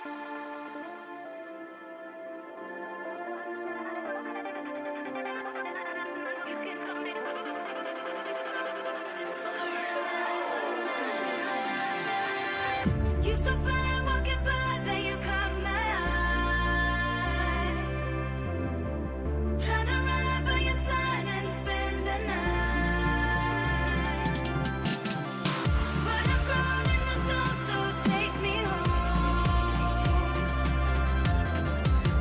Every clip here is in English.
You so fine walking by, then you caught my eye. Tryna ride by your side and spend the night. But I'm grown in the zone, so take me home.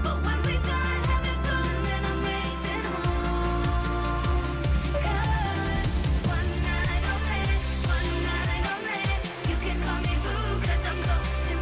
But when we done having fun, then I'm racing home. 'Cause one night only, you can call me boo, 'cause I'm ghosting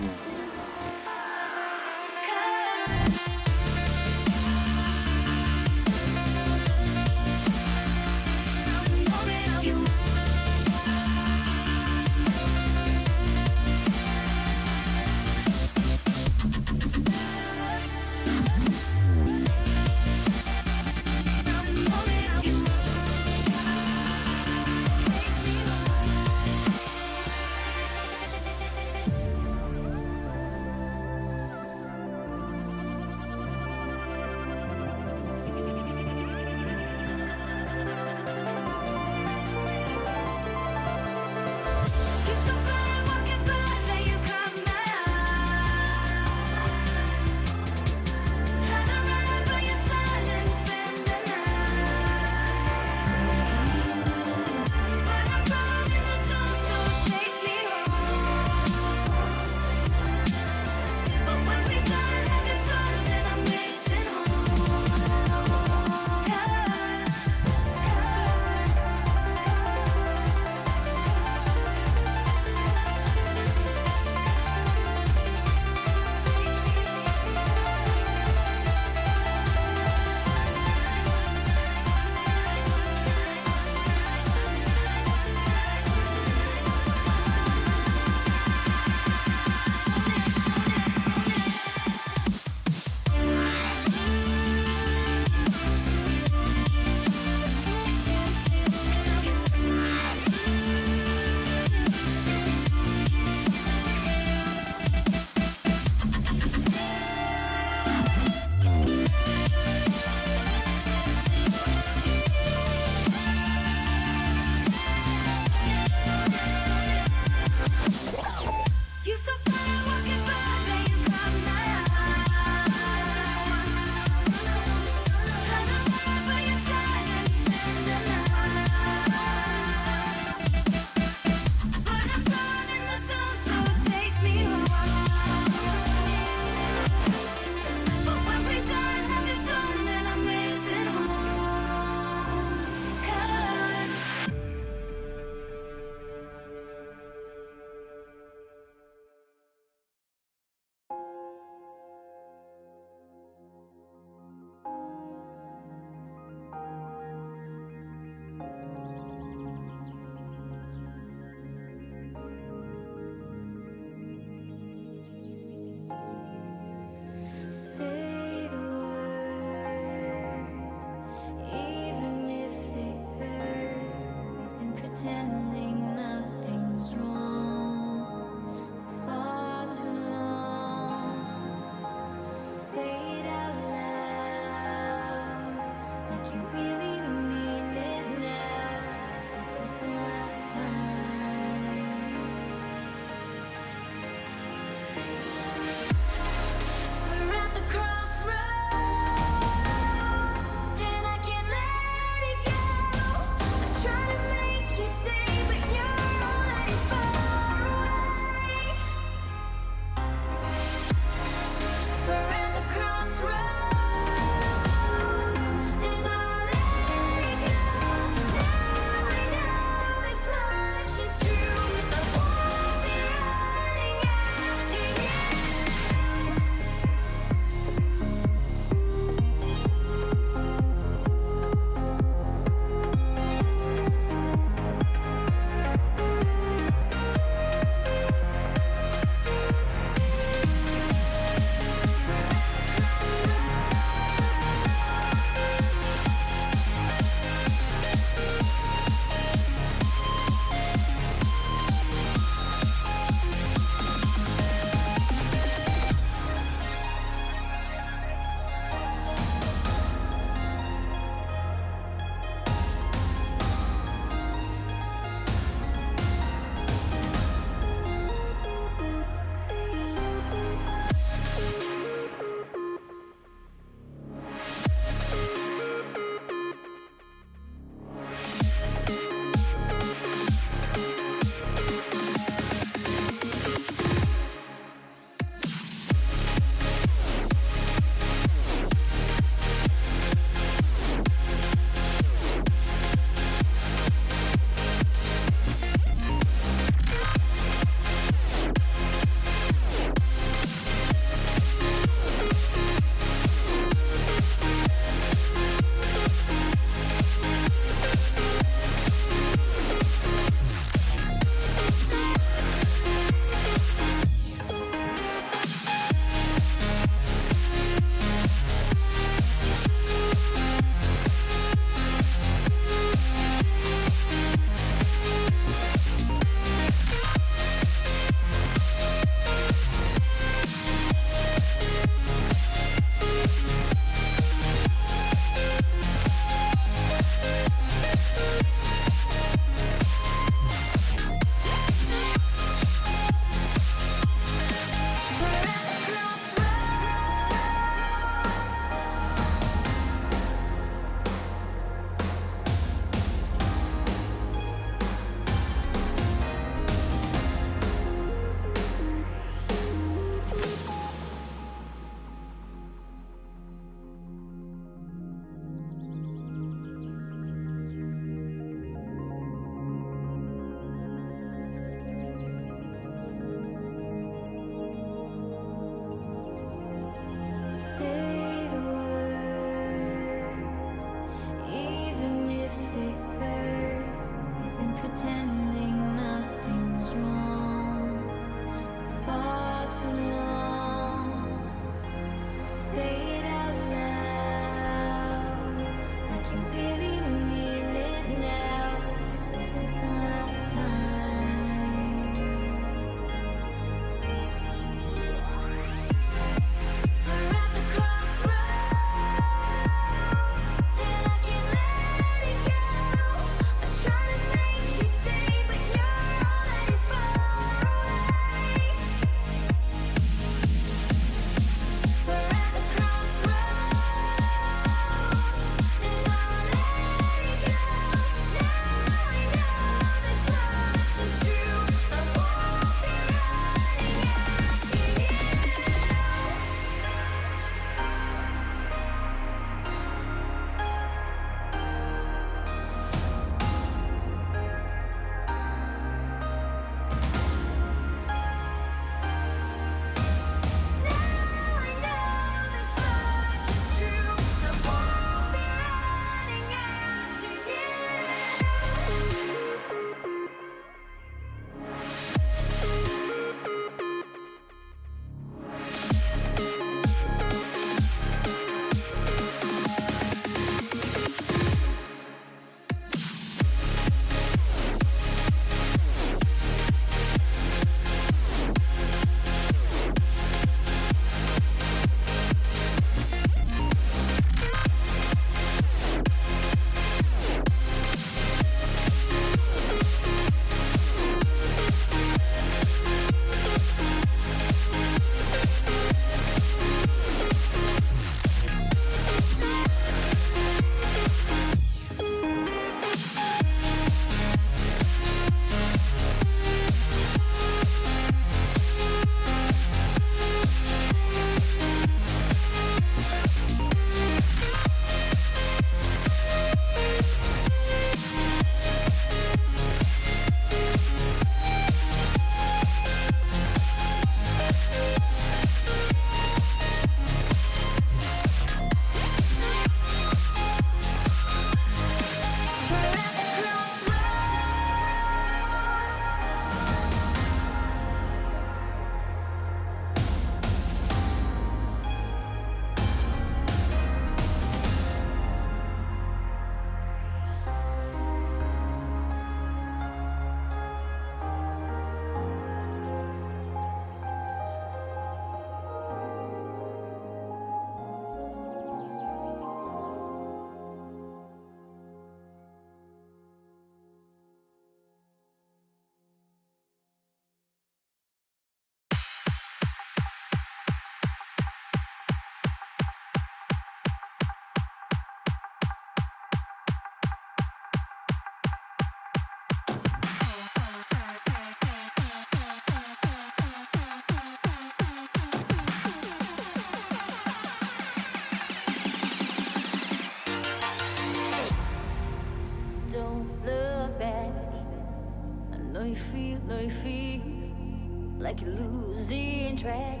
like you're losing track.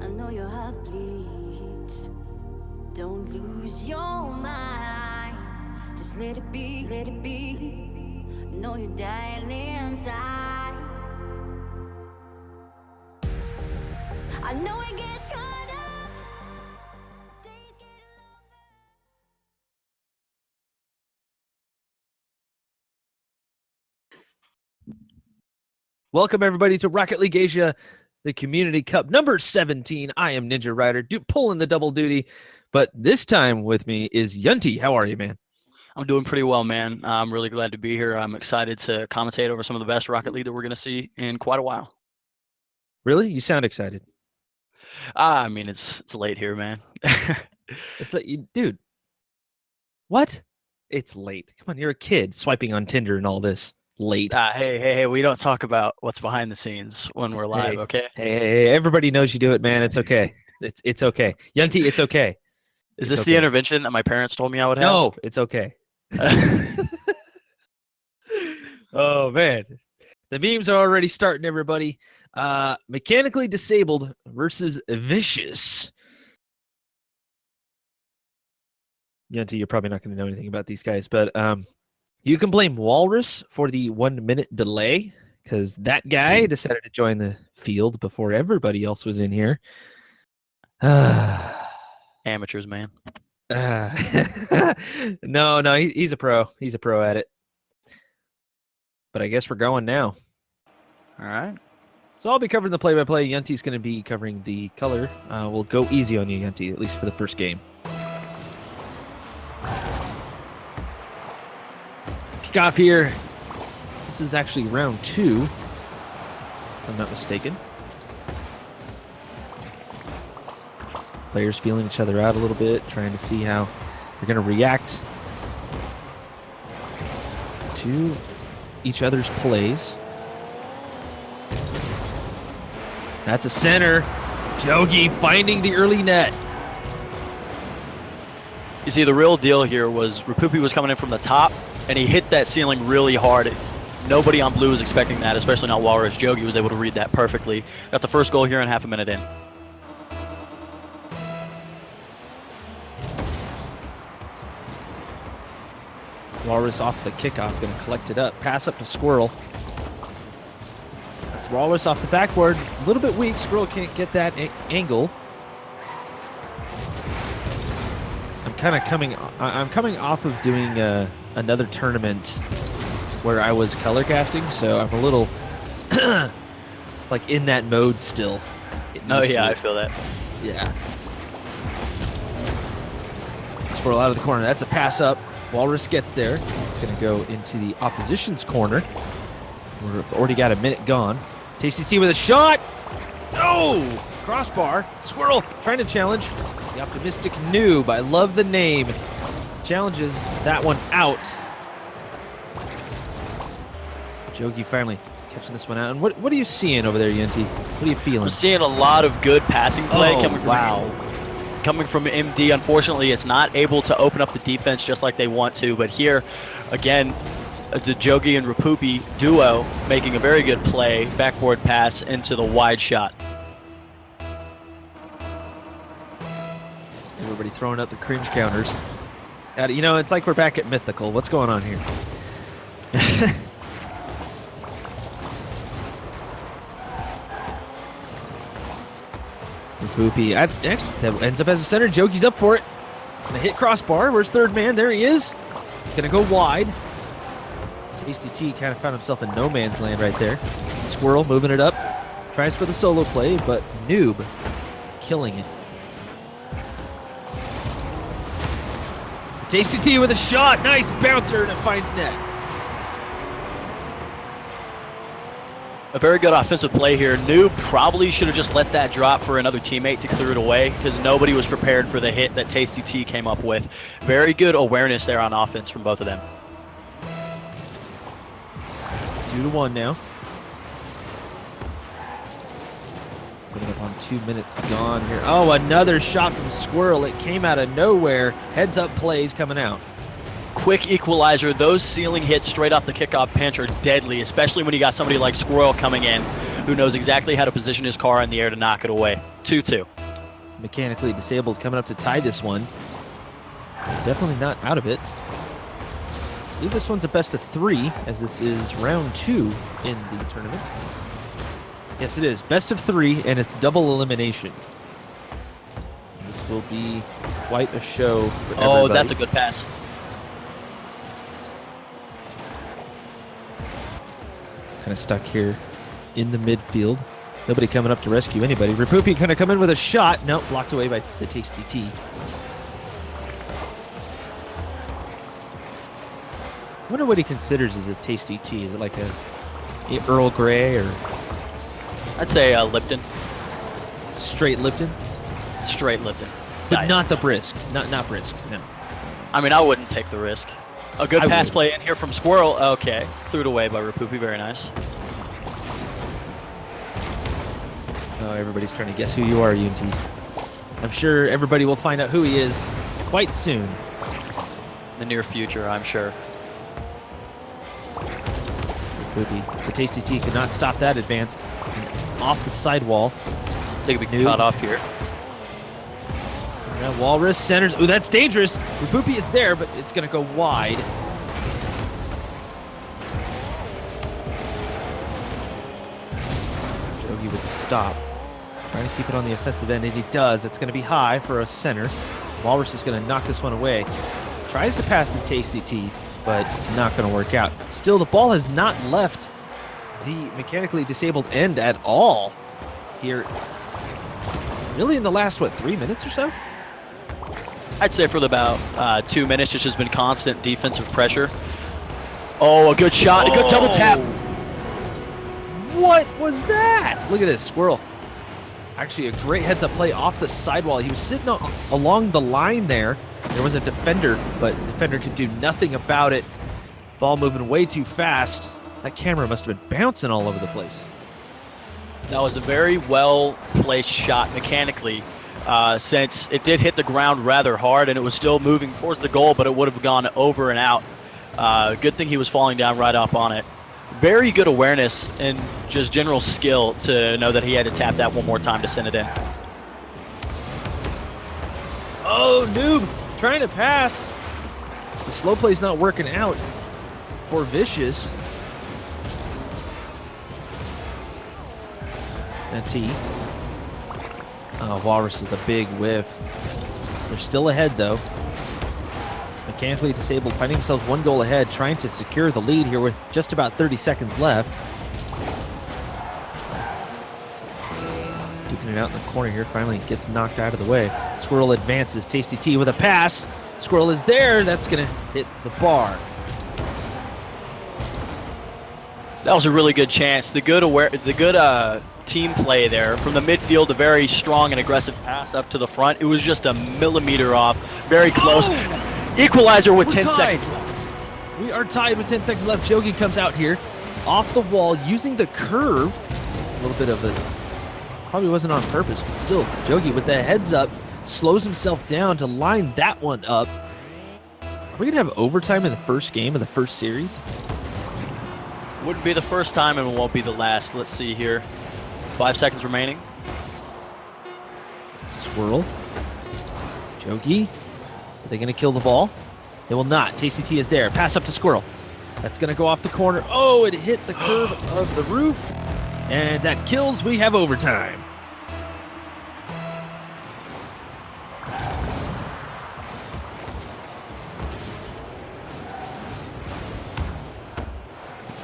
I know your heart bleeds. Don't lose your mind. Just let it be, let it be. Know you're dying inside. I know it gets harder. Days get longer. Welcome, everybody, to Rocket League Asia, the Community Cup number 17. I am Ninja Rider, pulling the double duty, but this time with me is Yunty. How are you, man? I'm doing pretty well, man. I'm really glad to be here. I'm excited to commentate over some of the best Rocket League that we're going to see in quite a while. Really? You sound excited. I mean, it's late here, man. It's like, dude, what? It's late. Come on, you're a kid swiping on Tinder and all this. Late. Hey, we don't talk about what's behind the scenes when we're live, okay? Hey, everybody knows you do it, man. It's okay. It's okay. Yunty, it's okay. Is this the intervention that my parents told me I would have? No, it's okay. Oh, man. The memes are already starting, everybody. Mechanically Disabled versus Vicious. Yunty, you're probably not going to know anything about these guys, but you can blame Walrus for the 1 minute delay because that guy decided to join the field before everybody else was in here. Amateurs, man. No, he's a pro. He's a pro at it. But I guess we're going now. All right. So I'll be covering the play-by-play. Yunty's going to be covering the color. We'll go easy on you, Yunty, at least for the first game. Kick off here. This is actually round 2, if I'm not mistaken. Players feeling each other out a little bit, trying to see how they're going to react to each other's plays. That's a center. Jogi finding the early net. You see, the real deal here was Rapupi was coming in from the top, and he hit that ceiling really hard. Nobody on blue was expecting that, especially not Walrus. Jogi was able to read that perfectly. Got the first goal here and half a minute in. Walrus off the kickoff, going to collect it up. Pass up to Squirrel. That's Walrus off the backboard. A little bit weak. Squirrel can't get that angle. I'm coming off of doing another tournament where I was color casting, so I'm a little like in that mode still. Oh yeah, I feel that. Yeah. Squirrel out of the corner. That's a pass up. Walrus gets there. It's going to go into the opposition's corner. We've already got a minute gone. Tasty T with a shot. Oh! Crossbar. Squirrel trying to challenge. The optimistic noob. I love the name. Challenges that one out. Jogi finally catching this one out. And what are you seeing over there, Yunty? What are you feeling? We're seeing a lot of good passing play coming from MD. Unfortunately, it's not able to open up the defense just like they want to. But here, again, the Jogi and Rapupi duo making a very good play. Backboard pass into the wide shot. Everybody throwing up the cringe counters. You know, it's like we're back at Mythical. What's going on here? Rapupi that ends up as a center. Jogi's up for it. Gonna hit crossbar. Where's third man? There he is. Gonna go wide. Tasty T kind of found himself in no man's land right there. Squirrel moving it up. Tries for the solo play, but Noob killing it. Tasty T with a shot. Nice bouncer, and it finds net. A very good offensive play here. Noob probably should have just let that drop for another teammate to clear it away because nobody was prepared for the hit that Tasty T came up with. Very good awareness there on offense from both of them. 2-1 now. Putting up on 2 minutes gone here. Oh, another shot from Squirrel. It came out of nowhere. Heads up plays coming out. quick equalizer. Those ceiling hits straight off the kickoff pinch are deadly, especially when you got somebody like Squirrel coming in who knows exactly how to position his car in the air to knock it away. 2-2. Mechanically disabled coming up to tie this one. Definitely not out of it. I believe this one's a best of 3, as this is round 2 in the tournament. Yes, it is. Best of 3, and it's double elimination. This will be quite a show for everybody. Oh, that's a good pass. Kind of stuck here in the midfield. Nobody coming up to rescue anybody. Rapupi kind of come in with a shot. Nope, blocked away by the Tasty T. I wonder what he considers as a Tasty Tea. Is it like a Earl Grey or I'd say Lipton. straight Lipton? Straight Lipton. But Diet. not the brisk. Not brisk, no. I mean, I wouldn't take the risk. A good I pass would. play in here from Squirrel. Okay, cleared away by Rapupi. Very nice. Oh, everybody's trying to guess who you are, UNT. I'm sure everybody will find out who he is quite soon. In the near future, I'm sure. Rapupi. The Tasty Tea could not stop that advance. Off the sidewall. They could be Noob. cut off here. Now Walrus centers. Ooh, that's dangerous. Rapupi is there, but it's going to go wide. Jogi with the stop. Trying to keep it on the offensive end, and he does. It's going to be high for a center. Walrus is going to knock this one away. Tries to pass the Tasty Tea, but not going to work out. Still, the ball has not left the mechanically disabled end at all here. Really in the last, what, 3 minutes or so? I'd say for about 2 minutes, it's just been constant defensive pressure. Oh, a good shot, a good double tap. What was that? Look at this, Squirrel. Actually, a great heads-up play off the sidewall. He was sitting along the line there. There was a defender, but the defender could do nothing about it. Ball moving way too fast. That camera must have been bouncing all over the place. That was a very well-placed shot mechanically, since it did hit the ground rather hard and it was still moving towards the goal, but it would have gone over and out. Good thing he was falling down right up on it. Very good awareness and just general skill to know that he had to tap that one more time to send it in. Oh, Noob trying to pass. The slow play's not working out for Vicious. And T. Walrus is the big whiff. They're still ahead, though. Mechanically disabled, finding themselves 1 goal ahead, trying to secure the lead here with just about 30 seconds left. Duking it out in the corner here, finally gets knocked out of the way. Squirrel advances, Tasty T with a pass. Squirrel is there, that's gonna hit the bar. That was a really good chance. The good team play there from the midfield, a very strong and aggressive pass up to the front. It was just a millimeter off, very close. Oh! Equalizer with We're 10 tied. seconds left. We are tied with 10 seconds left. Jogi comes out here off the wall using the curve. A little bit of a, probably wasn't on purpose, but still, Jogi with the heads up slows himself down to line that one up. Are we gonna have overtime in the first game of the first series? Wouldn't be the first time and it won't be the last. Let's see here. 5 seconds remaining. Swirl. Jogi. Are they gonna kill the ball? They will not. Tasty T is there. Pass up to Squirrel. That's gonna go off the corner. Oh, it hit the curve of the roof. And that kills. We have overtime.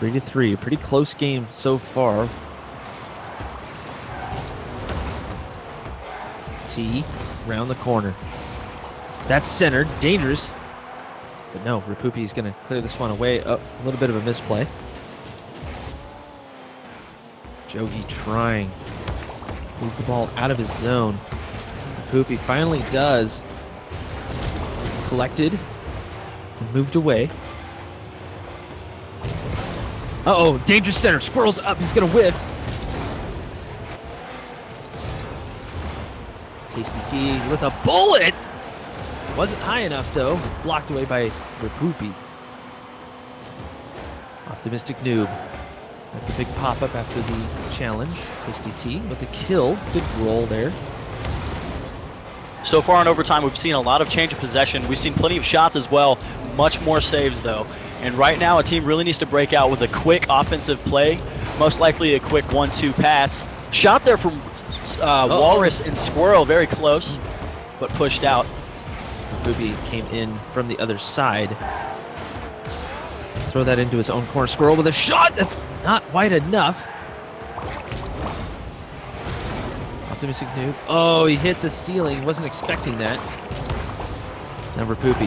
Three to three. A pretty close game so far. T round the corner. That's centered. Dangerous. But no, Rapupi is going to clear this one away. Oh, a little bit of a misplay. Jogi trying. Move the ball out of his zone. Rapupi finally does. Collected. And moved away. Uh-oh, dangerous center. Squirrel's up. He's going to whiff. Tasty T with a bullet. Wasn't high enough, though. Blocked away by Rapoopy. Optimistic Noob. That's a big pop-up after the challenge. Tasty T with the kill. Good roll there. So far in overtime, we've seen a lot of change of possession. We've seen plenty of shots as well. Much more saves, though. And right now, a team really needs to break out with a quick offensive play. Most likely a quick 1-2 pass. Shot there from Walrus and Squirrel. Very close, but pushed out. Rapoopy came in from the other side. Throw that into his own corner. Squirrel with a shot. That's not wide enough. Optimistic Noob. Oh, he hit the ceiling. Wasn't expecting that. Number Poopy.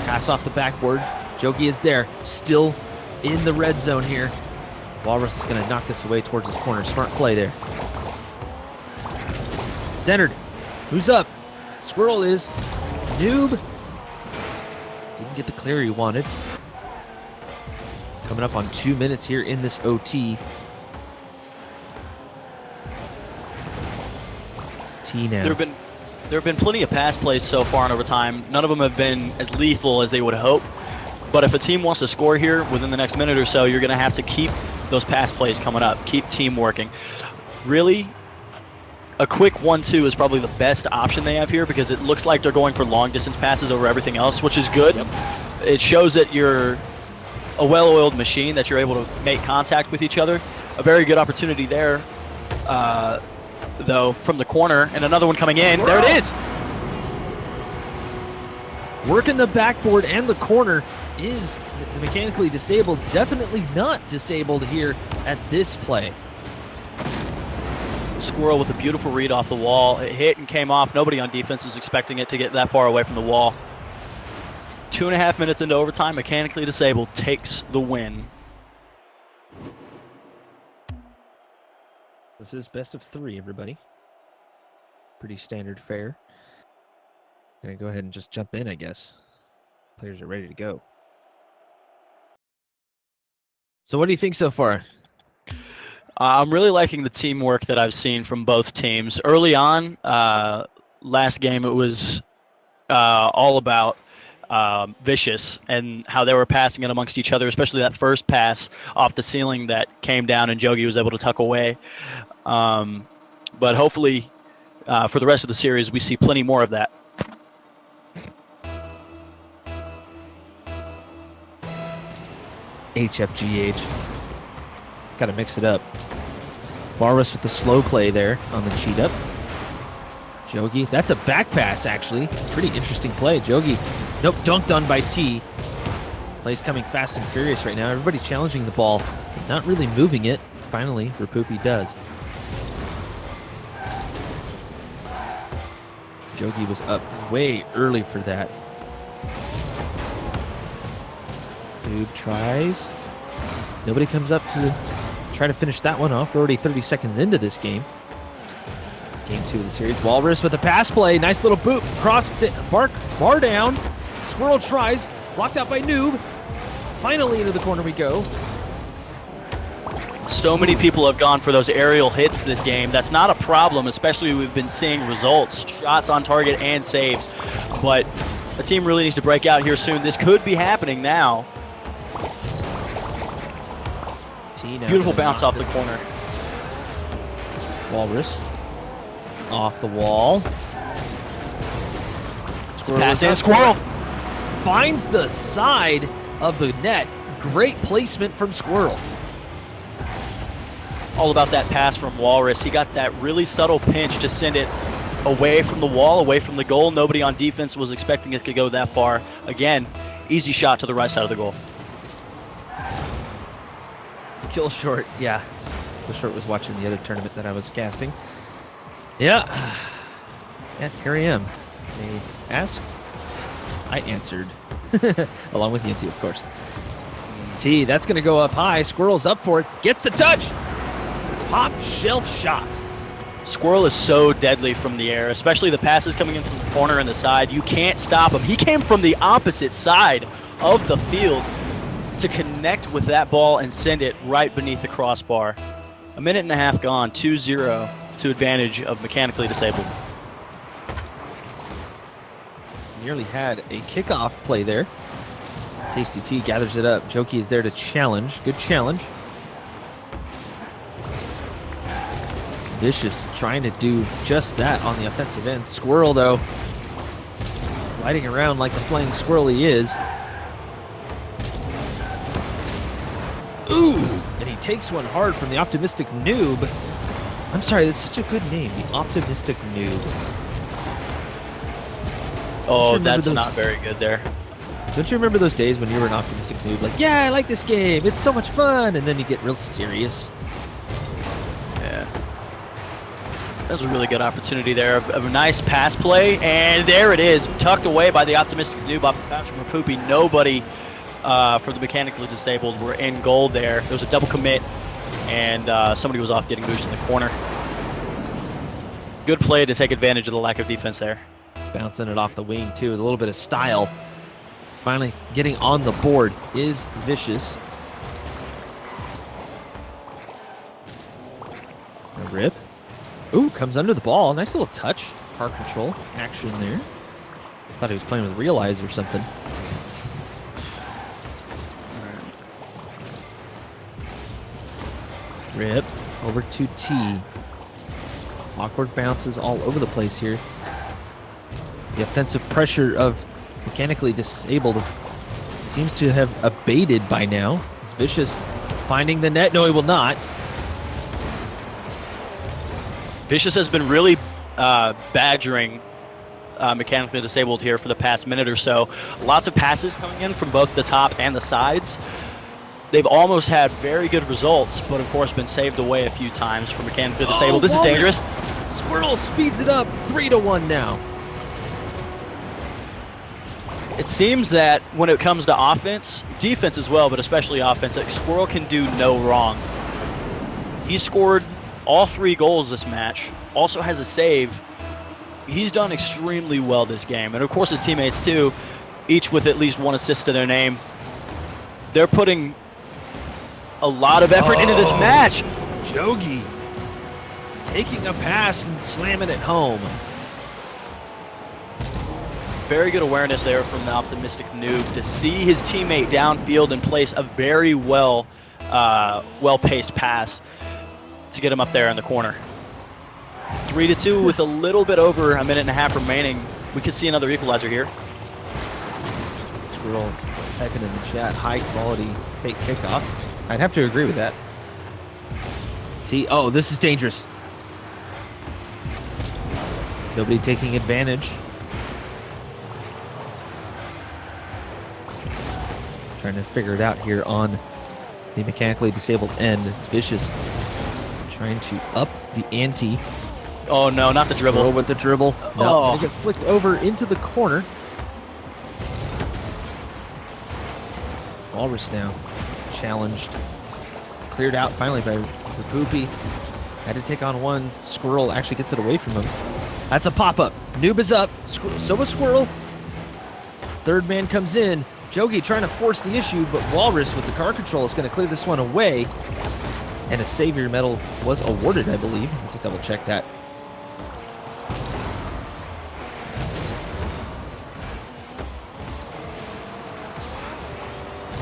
Pass off the backboard. Jogi is there. Still in the red zone here. Walrus is going to knock this away towards his corner. Smart play there. Centered. Who's up? Squirrel is. Noob. Didn't get the clear he wanted. Coming up on 2 minutes here in this OT. T now. There have been plenty of pass plays so far in overtime. None of them have been as lethal as they would hope. But if a team wants to score here within the next minute or so, you're going to have to keep those pass plays coming up. Keep team working. Really, a quick 1-2 is probably the best option they have here because it looks like they're going for long distance passes over everything else, which is good. Yep. It shows that you're a well-oiled machine, that you're able to make contact with each other. A very good opportunity there, though, from the corner. And another one coming in. There it is! Working the backboard and the corner. Is the mechanically disabled definitely not disabled here at this play? Squirrel with a beautiful read off the wall. It hit and came off. Nobody on defense was expecting it to get that far away from the wall. 2.5 minutes into overtime, mechanically disabled takes the win. This is best of 3, everybody. Pretty standard fare. Gonna go ahead and just jump in, I guess. Players are ready to go. So what do you think so far? I'm really liking the teamwork that I've seen from both teams. Early on, last game, it was all about Vicious and how they were passing it amongst each other, especially that first pass off the ceiling that came down and Jogi was able to tuck away. But hopefully, for the rest of the series, we see plenty more of that. HFGH. Got to mix it up. Walrus with the slow play there on the cheat up. Jogi, that's a back pass, actually. Pretty interesting play. Jogi, nope, dunked on by T. Play's coming fast and furious right now. Everybody challenging the ball, not really moving it. Finally, Rapoopy does. Jogi was up way early for that. Noob tries. Nobody comes up to try to finish that one off. We're already 30 seconds into this game. Game 2 of the series. Walrus with a pass play. Nice little boot. Cross bar down. Squirrel tries. Blocked out by Noob. Finally into the corner we go. So many people have gone for those aerial hits this game. That's not a problem, especially we've been seeing results, shots on target and saves. But the team really needs to break out here soon. This could be happening now. Beautiful bounce off the corner. Walrus off the wall. Pass in. Squirrel finds the side of the net. Great placement from Squirrel. All about that pass from Walrus. He got that really subtle pinch to send it away from the wall, away from the goal. Nobody on defense was expecting it to go that far. Again, easy shot to the right side of the goal. Kill Short, yeah. Kill Short was watching the other tournament that I was casting. Yeah. Here I am. They asked, I answered. Along with Yinty, of course. T, that's going to go up high. Squirrel's up for it. Gets the touch. Top shelf shot. Squirrel is so deadly from the air, especially the passes coming in from the corner and the side. You can't stop him. He came from the opposite side of the field to connect with that ball and send it right beneath the crossbar. 1.5 minutes gone, 2-0 to advantage of mechanically disabled. nearly had a kickoff play there. Tasty T gathers it up. Jokey is there to challenge. Good challenge. Vicious trying to do just that on the offensive end. Squirrel, though, riding around like the flying squirrel he is. Ooh! And he takes one hard from the Optimistic Noob. I'm sorry, that's such a good name. The Optimistic Noob. Oh, remember that's those- not very good there. Don't you remember those days when you were an Optimistic Noob? Like, yeah, I like this game. It's so much fun. And then you get real serious. Yeah. That was a really good opportunity there of a nice pass play, and there it is, tucked away by the Optimistic Noob off the pass from Poopy. Nobody for the mechanically disabled were in goal there. There was a double commit, and somebody was off getting boosted in the corner. Good play to take advantage of the lack of defense there. Bouncing it off the wing, too, with a little bit of style. Finally getting on the board is Vicious. A rip. Ooh, comes under the ball. Nice little touch. Car control action there. Thought he was playing with Realize or something. Rip over to T. Awkward bounces all over the place here. The offensive pressure of mechanically disabled seems to have abated by now. It's Vicious finding the net. No, he will not. Vicious has been really badgering mechanically disabled here for the past minute or so. Lots of passes coming in from both the top and the sides. They've almost had very good results, but of course been saved away a few times for mechanically disabled. This is Walrus. dangerous. Squirrel speeds it up 3-1 now. It seems that when it comes to offense, defense as well, but especially offense, that Squirrel can do no wrong. He scored all 3 goals this match, also has a save. He's done extremely well this game, and of course his teammates too, each with at least 1 assist to their name. They're putting a lot of effort into this match. Jogi taking a pass and slamming it home. Very good awareness there from the Optimistic Noob to see his teammate downfield and place a very well-paced pass to get him up there in the corner. 3-2 with a little bit over a minute and a half remaining. We could see another equalizer here. Squirrel typing in the chat, high quality fake kickoff. I'd have to agree with that. See, oh, this is dangerous. Nobody taking advantage. Trying to figure it out here on the mechanically disabled end. It's Vicious trying to up the ante. Oh no, not the Squirrel dribble. with the dribble. No, Oh. gonna get flicked over into the corner. Walrus now challenged. Cleared out finally by Poopy. Had to take on one. Squirrel actually gets it away from him. That's a pop-up. Noob is up. So was Squirrel. Third man comes in. Jogi trying to force the issue, but Walrus with the car control is going to clear this one away. And a Savior medal was awarded, I believe. I have to double check that.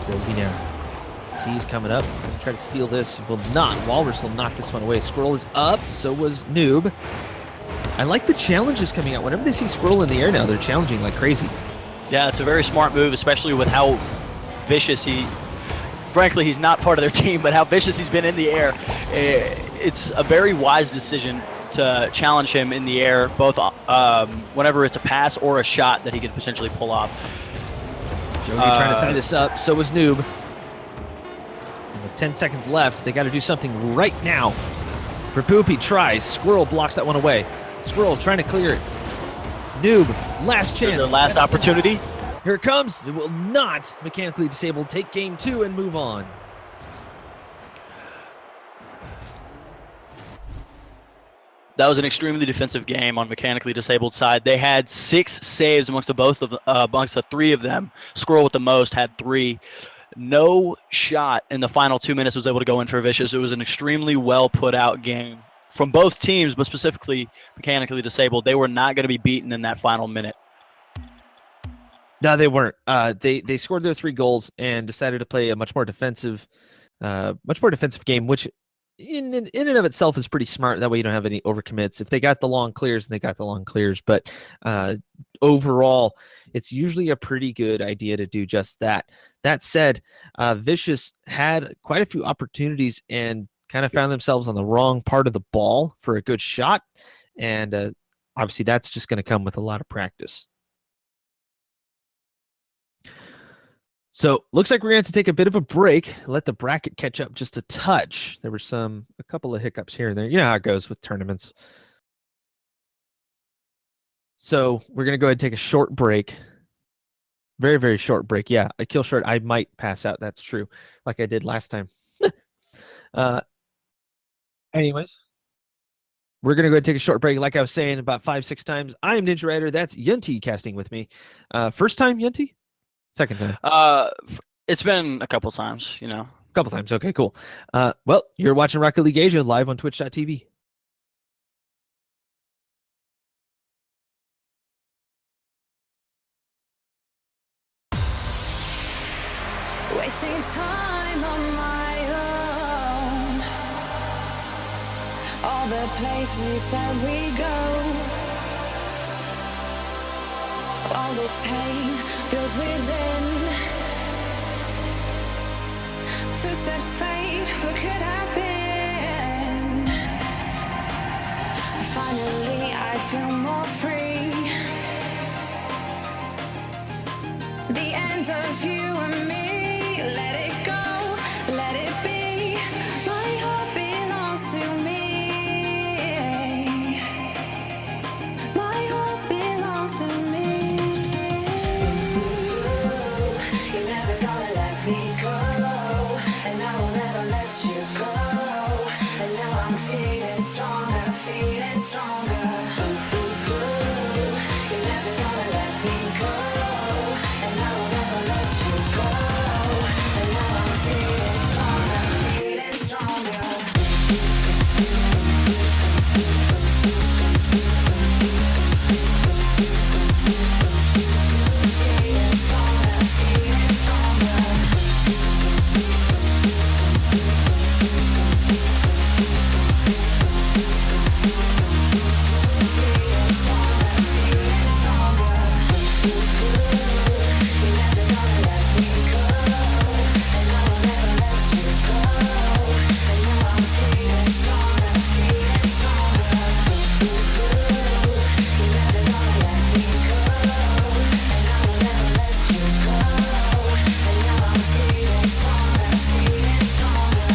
Jogi now. T's coming up. Gonna try to steal this. Will not. Walrus will knock this one away. Squirrel is up. So was Noob. I like the challenges coming out. Whenever they see Squirrel in the air now, they're challenging like crazy. Yeah, it's a very smart move, especially with how vicious frankly, he's not part of their team, but how vicious he's been in the air. It's a very wise decision to challenge him in the air, both whenever it's a pass or a shot that he could potentially pull off. Jogi trying to tie this up. So was Noob. And with 10 seconds left, they got to do something right now. Rapoopy tries. Squirrel blocks that one away. Squirrel trying to clear it. Noob, last chance. Their last opportunity. Here it comes. It will not mechanically disabled take game 2 and move on. That was an extremely defensive game on mechanically disabled side. They had 6 saves amongst the 3 of them. Squirrel with the most had 3. No shot in the final 2 minutes was able to go in for Vicious. It was an extremely well put out game from both teams, but specifically mechanically disabled. They were not going to be beaten in that final minute. No, they weren't. They scored their 3 goals and decided to play a much more defensive game, which in and of itself is pretty smart. That way you don't have any overcommits. If they got the long clears, and they got the long clears, but overall, it's usually a pretty good idea to do just that. That said, Vicious had quite a few opportunities and kind of found themselves on the wrong part of the ball for a good shot, and obviously that's just going to come with a lot of practice. So looks like we're going to have to take a bit of a break, let the bracket catch up just a touch. There were a couple of hiccups here and there. You know how it goes with tournaments. So we're going to go ahead and take a short break. Very, very short break. Yeah, a kill short. I might pass out. That's true. Like I did last time. Anyways, we're going to go ahead and take a short break. Like I was saying about 5-6 times. I am Ninja Rider. That's Yunti casting with me. First time, Yunti? Second time? It's been a couple times, A couple times. Okay, cool. Well, you're watching Rocket League Asia live on twitch.tv. Wasting time on my own. All the places you said we go. All this pain builds within. Footsteps fade, what could have been? Finally, I feel more free. The end of you and me, let it go, let it be. My heart belongs to me. My heart belongs to me. You're never gonna let me go, and I will never let you go. And now I'm feeling stronger, feeling stronger. You're never gonna let me go, and I will never let you go. And now I'm feeling stronger, feeling stronger. Feeling stronger, feeling stronger. Feeling stronger, feeling stronger. You're never gonna let me go, and I will never let you go. And now I'm feeling stronger, feeling stronger. You're never gonna let me go, and I will never let you go. And now I'm feeling stronger, feeling stronger.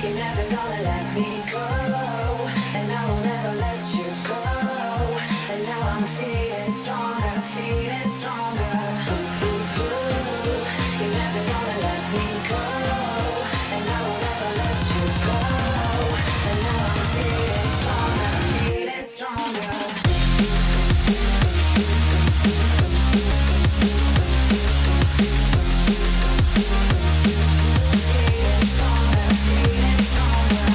You're never gonna let me go, and I will never let you go. And now I'm feeling stronger, feeling stronger. You're never gonna let me go, and I will never let you go. And now I'm feeling stronger, feeling stronger. Feeling stronger, feeling stronger.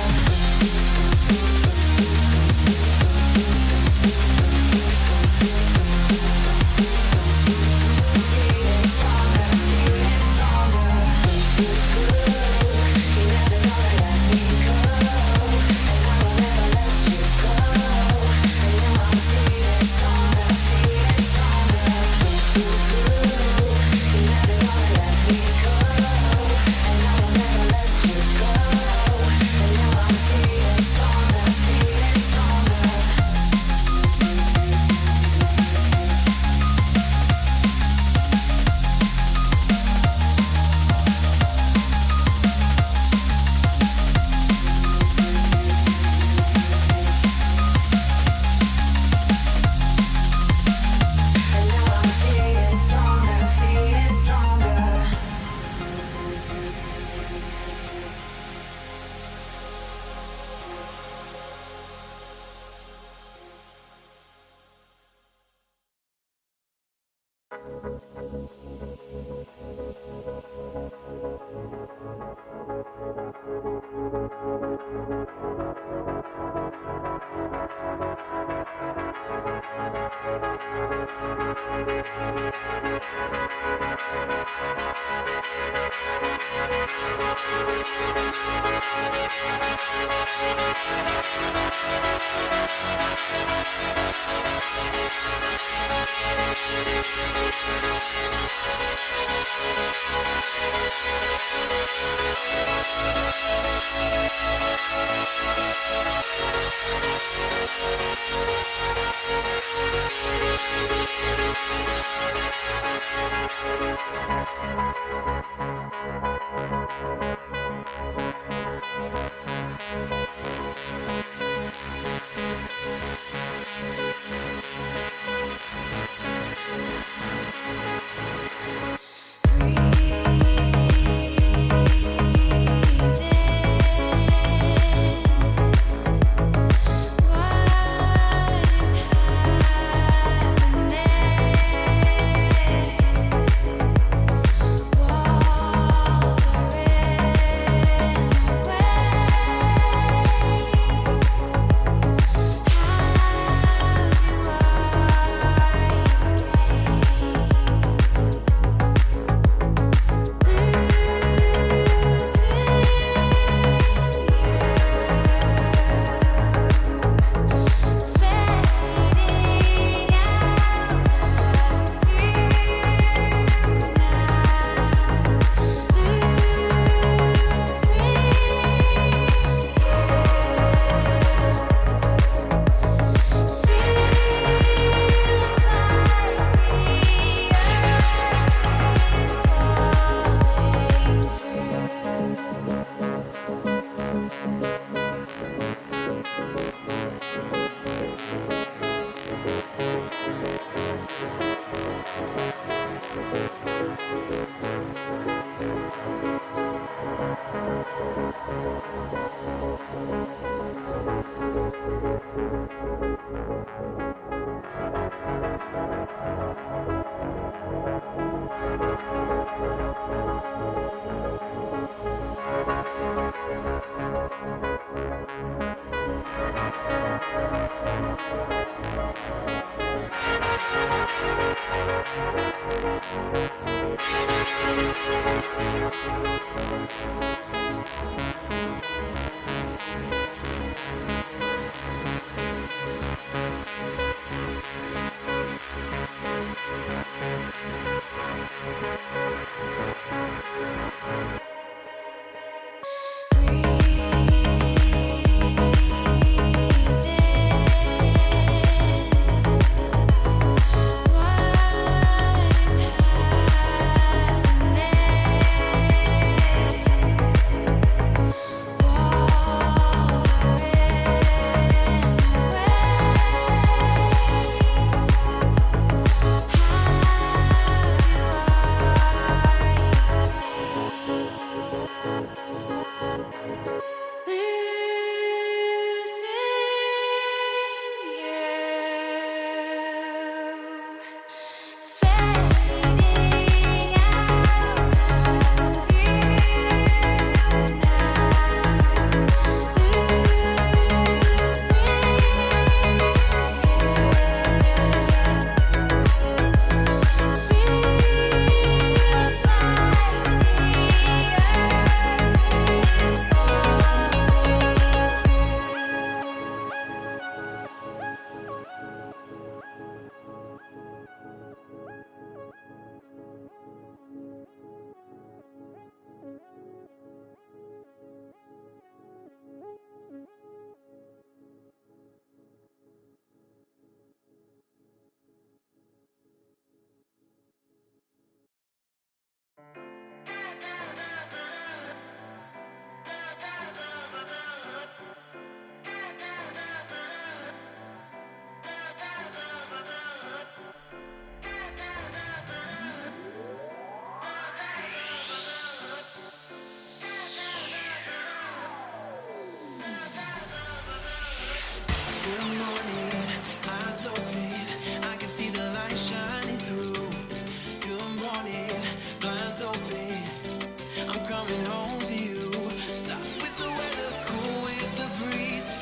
I'm coming home to you. Soft with the weather, cool with the breeze.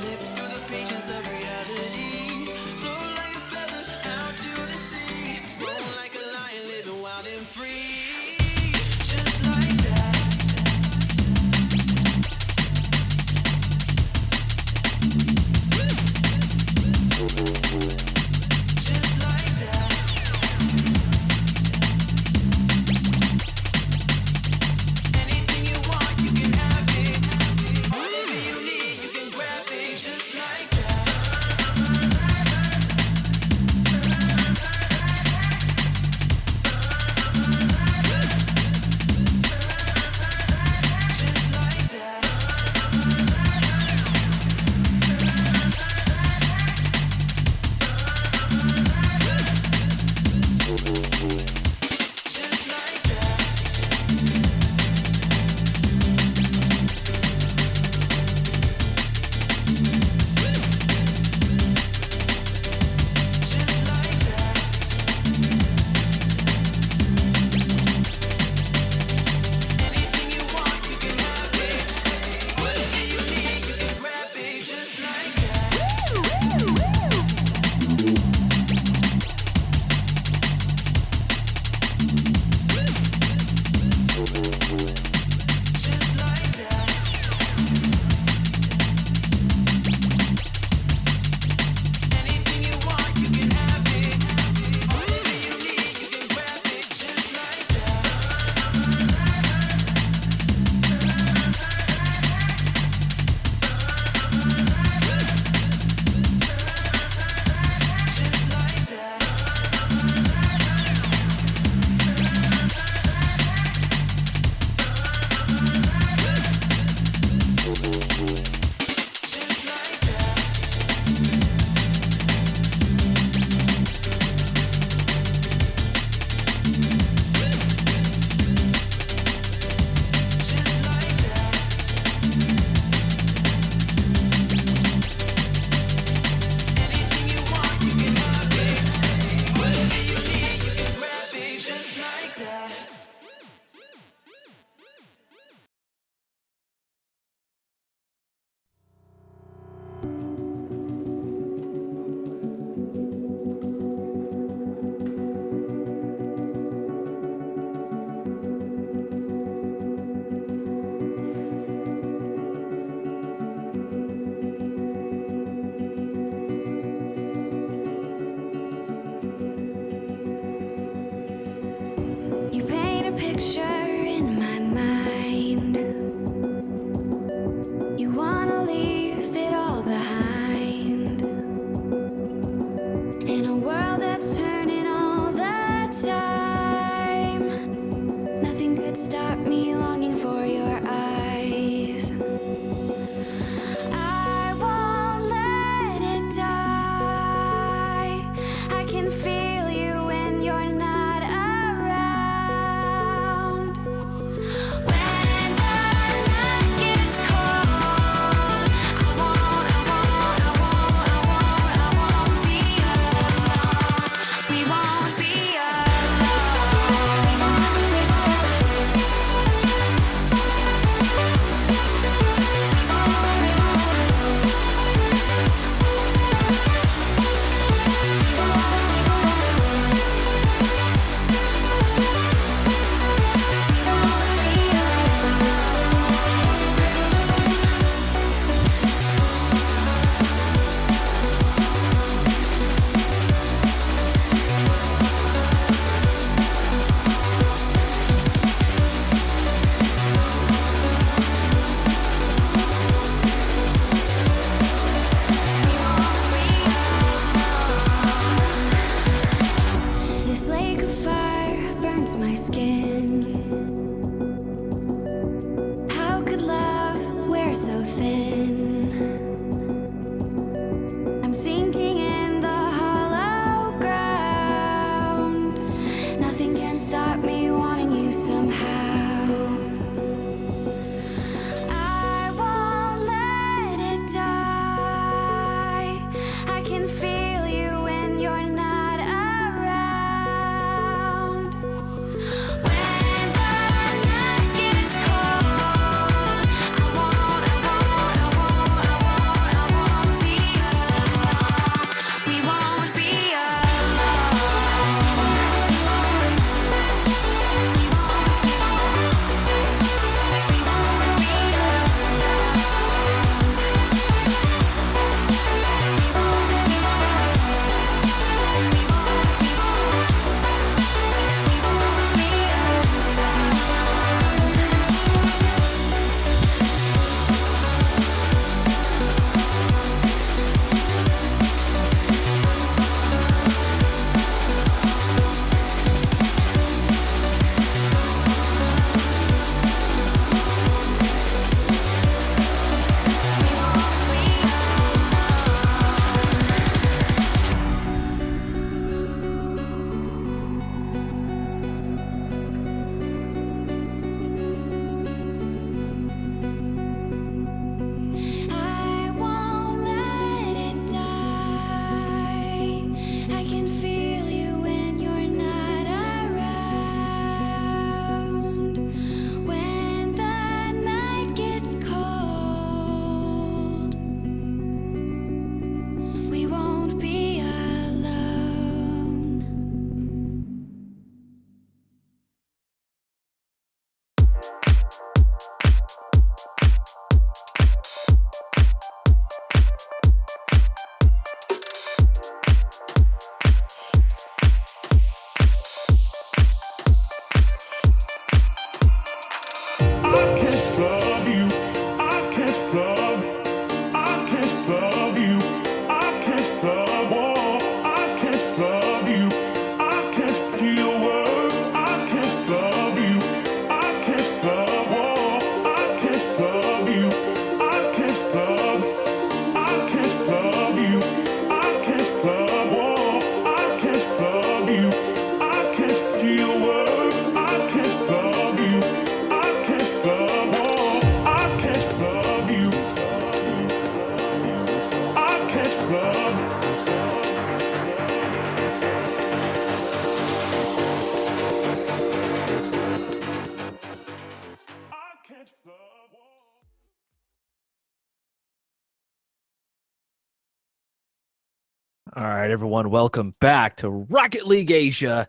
All right, everyone, welcome back to Rocket League Asia.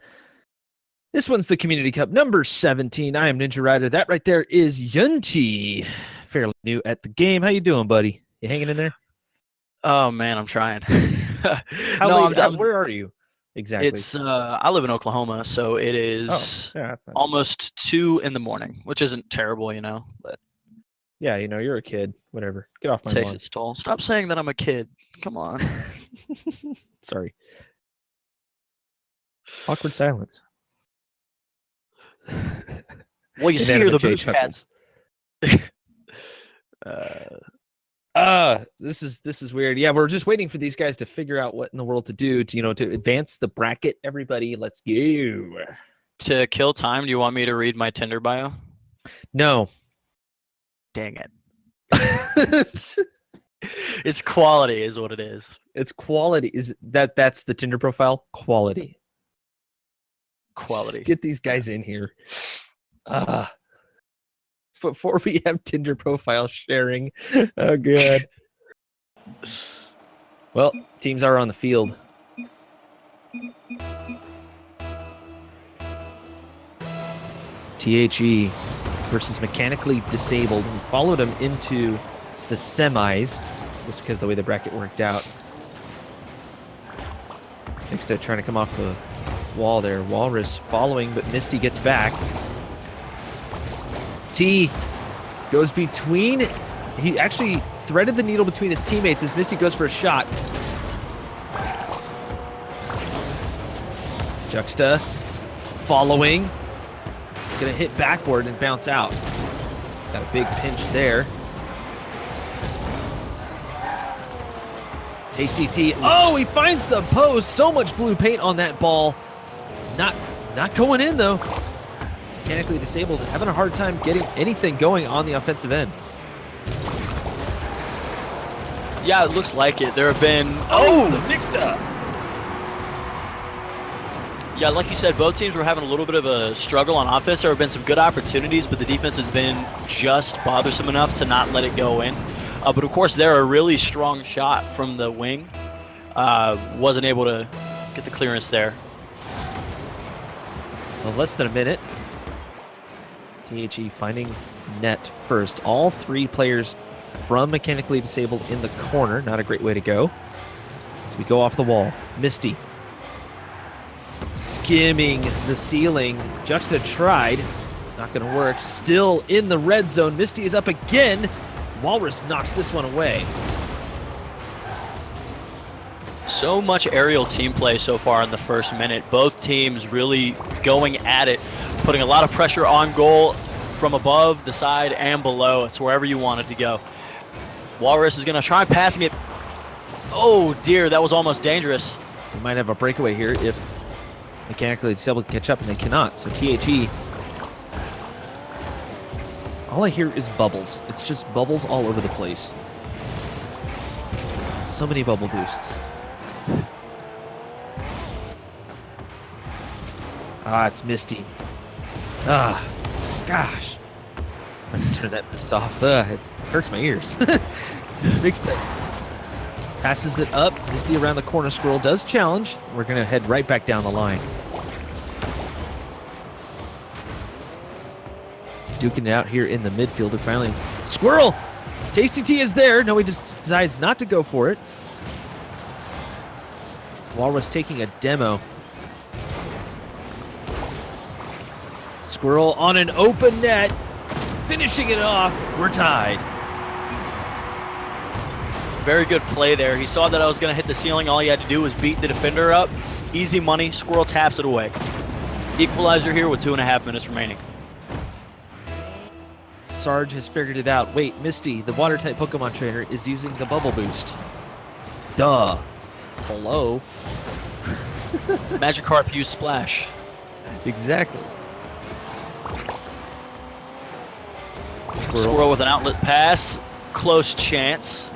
This one's the Community Cup number 17. I am Ninja Rider. That right there is Yunchi, fairly new at the game. How you doing, buddy? You hanging in there? Oh man, I'm trying. Where are you exactly? It's I live in Oklahoma, so it is yeah, that's not almost 2 in the morning, which isn't terrible, but yeah, you're a kid. Whatever. Get off my takes lawn. its toll. Stop saying that I'm a kid. Come on. Sorry. Awkward silence. Well, you see here the Inanimate Jay boost chuckles. pads. This is weird. Yeah, we're just waiting for these guys to figure out what in the world to do to advance the bracket. Everybody, let's go. To kill time, do you want me to read my Tinder bio? No. Dang it. It's quality is what it is. It's quality. That's the Tinder profile? Quality. Quality. Let's get these guys in here. Before we have Tinder profile sharing. Oh, good. Well, teams are on the field. THE versus Mechanically Disabled. We followed them into the semis, just because of the way the bracket worked out. Next to trying to come off the wall there. Walrus following, but Misty gets back. T goes between. He actually threaded the needle between his teammates as Misty goes for a shot. Juxta following. Gonna hit backward and bounce out. Got a big pinch there. Tasty T. Oh, he finds the post. So much blue paint on that ball. Not going in though. Mechanically Disabled, having a hard time getting anything going on the offensive end. Yeah, it looks like it. There have been the mixed up. Yeah, like you said, both teams were having a little bit of a struggle on offense. There have been some good opportunities, but the defense has been just bothersome enough to not let it go in. But of course, there a really strong shot from the wing. Wasn't able to get the clearance there. Well, less than a minute. THE finding net first. All three players from Mechanically Disabled in the corner. Not a great way to go. As we go off the wall. Misty. Skimming the ceiling. Juxta tried. Not going to work. Still in the red zone. Misty is up again. Walrus knocks this one away. So much aerial team play so far in the first minute. Both teams really going at it, putting a lot of pressure on goal from above, the side, and below. It's wherever you want it to go. Walrus is going to try passing it. Oh dear, that was almost dangerous. We might have a breakaway here if Mechanically Disabled can catch up, and they cannot. So THE. All I hear is bubbles. It's just bubbles all over the place. So many bubble boosts. It's Misty. Gosh. I have to turn that boost off. It hurts my ears. Big step. Passes it up. Misty around the corner. Squirrel does challenge. We're going to head right back down the line. Duking it out here in the midfield. Finally, Squirrel! Tasty T is there. No, he just decides not to go for it. Walrus taking a demo. Squirrel on an open net. Finishing it off. We're tied. Very good play there. He saw that I was going to hit the ceiling. All he had to do was beat the defender up. Easy money. Squirrel taps it away. Equalizer here with 2.5 minutes remaining. Sarge has figured it out. Wait, Misty, the water-type Pokemon trainer, is using the bubble boost. Duh. Hello. Magikarp used Splash. Exactly. Squirrel with an outlet pass. Close chance.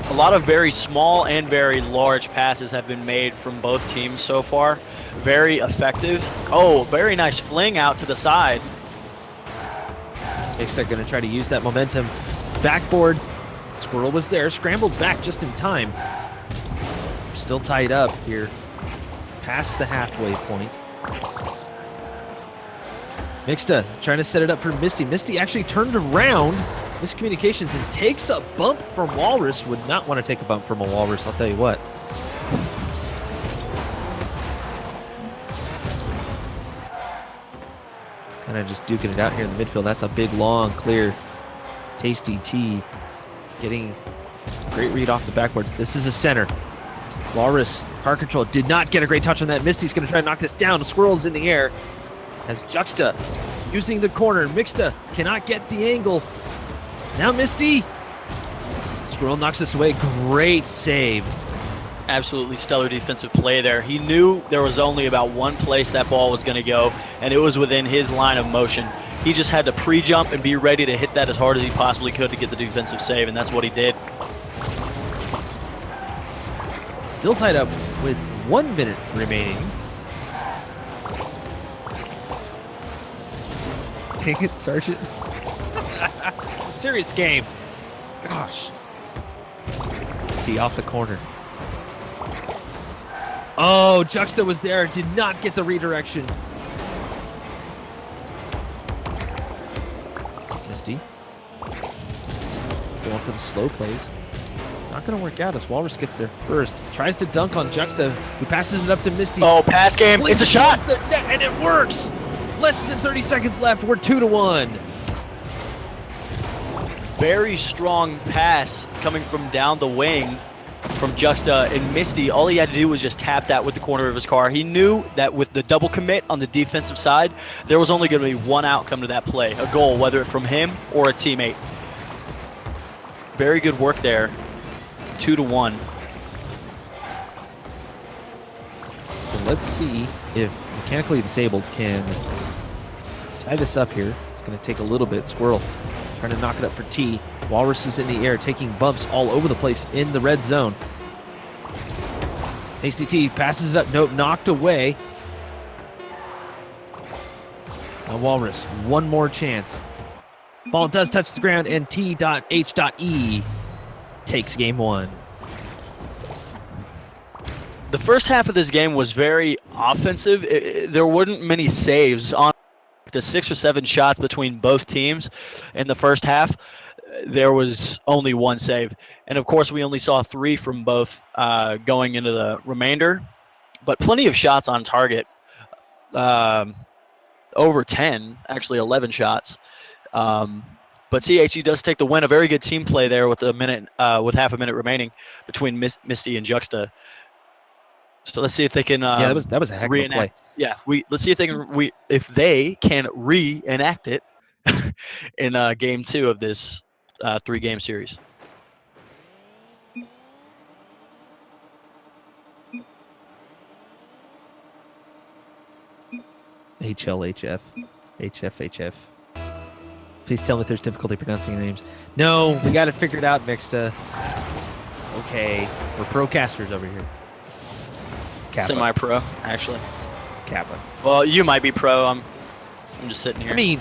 A lot of very small and very large passes have been made from both teams so far. Very effective. Oh, very nice fling out to the side. They're going to try to use that momentum. Backboard. Squirrel was there, scrambled back just in time. Still tied up here, past the halfway point. Mixta trying to set it up for Misty. Misty actually turned around, miscommunications, and takes a bump from Walrus. Would not want to take a bump from a Walrus, I'll tell you what. Kind of just duking it out here in the midfield. That's a big, long, clear, Tasty T getting a great read off the backboard. This is a center. Walrus, car control, did not get a great touch on that. Misty's going to try to knock this down. Squirrel's in the air as Juxta using the corner. Mixta cannot get the angle. Now Misty. Squirrel knocks this away. Great save. Absolutely stellar defensive play there. He knew there was only about one place that ball was going to go, and it was within his line of motion. He just had to pre-jump and be ready to hit that as hard as he possibly could to get the defensive save, and that's what he did. Still tied up with 1 minute remaining. Dang it, Sergeant. It's a serious game. Gosh. T off the corner. Oh, Juxta was there. Did not get the redirection. Misty. Going for the slow plays. Not going to work out as Walrus gets there first. Tries to dunk on Juxta, who passes it up to Misty. Oh, pass game. It's a shot. The net, and it works. Less than 30 seconds left. We're 2-1. Very strong pass coming from down the wing from Juxta, and Misty, all he had to do was just tap that with the corner of his car. He knew that with the double commit on the defensive side, there was only going to be one outcome to that play, a goal, whether it's from him or a teammate. Very good work there. 2-1. So let's see if Mechanically Disabled can tie this up here. It's going to take a little bit. Squirrel trying to knock it up for T. Walrus is in the air, taking bumps all over the place in the red zone. Tasty T passes it up. Nope, knocked away. Now Walrus, one more chance. Ball does touch the ground, and T.H.E takes game one. The first half of this game was very offensive. There weren't many saves on the 6 or 7 shots between both teams in the first half. There was only one save. And of course, we only saw 3 from both going into the remainder, but plenty of shots on target. Over 10, actually 11 shots. But THE does take the win. A very good team play there with with half a minute remaining between Misty and Juxta. So let's see if they can. Yeah, that was a heck of a play. Yeah, let's see if they can reenact it in game 2 of this 3-game series. HLHF, HFHF. Please tell me if there's difficulty pronouncing your names. No, we got it figured out, Mixta. It's okay. We're procasters over here. Kappa. Semi-pro, actually. Kappa. Well, you might be pro. I'm just sitting here. I mean,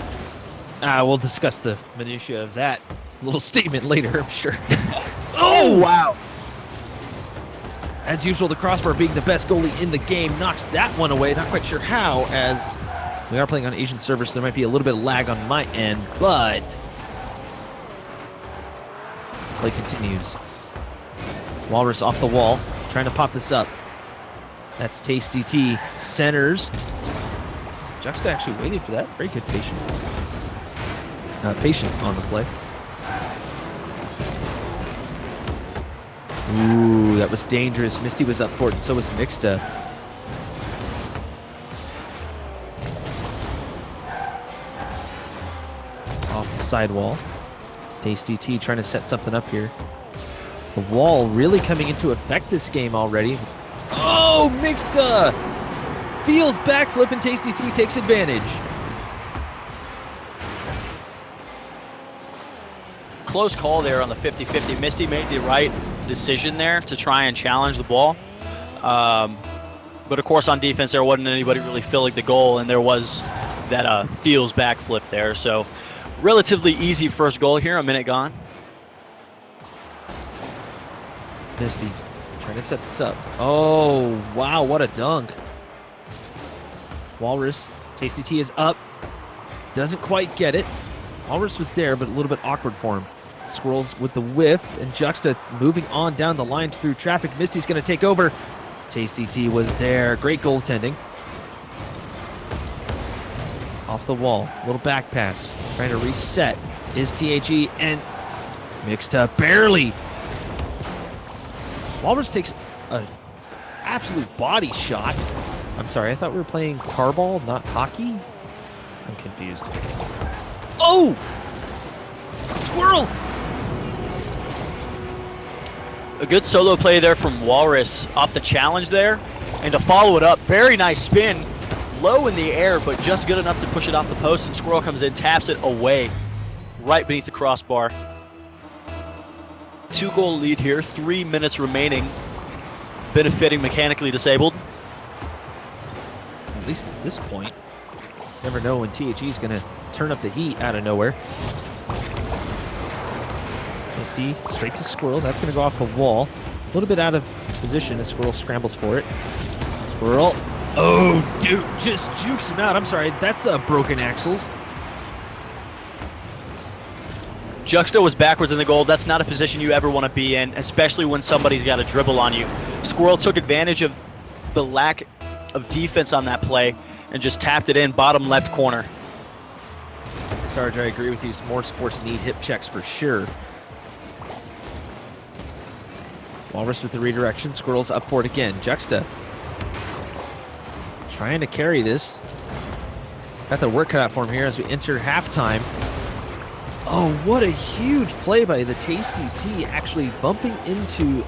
we'll discuss the minutia of that little statement later, I'm sure. Oh, wow. As usual, the crossbar being the best goalie in the game knocks that one away. Not quite sure how, as we are playing on Asian servers, so there might be a little bit of lag on my end, but play continues. Walrus off the wall, trying to pop this up. That's Tasty T. Centers. Juxta actually waited for that. Very good patience. Patience on the play. Ooh, that was dangerous. Misty was up for it, and so was Mixta. Off the sidewall. Tasty T trying to set something up here. The wall really coming into effect this game already. Oh, Mixta! Feels backflip, and Tasty T takes advantage. Close call there on the 50-50. Misty made the right decision there to try and challenge the ball. But of course on defense there wasn't anybody really filling the goal, and there was that feels backflip there. So relatively easy first goal here, a minute gone. Misty trying to set this up. Oh, wow, what a dunk. Walrus, Tasty T is up. Doesn't quite get it. Walrus was there, but a little bit awkward for him. Squirrels with the whiff, and Juxta moving on down the line through traffic. Misty's going to take over. Tasty T was there. Great goaltending. Off the wall. Little back pass. Trying to reset. Is THE and mixed up barely. Walrus takes a absolute body shot. I'm sorry, I thought we were playing carball, not hockey. I'm confused. Oh! Squirrel! A good solo play there from Walrus off the challenge there. And to follow it up, very nice spin. Low in the air, but just good enough to push it off the post. And Squirrel comes in, taps it away, right beneath the crossbar. 2-goal lead here, 3 minutes remaining. Benefiting mechanically disabled. At least at this point. Never know when THE is going to turn up the heat out of nowhere. Misty straight to Squirrel. That's going to go off the wall. A little bit out of position as Squirrel scrambles for it. Squirrel. Oh, dude, just jukes him out. I'm sorry, that's broken axles. Juxta was backwards in the goal. That's not a position you ever want to be in, especially when somebody's got a dribble on you. Squirrel took advantage of the lack of defense on that play and just tapped it in, bottom left corner. Sarge, I agree with you. More sports need hip checks for sure. Walrus with the redirection. Squirrel's up for it again. Juxta trying to carry this. Got the work cut out for him here as we enter halftime. Oh, what a huge play by the Tasty T, actually bumping into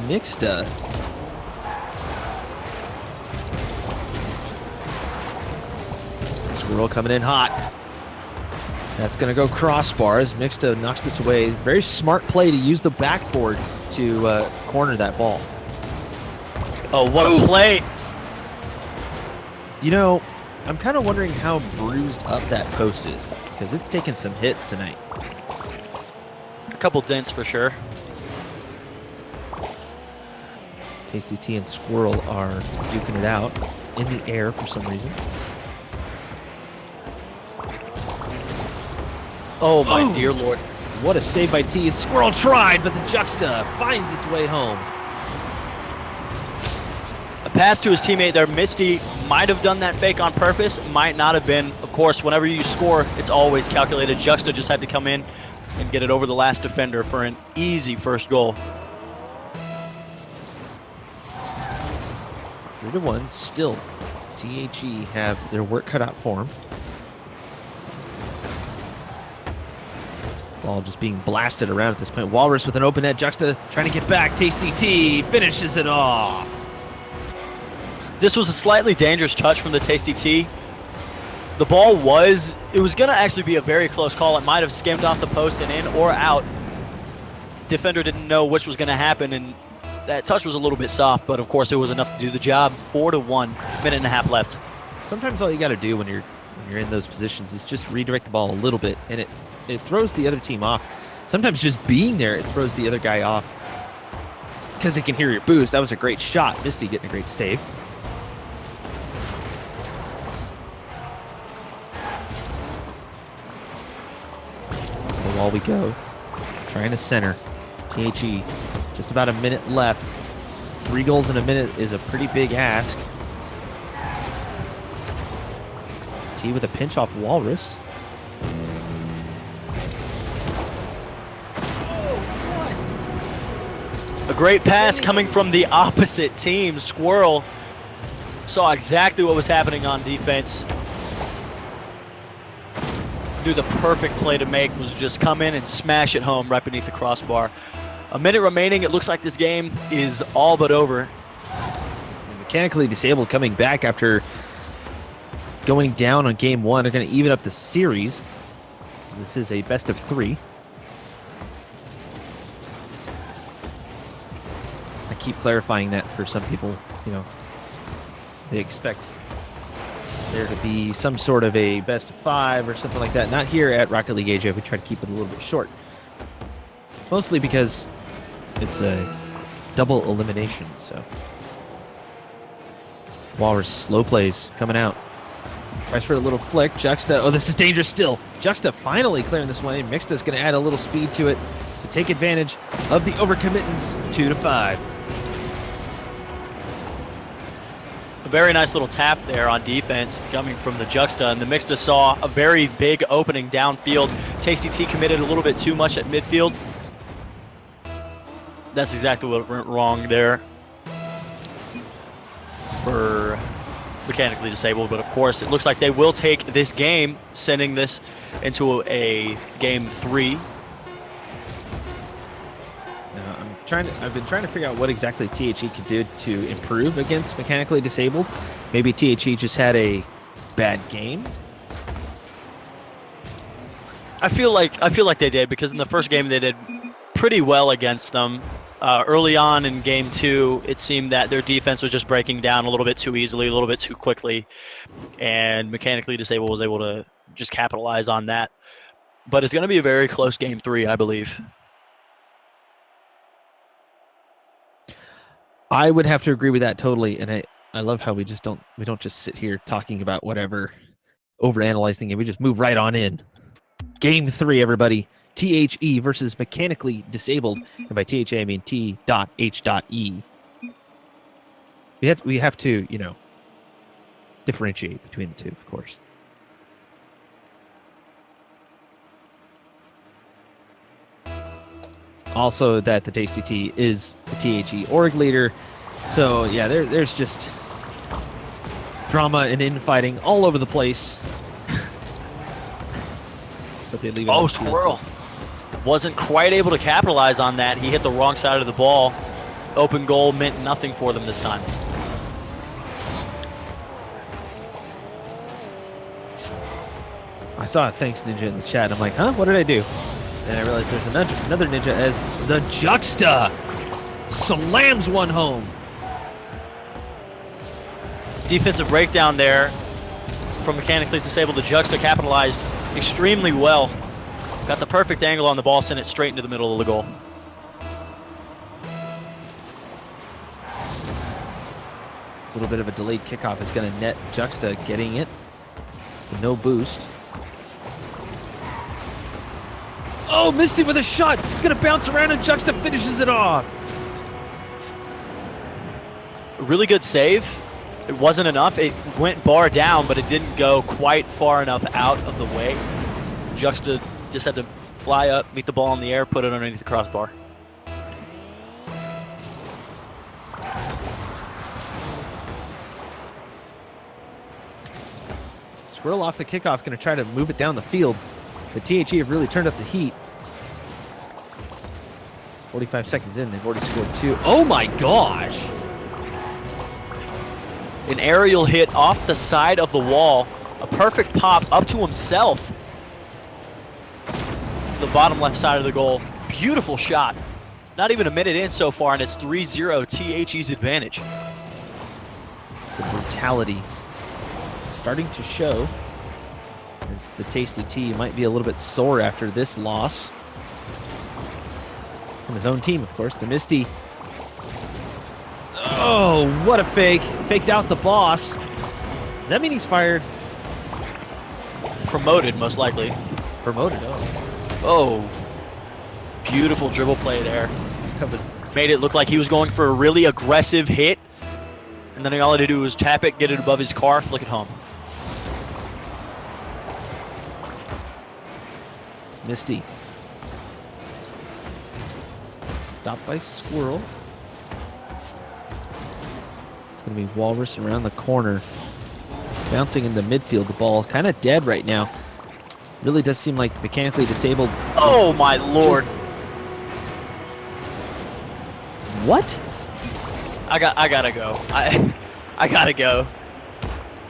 Mixta. Squirrel coming in hot. That's going to go crossbar as Mixta knocks this away. Very smart play to use the backboard to corner that ball. Oh, what a play. You know, I'm kind of wondering how bruised up that post is, because it's taken some hits tonight. A couple dents for sure. Tasty T and Squirrel are duking it out in the air for some reason. Oh my dear lord. What a save by T. Squirrel tried, but the Juxta finds its way home. A pass to his teammate there. Misty might have done that fake on purpose, might not have been. Of course, whenever you score, it's always calculated. Juxta just had to come in and get it over the last defender for an easy first goal. 3-1. Still, THE have their work cut out for them. Ball just being blasted around at this point. Walrus with an open net. Juxta trying to get back. Tasty T finishes it off. This was a slightly dangerous touch from the Tasty T. The ball was going to actually be a very close call. It might have skimmed off the post and in or out. Defender didn't know which was going to happen, and that touch was a little bit soft, but of course it was enough to do the job. 4-1, minute and a half left. Sometimes all you got to do when you're in those positions is just redirect the ball a little bit, and it throws the other team off. Sometimes just being there, it throws the other guy off because they can hear your boost. That was a great shot. Misty getting a great save. The wall we go. Trying to center. THE, just about a minute left. 3 goals in a minute is a pretty big ask. T with a pinch off Walrus. A great pass coming from the opposite team. Squirrel saw exactly what was happening on defense. Knew the perfect play to make was just come in and smash it home right beneath the crossbar. A minute remaining. It looks like this game is all but over. Mechanically disabled coming back after going down on game 1. They're going to even up the series. This is a best of 3. I keep clarifying that for some people. You know, they expect there to be some sort of a best of 5 or something like that. Not here at Rocket League AJ. We try to keep it a little bit short. Mostly because it's a double elimination. So Walrus slow plays coming out. Tries for a little flick. Juxta. Oh, this is dangerous still. Juxta finally clearing this way. Mixta's going to add a little speed to it to take advantage of the overcommittance. 2-5. A very nice little tap there on defense coming from the Juxta, and the Mixta saw a very big opening downfield. Tasty T committed a little bit too much at midfield. That's exactly what went wrong there for Mechanically Disabled, but of course it looks like they will take this game, sending this into a game 3. I've been trying to figure out what exactly THE could do to improve against Mechanically Disabled. Maybe THE just had a bad game. I feel like they did, because in the first game they did pretty well against them. Early on in game 2, it seemed that their defense was just breaking down a little bit too easily, a little bit too quickly, and Mechanically Disabled was able to just capitalize on that. But it's going to be a very close game 3, I believe. I would have to agree with that totally, and I love how we don't just sit here talking about whatever, overanalyzing it. We just move right on in. Game 3, everybody. THE versus Mechanically Disabled, and by THA I mean T.H.E. We have to, differentiate between the two, of course. Also, that the Tasty T is the THE org leader, so yeah, there's just drama and infighting all over the place. But they leave it on the field, Squirrel wasn't quite able to capitalize on that. He hit the wrong side of the ball. Open goal meant nothing for them this time. I saw a thanks ninja in the chat. I'm like, huh? What did I do? And I realized there's another ninja as the Juxta slams one home. Defensive breakdown there from Mechanically Disabled. The Juxta capitalized extremely well. Got the perfect angle on the ball, sent it straight into the middle of the goal. A little bit of a delayed kickoff is going to net Juxta getting it. No boost. Oh, Misty with a shot. It's going to bounce around and Juxta finishes it off. A really good save. It wasn't enough. It went bar down, but it didn't go quite far enough out of the way. Juxta just had to fly up, meet the ball in the air, put it underneath the crossbar. Squirrel off the kickoff, going to try to move it down the field. The THE have really turned up the heat. 45 seconds in, they've already scored 2. Oh my gosh! An aerial hit off the side of the wall. A perfect pop up to himself. The bottom left side of the goal. Beautiful shot. Not even a minute in so far, and it's 3-0 THE's advantage. The brutality starting to show, as the Tasty T might be a little bit sore after this loss. From his own team, of course, the Misty. Oh, what a fake. Faked out the boss. Does that mean he's fired? Promoted, most likely. Promoted, oh. Oh, beautiful dribble play there. Made it look like he was going for a really aggressive hit, and then all he had to do was tap it, get it above his car, flick it home. Misty. Stopped by Squirrel. It's going to be Walrus around the corner. Bouncing in the midfield. The ball kind of dead right now. Really does seem like Mechanically Disabled. Oh my lord. What? I gotta go. I gotta go.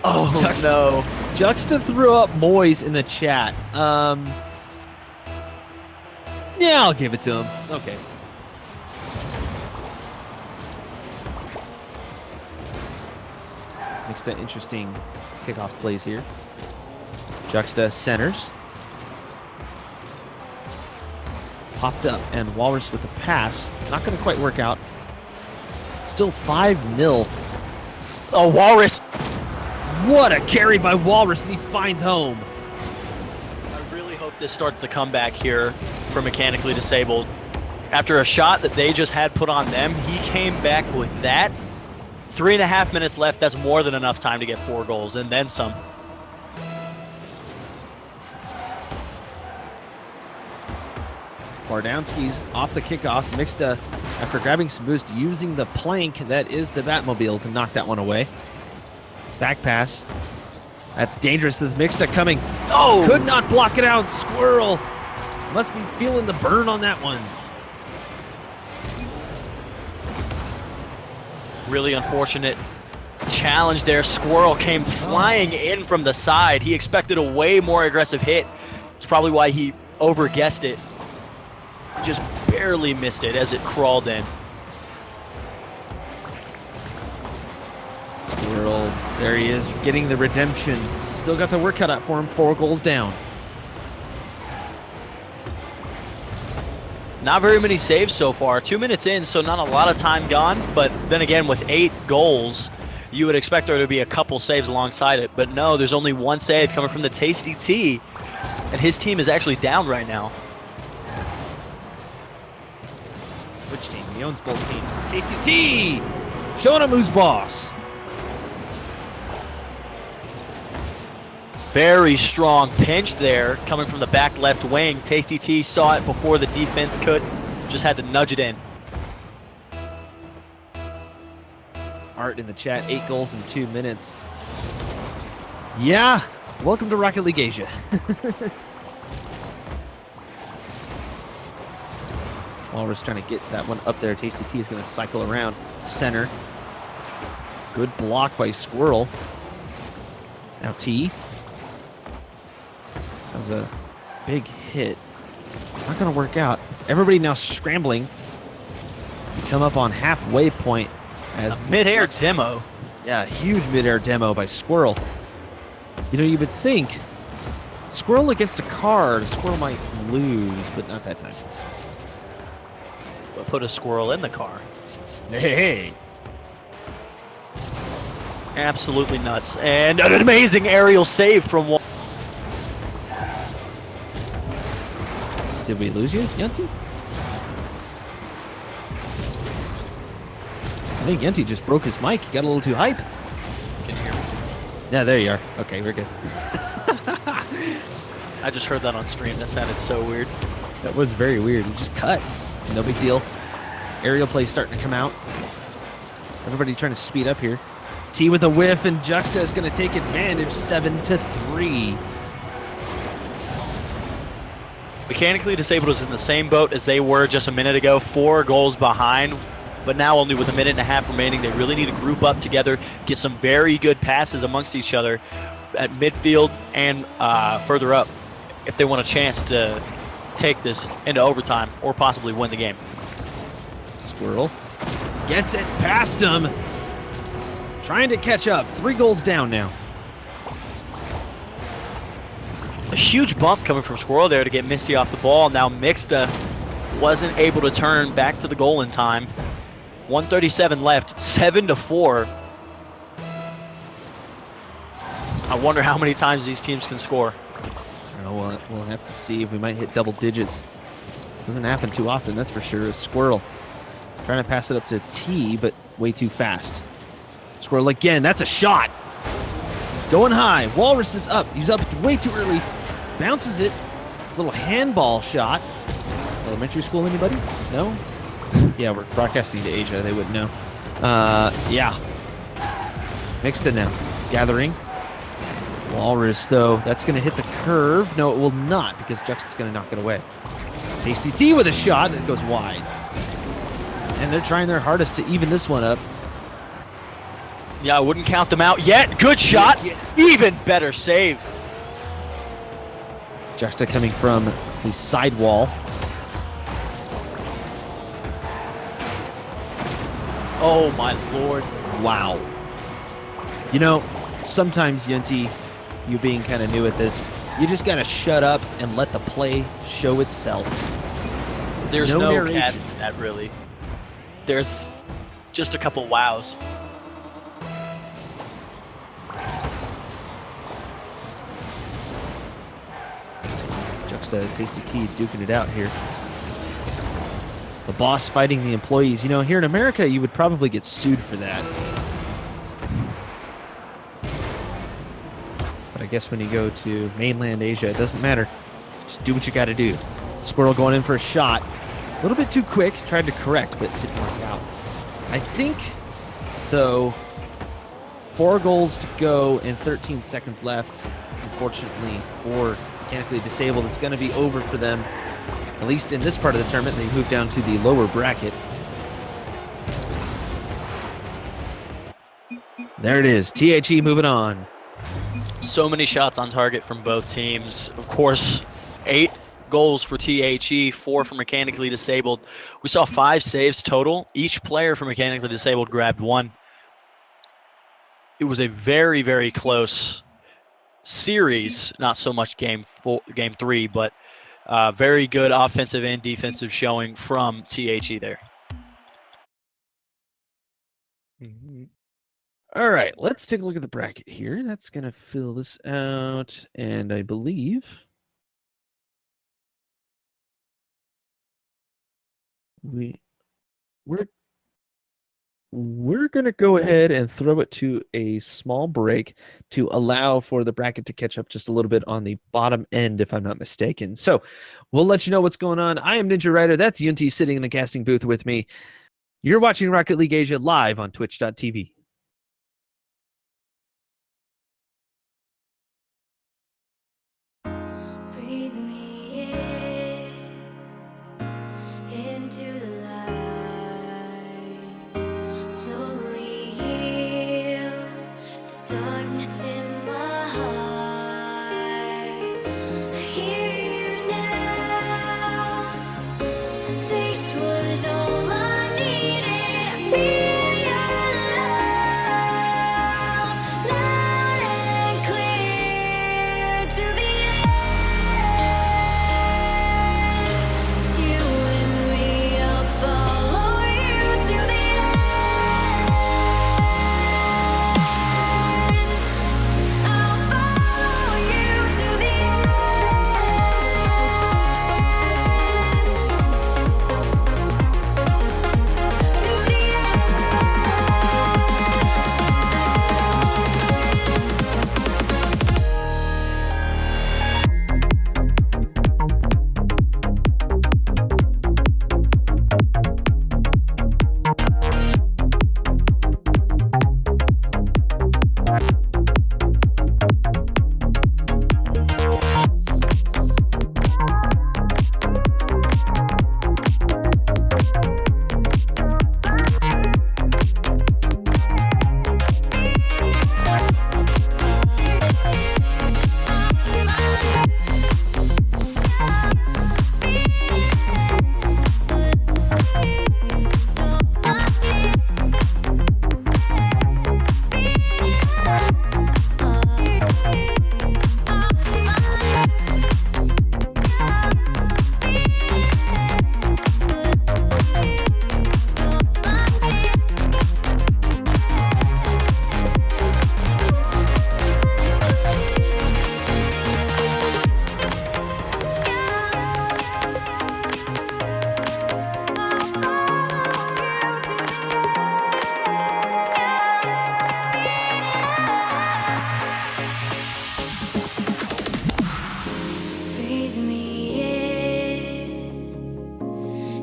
Oh Juxta, no. Juxta threw up Moyes in the chat. Yeah, I'll give it to him. Okay. Next to interesting kickoff plays here. Juxta centers. Popped up, and Walrus with the pass. Not going to quite work out. Still 5-0. Oh, Walrus. What a carry by Walrus, and he finds home. I really hope this starts the comeback here for Mechanically Disabled. After a shot that they just had put on them, he came back with that. 3.5 minutes left. That's more than enough time to get 4 goals, and then some. Bardowski's off the kickoff. Mixta, after grabbing some boost, using the plank that is the Batmobile to knock that one away. Back pass. That's dangerous. This Mixta coming. Oh! Could not block it out. Squirrel must be feeling the burn on that one. Really unfortunate challenge there. Squirrel came flying in from the side. He expected a way more aggressive hit. It's probably why he over-guessed it. Just barely missed it as it crawled in. Squirrel, there he is, getting the redemption. Still got the work cut out for him. 4 goals down. Not very many saves so far. 2 minutes in, so not a lot of time gone. But then again, with 8 goals, you would expect there to be a couple saves alongside it. But no, there's only 1 save coming from the Tasty T. And his team is actually down right now. Which team? He owns both teams. Tasty T! Showing him who's boss. Very strong pinch there coming from the back left wing. Tasty T saw it before the defense could. Just had to nudge it in. Art in the chat, 8 goals in 2 minutes. Yeah, welcome to Rocket League Asia. Walrus trying to get that one up there. Tasty T is going to cycle around center. Good block by Squirrel. Now T. That was a big hit. Not going to work out. It's everybody now scrambling to come up on halfway point. As Mid-air demo. yeah, huge mid-air demo by Squirrel. You know, you would think Squirrel against a car, the Squirrel might lose, but not that time. But put a squirrel in the car. Hey. Absolutely nuts. And an amazing aerial save from Wal. Did we lose you, Yunty? I think Yunty just broke his mic. He got a little too hype. Can you hear me? Yeah, there you are. Okay, we're good. I just heard that on stream. That sounded so weird. That was very weird. We just cut. No big deal. Aerial play starting to come out. Everybody trying to speed up here. T with a whiff, and Juxta is going to take advantage. 7-3. Mechanically Disabled is in the same boat as they were just a minute ago. 4 goals behind, but now only with a minute and a half remaining. They really need to group up together, get some very good passes amongst each other at midfield and further up if they want a chance to take this into overtime or possibly win the game. Squirrel gets it past him. Trying to catch up. 3 goals down now. A huge bump coming from Squirrel there to get Misty off the ball. Now Mixta wasn't able to turn back to the goal in time. 1:37 left, 7-4. I wonder how many times these teams can score. I don't know what. We'll have to see if we might hit double digits. Doesn't happen too often, that's for sure. A Squirrel trying to pass it up to T, but way too fast. Squirrel again. That's a shot. Going high. Walrus is up. He's up way too early. Bounces it. Little handball shot. Elementary school, anybody? No? Yeah, we're broadcasting to Asia. They wouldn't know. Yeah. Mixed in now. Gathering. Walrus, though. That's going to hit the curve. No, it will not, because Juxta's going to knock it away. Tasty T with a shot that goes wide. And they're trying their hardest to even this one up. Yeah, I wouldn't count them out yet. Good shot. Yeah. Even better save. Juxta coming from the side wall. Oh my lord. Wow. You know, sometimes, Yunty, you being kind of new at this, you just got to shut up and let the play show itself. There's No no narration. cast in that, really. There's just a couple wows. Juxta Tasty T duking it out here. The boss fighting the employees. You know, here in America, you would probably get sued for that. But I guess when you go to mainland Asia, it doesn't matter. Just do what you got to do. Squirrel going in for a shot. A little bit too quick. Tried to correct, but didn't work out. I think, though, 4 goals to go and 13 seconds left. Unfortunately, for mechanically disabled, it's going to be over for them. At least in this part of the tournament, they move down to the lower bracket. There it is. THE moving on. So many shots on target from both teams. Of course, 8 goals for THE, 4 for mechanically disabled. We saw 5 saves total. Each player for mechanically disabled grabbed 1. It was a very, very close series. Not so much game 3, but very good offensive and defensive showing from THE there. All right, let's take a look at the bracket here. That's going to fill this out, and I believe we're going to go ahead and throw it to a small break to allow for the bracket to catch up just a little bit on the bottom end, if I'm not mistaken. So we'll let you know what's going on. I am Ninja Rider. That's Yunti sitting in the casting booth with me. You're watching Rocket League Asia live on twitch.tv. Breathe me into the light. Slowly heal the darkness in my heart. I hear you now. A taste was all I needed. I feel your love, loud and clear to the end. It's you and me. I'll follow you to the end. I'll follow you to the end. To the breathe me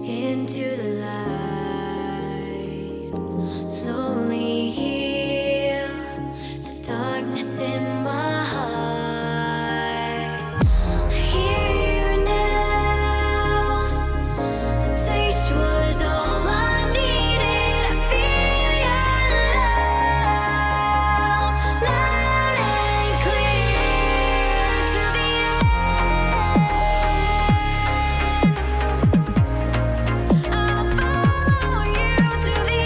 into the light. Slowly heal the darkness in my heart. I hear you now. A taste was all I needed. I feel your love, loud and clear to the end. I'll follow you to the end.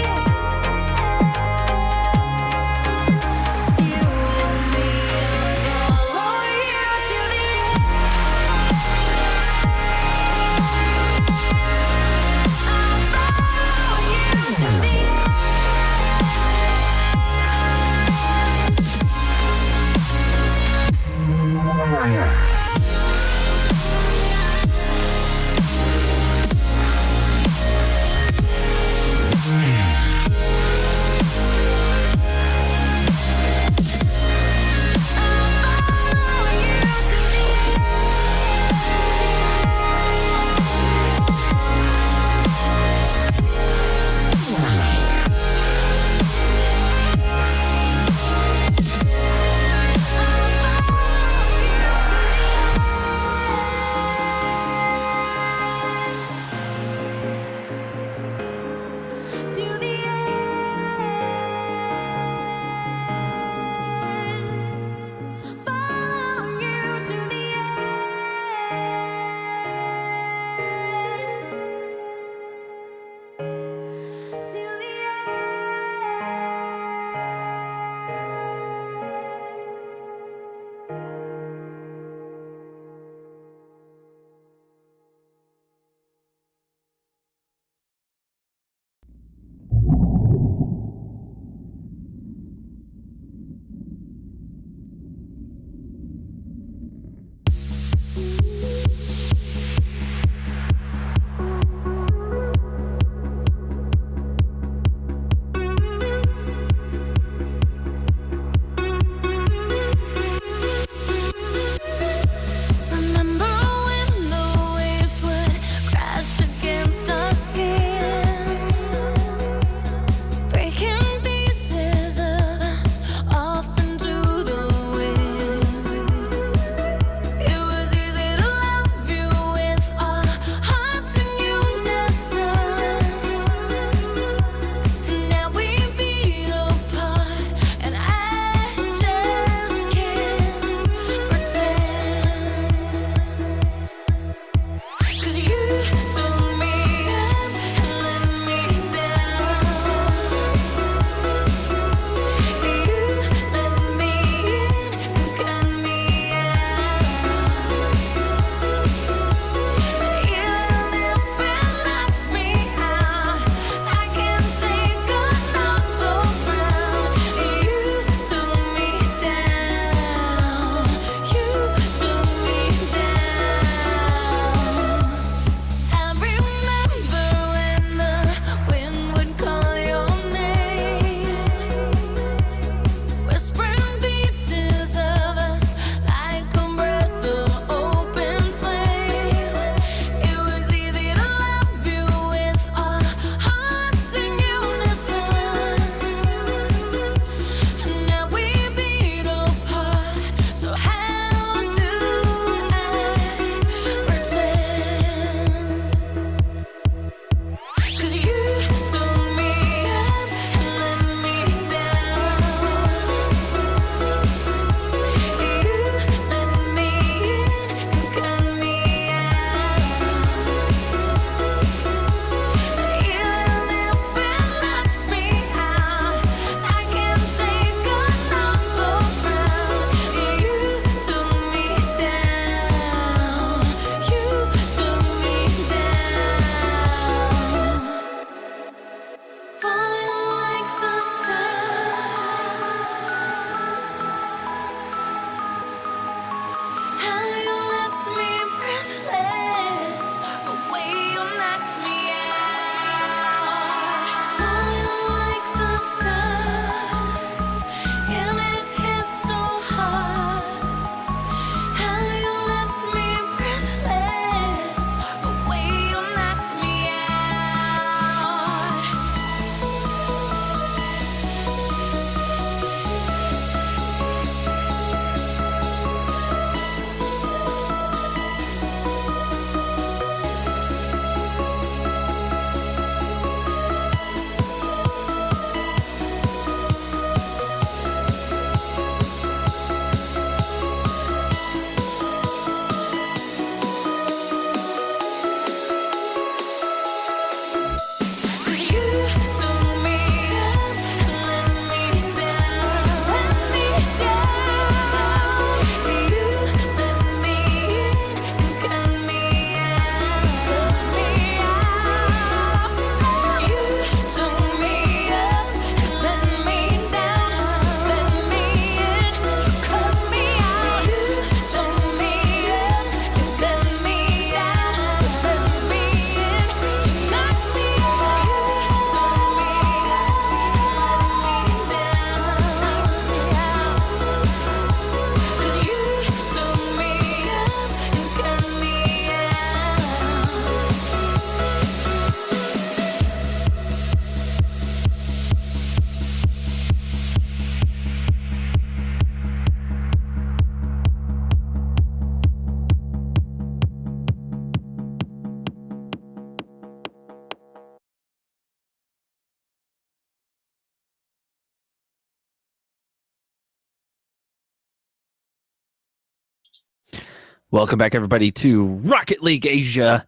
Welcome back, everybody, to Rocket League Asia.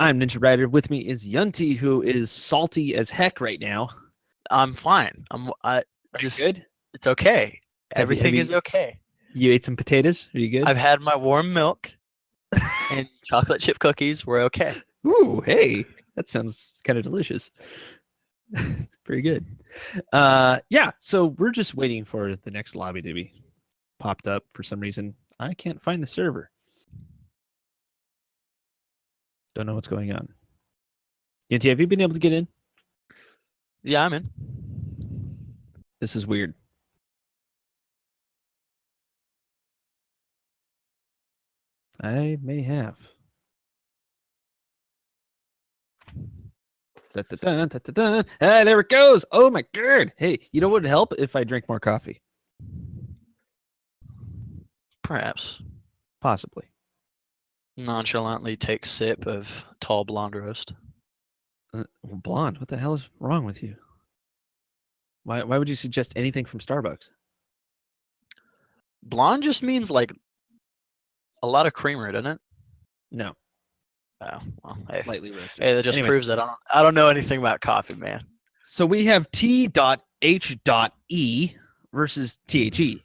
I'm Ninja Rider. With me is Yunti, who is salty as heck right now. I'm fine. Are you good? It's okay. Have Everything you- is okay. You ate some potatoes? Are you good? I've had my warm milk and chocolate chip cookies. We're okay. Ooh, hey, that sounds kind of delicious. Pretty good. Yeah, so we're just waiting for the next lobby to be popped up for some reason. I can't find the server. Don't know what's going on. Yunti, have you been able to get in? Yeah, I'm in. This is weird. I may have. Da-da-dun, da-da-dun. Ah, there it goes. Oh my god. Hey, you know what would help if I drink more coffee? Perhaps. Possibly. Nonchalantly take sip of tall blonde roast. Blonde, what the hell is wrong with you? Why would you suggest anything from Starbucks? Blonde just means like a lot of creamer, doesn't it? No, Oh, well, hey. lightly roasted. Hey, that just Anyways. proves that I don't know anything about coffee, man. So we have T.H.E versus THE.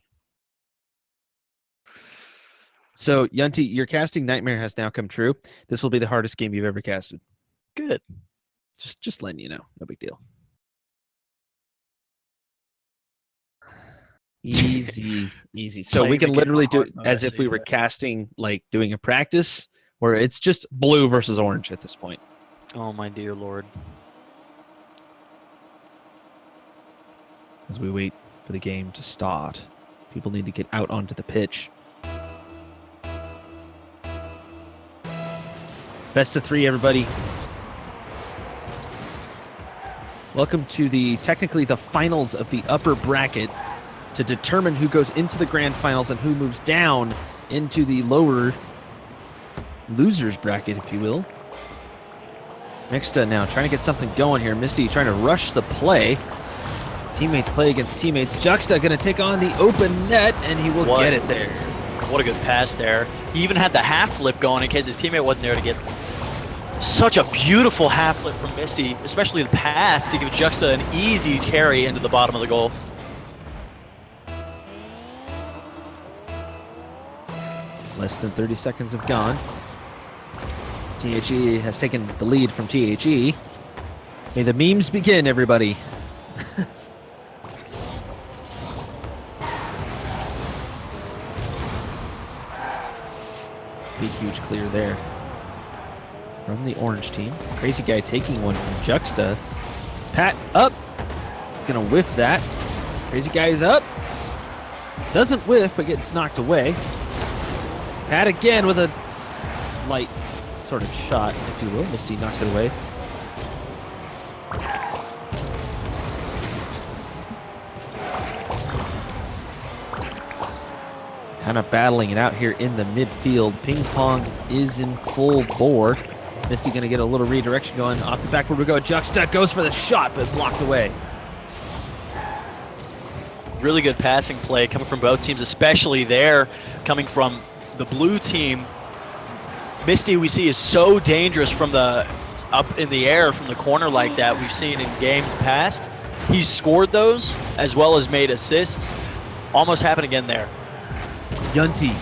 So Yunti, your casting nightmare has now come true. This will be the hardest game you've ever casted. Good. Just letting you know. No big deal. Easy, easy. So we Playing can the game literally on do hard it mode, as I if we see. were casting, like doing a practice, where it's just blue versus orange at this point. Oh my dear lord. As we wait for the game to start, people need to get out onto the pitch. Best of 3, everybody. Welcome to technically the finals of the upper bracket to determine who goes into the grand finals and who moves down into the lower losers bracket, if you will. Next now, trying to get something going here. Misty trying to rush the play. Teammates play against teammates. Juxta going to take on the open net, and he will get it there. What a good pass there. He even had the half flip going in case his teammate wasn't there to get such a beautiful half flip from Misty, especially the pass to give Juxta an easy carry into the bottom of the goal. Less than 30 seconds have gone. THE has taken the lead from THE. May the memes begin, everybody. Big, huge clear there from the orange team. Crazy guy taking one from Juxta. Pat up. Gonna whiff that. Crazy guy is up. Doesn't whiff, but gets knocked away. Pat again with a light sort of shot, if you will. Misty knocks it away. Kind of battling it out here in the midfield. Ping Pong is in full bore. Misty going to get a little redirection going. Off the backward we go. Juxta goes for the shot, but blocked away. Really good passing play coming from both teams, especially there coming from the blue team. Misty, we see, is so dangerous from the up in the air from the corner like that. We've seen in games past. He's scored those as well as made assists. Almost happened again there. Yunti,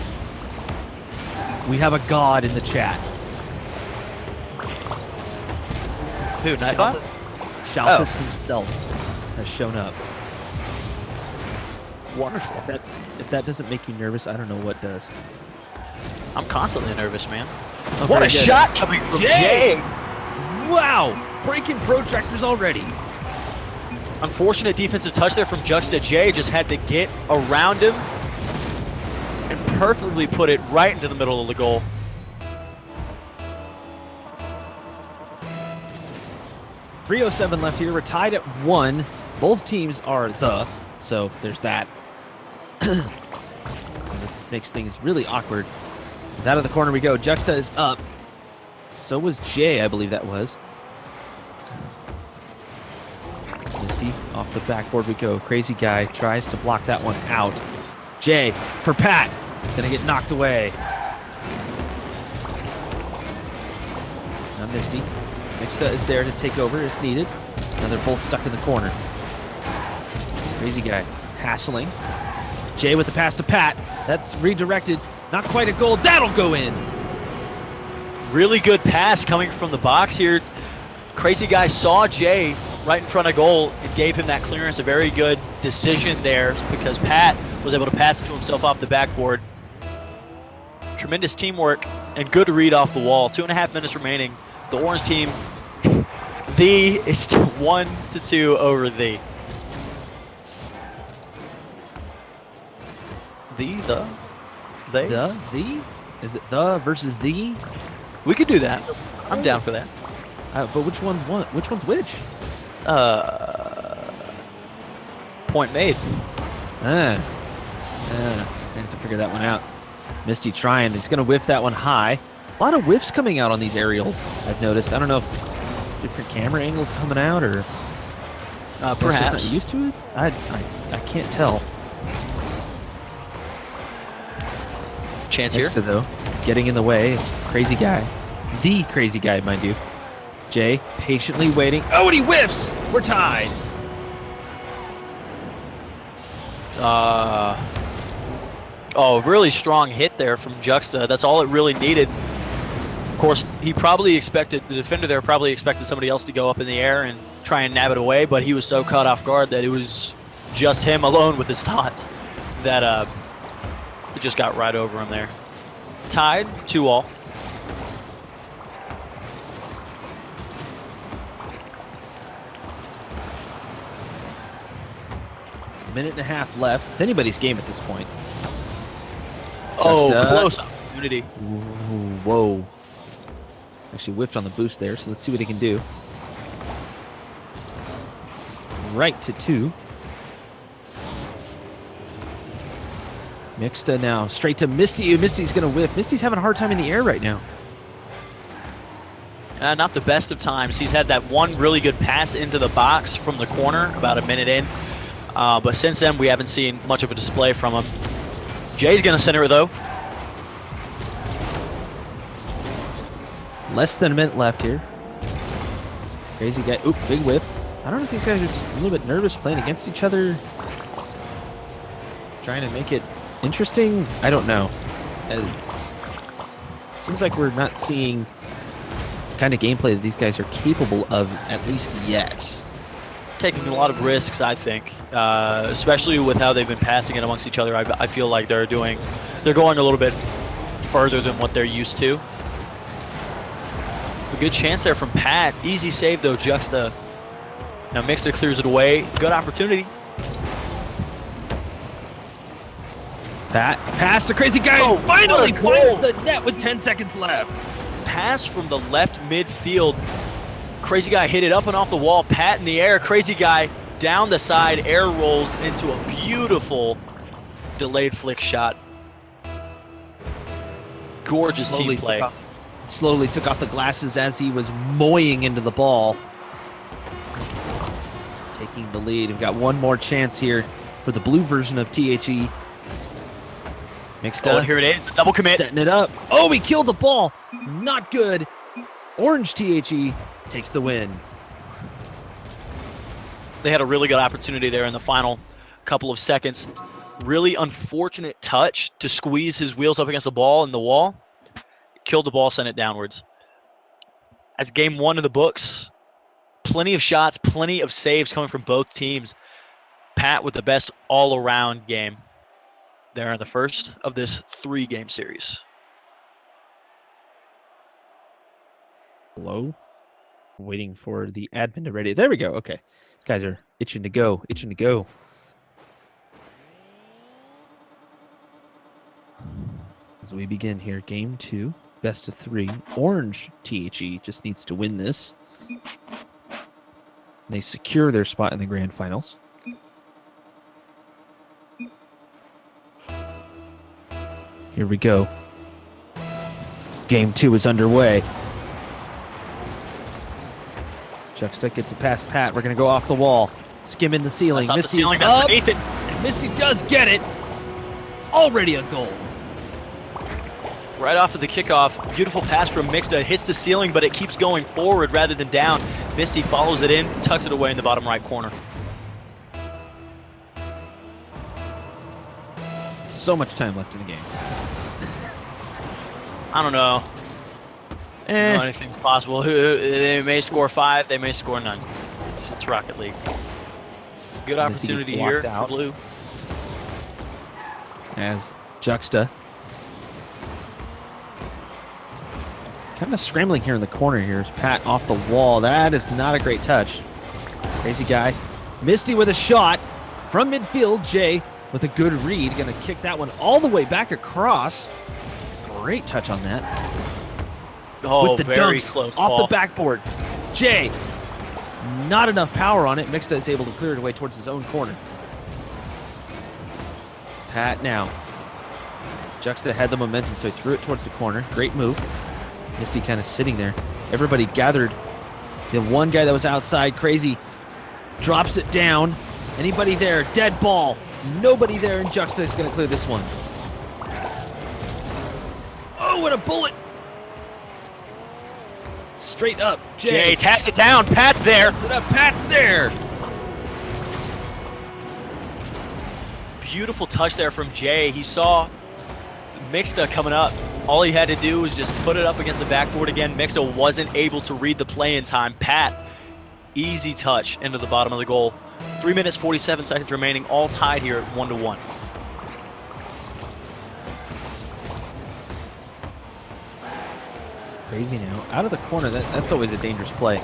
we have a god in the chat. Who, Nightbot? Shalfus himself has shown up. Wonderful. If that doesn't make you nervous, I don't know what does. I'm constantly nervous, man. Oh, What very a good. shot coming from Jay! Jay! Wow! Breaking protractors already. Unfortunate defensive touch there from Juxta. Jay just had to get around him and perfectly put it right into the middle of the goal. .307 left here. We're tied at 1. Both teams are so there's that. And this makes things really awkward. Out of the corner we go. Juxta is up. So was Jay, I believe that was. Misty off the backboard we go. Crazy guy tries to block that one out. Jay for Pat. Gonna get knocked away. Misty. Mixta is there to take over if needed. Now they're both stuck in the corner. Crazy guy hassling. Jay with the pass to Pat. That's redirected. Not quite a goal. That'll go in. Really good pass coming from the box here. Crazy guy saw Jay right in front of goal and gave him that clearance. A very good decision there because Pat was able to pass it to himself off the backboard. Tremendous teamwork and good read off the wall. 2.5 minutes remaining. The Orange team, the is 1-2 over the. They? The? Is it the versus the? We could do that. I'm down for that. But which one's what? Which one's which? Point made. I have to figure that one out. Misty trying. He's going to whiff that one high. A lot of whiffs coming out on these aerials, I've noticed. I don't know if different camera angles coming out or Perhaps. Just not used to it. I can't tell. Chance here. Next to, though, getting in the way is Crazy Guy. The Crazy Guy, mind you. Jay patiently waiting. Oh, and he whiffs! We're tied. Oh, really strong hit there from Juxta. That's all it really needed. Of course, he probably expected, the defender there probably expected somebody else to go up in the air and try and nab it away, but he was so caught off guard that it was just him alone with his thoughts that it just got right over him there. Tied, 2-2. Minute and a half left. It's anybody's game at this point. Oh, Juxta. close opportunity. Ooh, whoa. Actually whiffed on the boost there, so let's see what he can do. Right to 2. Mixta now, straight to Misty. Misty's going to whiff. Misty's having a hard time in the air right now. Not the best of times. He's had that one really good pass into the box from the corner about a minute in. But since then, we haven't seen much of a display from him. Jay's going to center it, though. Less than a minute left here. Crazy guy. Oop, big whiff. I don't know if these guys are just a little bit nervous playing against each other. Trying to make it interesting. I don't know. It seems like we're not seeing the kind of gameplay that these guys are capable of, at least yet. Taking a lot of risks, I think, especially with how they've been passing it amongst each other. I feel like they're going a little bit further than what they're used to. A good chance there from Pat. Easy save though, Juxta. Now Mixta clears it away. Good opportunity. Pat, pass to Crazy Guy. Oh, Finally what a finds goal. the net with 10 seconds left. Pass from the left midfield. Crazy Guy hit it up and off the wall. Pat in the air. Crazy Guy down the side. Air rolls into a beautiful delayed flick shot. Gorgeous team play. Slowly took off the glasses as he was mowing into the ball. Taking the lead. We've got one more chance here for the blue version of THE. Mixed Oh, up. here it is. Double commit. Setting it up. Oh, he killed the ball. Not good. Orange THE takes the win. They had a really good opportunity there in the final couple of seconds. Really unfortunate touch to squeeze his wheels up against the ball and the wall. Killed the ball, sent it downwards. That's game 1 of the books. Plenty of shots, plenty of saves coming from both teams. Pat with the best all-around game there in the first of this 3-game series. Hello? Waiting for the admin to ready. There we go. Okay. Guys are itching to go. Itching to go. As we begin here, game 2, best of 3. Orange THE just needs to win this. And they secure their spot in the grand finals. Here we go. Game 2 is underway. Juxta gets it past Pat. We're going to go off the wall. Skimming the ceiling. That's off the Misty ceiling, is that's up. underneath it. And Misty does get it. Already a goal. right off of the kickoff. Beautiful pass from Mixta. Hits the ceiling, but it keeps going forward rather than down. Misty follows it in, tucks it away in the bottom right corner. So much time left in the game. I don't know. Anything's possible. They may score 5, they may score none. It's Rocket League. Good Misty gets opportunity here blocked out. for Blue. As Juxta kind of scrambling here in the corner here is Pat off the wall. That is not a great touch. Crazy guy. Misty with a shot from midfield. Jay with a good read. Gonna kick that one all the way back across. Great touch on that. Oh, with the very dunks close off ball. the backboard. Jay, not enough power on it. Mixta is able to clear it away towards his own corner. Pat now. Juxta had the momentum, so he threw it towards the corner. Great move. Misty kind of sitting there. Everybody gathered. The one guy that was outside, Crazy, drops it down. Anybody there? Dead ball. Nobody there, and Juxta is going to clear this one. Oh, what a bullet! Straight up. Jay taps it down. Pat's there. Puts it up. Pat's there. Beautiful touch there from Jay. He saw Mixta coming up. All he had to do was just put it up against the backboard again. Mixta wasn't able to read the play in time. Pat, easy touch into the bottom of the goal. 3 minutes, 47 seconds remaining, all tied here at 1-1. Crazy now. Out of the corner, that's always a dangerous play.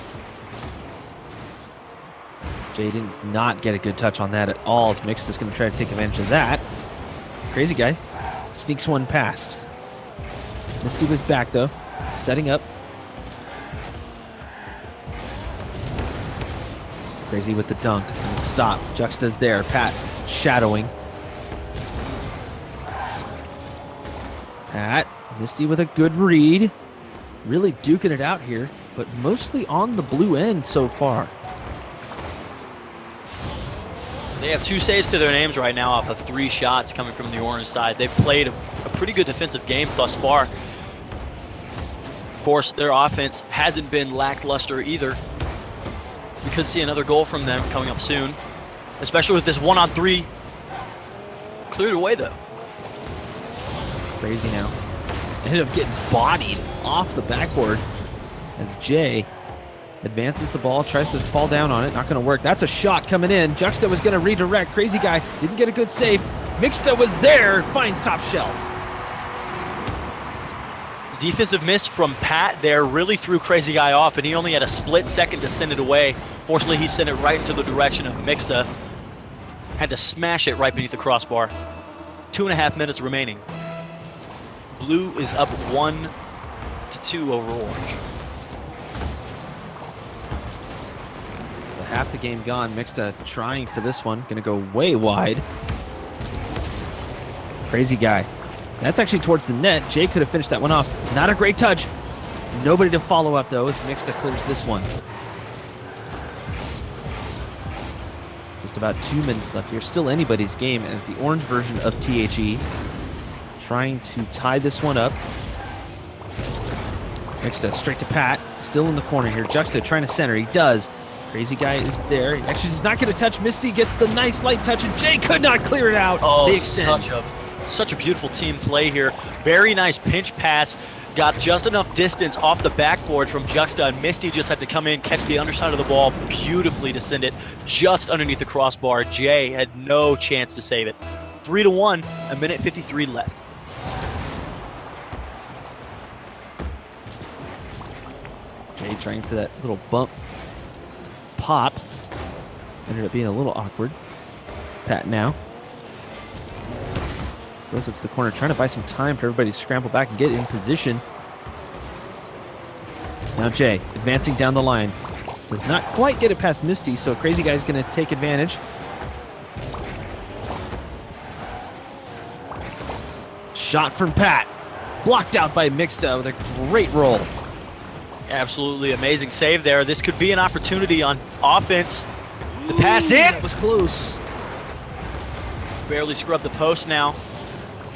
Jay did not get a good touch on that at all. As Mixta's going to try to take advantage of that. Crazy guy sneaks one past. Misty was back though, setting up. Crazy with the dunk and the stop. Juxta's there. Pat shadowing. Pat, Misty with a good read. Really duking it out here, but mostly on the blue end so far. They have 2 saves to their names right now off of 3 shots coming from the orange side. They've played a pretty good defensive game thus far. Of course, their offense hasn't been lackluster either. We could see another goal from them coming up soon, especially with this 1-on-3 cleared away though. Crazy now. Ended up getting bodied off the backboard as Jay advances the ball, tries to fall down on it. Not going to work. That's a shot coming in. Juxta was going to redirect. Crazy guy didn't get a good save. Mixta was there. Finds top shelf. Defensive miss from Pat there really threw Crazy Guy off, and he only had a split second to send it away. Fortunately, he sent it right into the direction of Mixta. Had to smash it right beneath the crossbar. 2.5 minutes remaining. Blue is up 1-2 over Orange. Half the game gone. Mixta trying for this one. Going to go way wide. Crazy guy. That's actually towards the net. Jay could have finished that one off. Not a great touch. Nobody to follow up, though, as Mixta clears this one. Just about 2 minutes left here. Still anybody's game as the orange version of THE trying to tie this one up. Mixta straight to Pat. Still in the corner here. Juxta trying to center. He does. Crazy guy is there. Actually, he's not going to touch. Misty gets the nice light touch, and Jay could not clear it out. Oh, They extend. such a beautiful team play here. Very nice pinch pass. Got just enough distance off the backboard from Juxta, and Misty just had to come in, catch the underside of the ball beautifully to send it just underneath the crossbar. Jay had no chance to save it. 3-1, 1:53 left. Jay trying for that little bump. Pop. Ended up being a little awkward. Pat now. Goes up to the corner, trying to buy some time for everybody to scramble back and get in position. Now Jay, advancing down the line. Does not quite get it past Misty, so Crazy Guy's going to take advantage. Shot from Pat. Blocked out by Mixta with a great roll. Absolutely amazing save there. This could be an opportunity on offense. The pass in. That was close. Barely scrubbed the post now.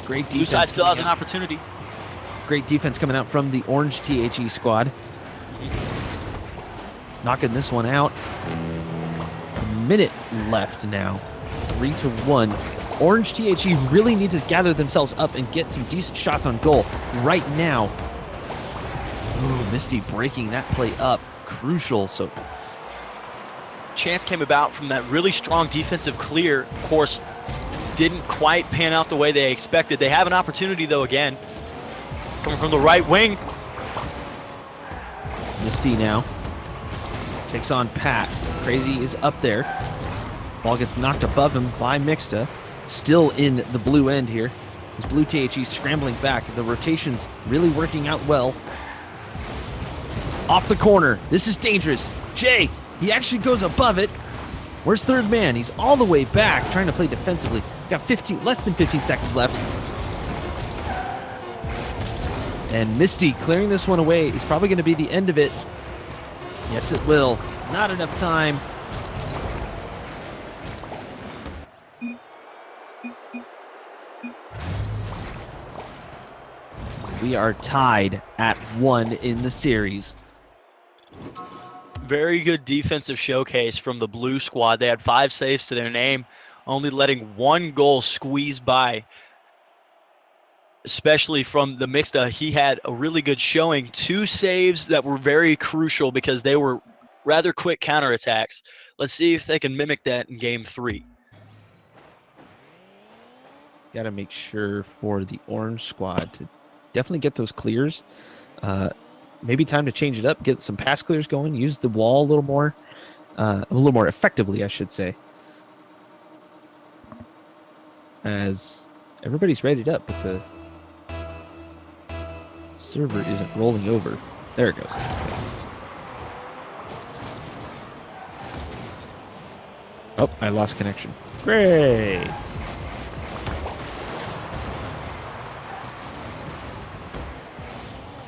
Great Blue defense. side still has coming an out. opportunity. Great defense coming out from the orange THE squad. Knocking this one out. A minute left now. 3-1. Orange THE really need to gather themselves up and get some decent shots on goal right now. Ooh, Misty breaking that play up. Crucial. So Chance came about from that really strong defensive clear. Of course, didn't quite pan out the way they expected. They have an opportunity though again. Coming from the right wing. Misty now takes on Pat. Crazy is up there. Ball gets knocked above him by Mixta. Still in the blue end here. His blue THE scrambling back. The rotation's really working out well. Off the corner. This is dangerous. Jay, he actually goes above it. Where's third man? He's all the way back trying to play defensively. Got less than 15 seconds left. And Misty clearing this one away is probably going to be the end of it. Yes, it will. Not enough time. We are tied at 1 in the series. Very good defensive showcase from the blue squad. They had 5 saves to their name, only letting 1 goal squeeze by. Especially from the Mixta, he had a really good showing. 2 saves that were very crucial because they were rather quick counterattacks. Let's see if they can mimic that in game 3. Got to make sure for the orange squad to definitely get those clears. Maybe time to change it up, get some pass clears going, use the wall a little more effectively, I should say. As everybody's readied up, but the server isn't rolling over. There it goes. Oh, I lost connection. Great.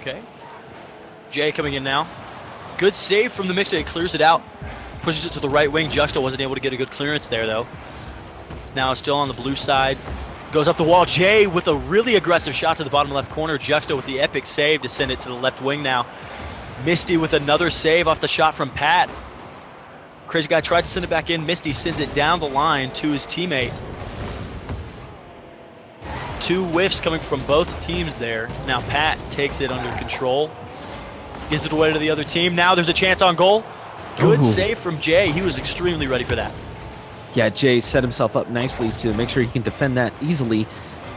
Okay. Jay coming in now. Good save from the Mixta. He clears it out. Pushes it to the right wing. Juxta wasn't able to get a good clearance there, though. Now it's still on the blue side. Goes up the wall. Jay with a really aggressive shot to the bottom left corner. Juxta with the epic save to send it to the left wing now. Misty with another save off the shot from Pat. Crazy Guy tried to send it back in. Misty sends it down the line to his teammate. 2 whiffs coming from both teams there. Now Pat takes it under control. Gives it away to the other team. Now there's a chance on goal. Good save from Jay. He was extremely ready for that. Yeah, Jay set himself up nicely to make sure he can defend that easily.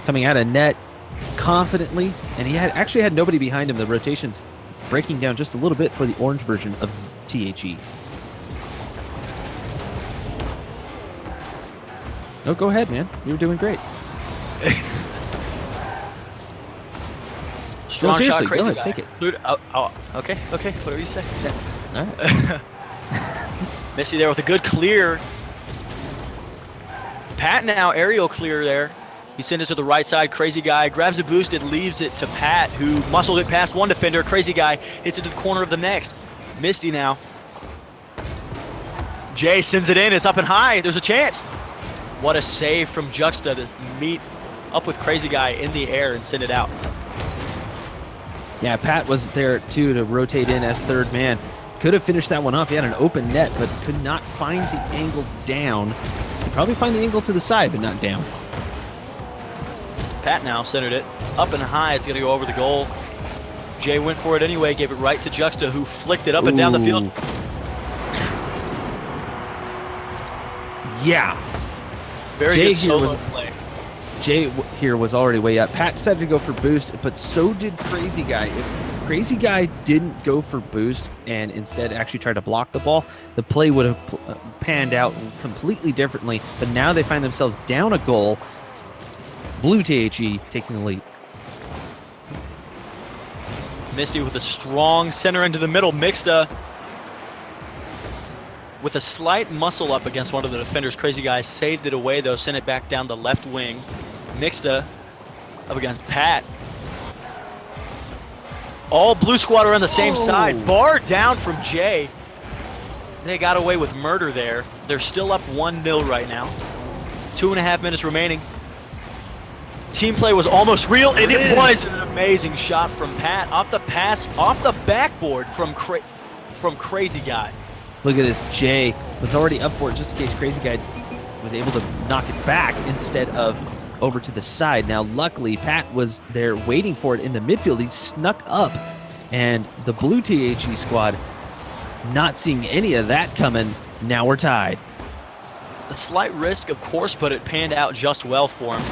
Coming out of net confidently. And he actually had nobody behind him. The rotation's breaking down just a little bit for the orange version of THE. No, go ahead, man. You were doing great. Strong shot, Crazy go ahead, Guy. take it. Dude, okay, whatever you say. All right. Misty there with a good clear. Pat now aerial clear there. He sends it to the right side. Crazy Guy grabs a boost and leaves it to Pat, who muscled it past one defender. Crazy Guy hits it to the corner of the next. Misty now. Jay sends it in. It's up and high. There's a chance. What a save from Juxta to meet up with Crazy Guy in the air and send it out. Yeah, Pat was there too to rotate in as third man. Could have finished that one off. He had an open net, but could not find the angle down. Could probably find the angle to the side, but not down. Pat now centered it up and high. It's going to go over the goal. Jay went for it anyway, gave it right to Juxta, who flicked it up and down the field. Yeah. Very Jay good solo was, play. Jay here was already way up. Pat decided to go for boost, but so did Crazy Guy. If Crazy Guy didn't go for boost and instead actually tried to block the ball, the play would have panned out completely differently. But now they find themselves down a goal. Blue THE taking the lead. Misty with a strong center into the middle. Mixta with a slight muscle up against one of the defenders. Crazy Guy saved it away though, sent it back down the left wing. Mixta up against Pat. All blue squad are on the same side. Bar down from Jay. They got away with murder there. They're still up 1-0 right now. 2.5 minutes remaining. Team play was almost real, and It it is. was an amazing shot from Pat off the pass, off the backboard from Crazy Guy. Look at this. Jay was already up for it just in case Crazy Guy was able to knock it back instead of over to the side. Now, luckily, Pat was there waiting for it in the midfield. He snuck up, and the blue THE squad not seeing any of that coming. Now we're tied. A slight risk, of course, but it panned out just well for him.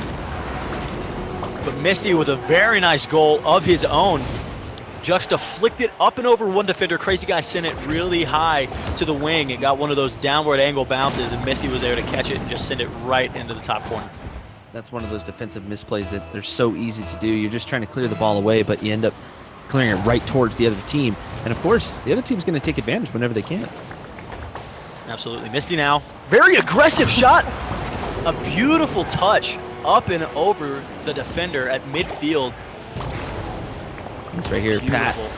But Misty with a very nice goal of his own. Juxta flicked it up and over one defender. Crazy Guy sent it really high to the wing. It got one of those downward angle bounces, and Misty was there to catch it and just send it right into the top corner. That's one of those defensive misplays that they're so easy to do. You're just trying to clear the ball away, but you end up clearing it right towards the other team. And of course, the other team's going to take advantage whenever they can. Absolutely. Misty now. Very aggressive shot. A beautiful touch up and over the defender at midfield. This right here, Beautiful.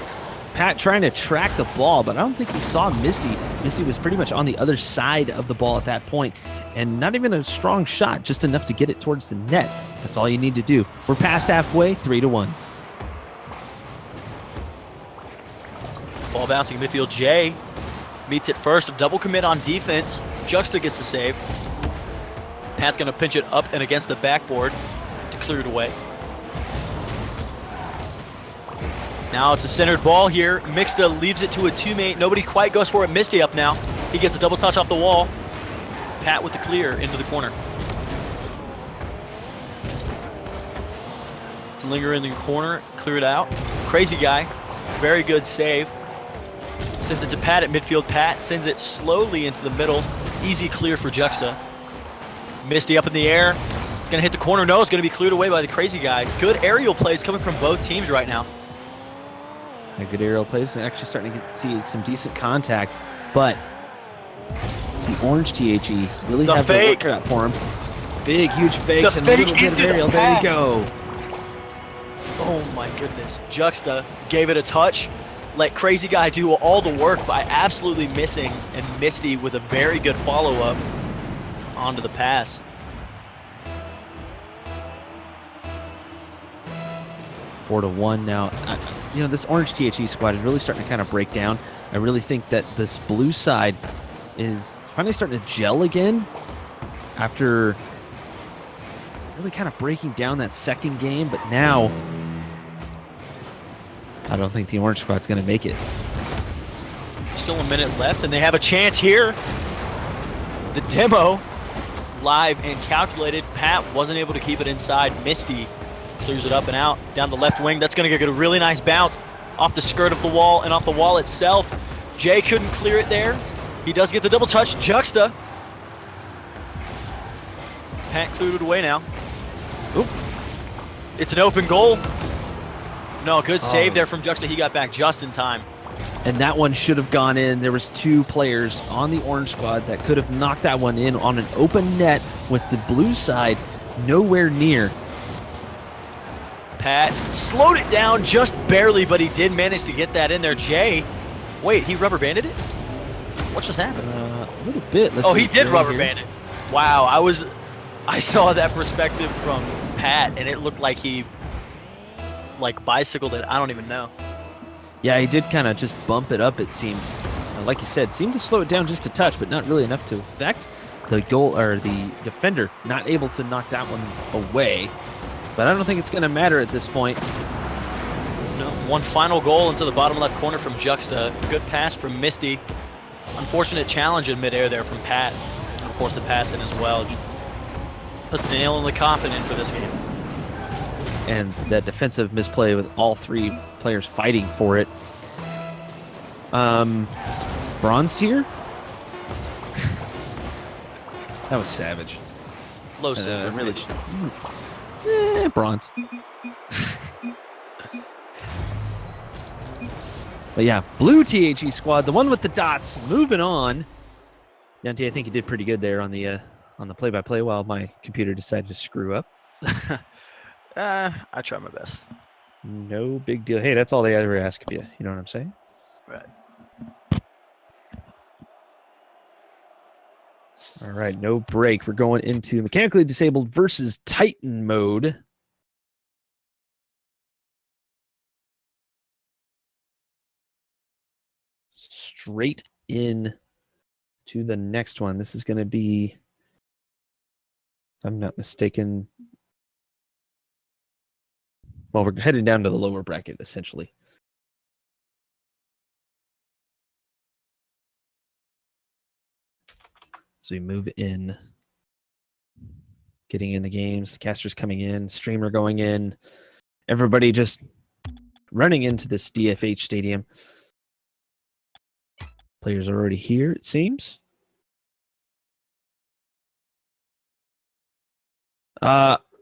Pat trying to track the ball, but I don't think he saw Misty. Misty was pretty much on the other side of the ball at that point, and not even a strong shot, just enough to get it towards the net. That's all you need to do. We're past halfway, 3-1. Ball bouncing midfield. Jay meets it first. A double commit on defense. Juxta gets the save. Pat's going to pinch it up and against the backboard to clear it away. Now it's a centered ball here. Mixta leaves it to a teammate. Nobody quite goes for it. Misty up now. He gets a double touch off the wall. Pat with the clear into the corner. To linger in the corner, clear it out. Crazy Guy, very good save. Sends it to Pat at midfield. Pat sends it slowly into the middle. Easy clear for Juxta. Misty up in the air. It's going to hit the corner. No, it's going to be cleared away by the Crazy Guy. Good aerial plays coming from both teams right now. A good aerial plays, and actually starting to get to see some decent contact, but the orange THE really The have the fake. work out for him. Big, huge fakes The and a little fake bit of into the aerial. There pass. you go. Oh my goodness. Juxta gave it a touch. Let Crazy Guy do all the work by absolutely missing, and Misty with a very good follow-up onto the pass. Four to one now. This orange THE squad is really starting to kind of break down. I really think that this blue side is finally starting to gel again after really kind of breaking down that second game. But now, I don't think the orange squad's going to make it. Still a minute left, and they have a chance here. The demo, live and calculated. Pat wasn't able to keep it inside. Misty clears it up and out down the left wing. That's going to get a really nice bounce off the skirt of the wall and off the wall itself. Jay couldn't clear it there. He does get the double touch. Juxta. Pat cleared it away now. Oop. It's an open goal. No, good save there from Juxta. He got back just in time. And that one should have gone in. There was two players on the orange squad that could have knocked that one in on an open net with the blue side nowhere near. Pat slowed it down just barely, but he did manage to get that in there. Jay, wait, he rubber banded it? What just happened? A little bit. Let's Oh, see he did Jay rubber here. band it. Wow, I saw that perspective from Pat, and it looked like he bicycled it. I don't even know. Yeah, he did kind of just bump it up, it seemed. Like you said, seemed to slow it down just a touch, but not really enough to affect the goal or the defender. Not able to knock that one away. But I don't think it's going to matter at this point. No, one final goal into the bottom left corner from Juxta. Good pass from Misty. Unfortunate challenge in midair there from Pat. And of course the pass in as well. Puts the nail in the coffin in for this game. And that defensive misplay with all three players fighting for it. Bronze tier? That was savage. Low silver. Really. Bronze. But yeah, blue THE squad, the one with the dots, moving on. Dante, I think you did pretty good there on the play-by-play while my computer decided to screw up. I try my best. No big deal. Hey, that's all they ever ask of you. You know what I'm saying? Right. All right, no break. We're going into mechanically disabled versus Titan mode. straight in to the next one. This is going to be, if I'm not mistaken, well, we're heading down to the lower bracket, essentially. So we move in, getting in the games, casters coming in, streamer going in, everybody just running into this DFH stadium. Players are already here, it seems.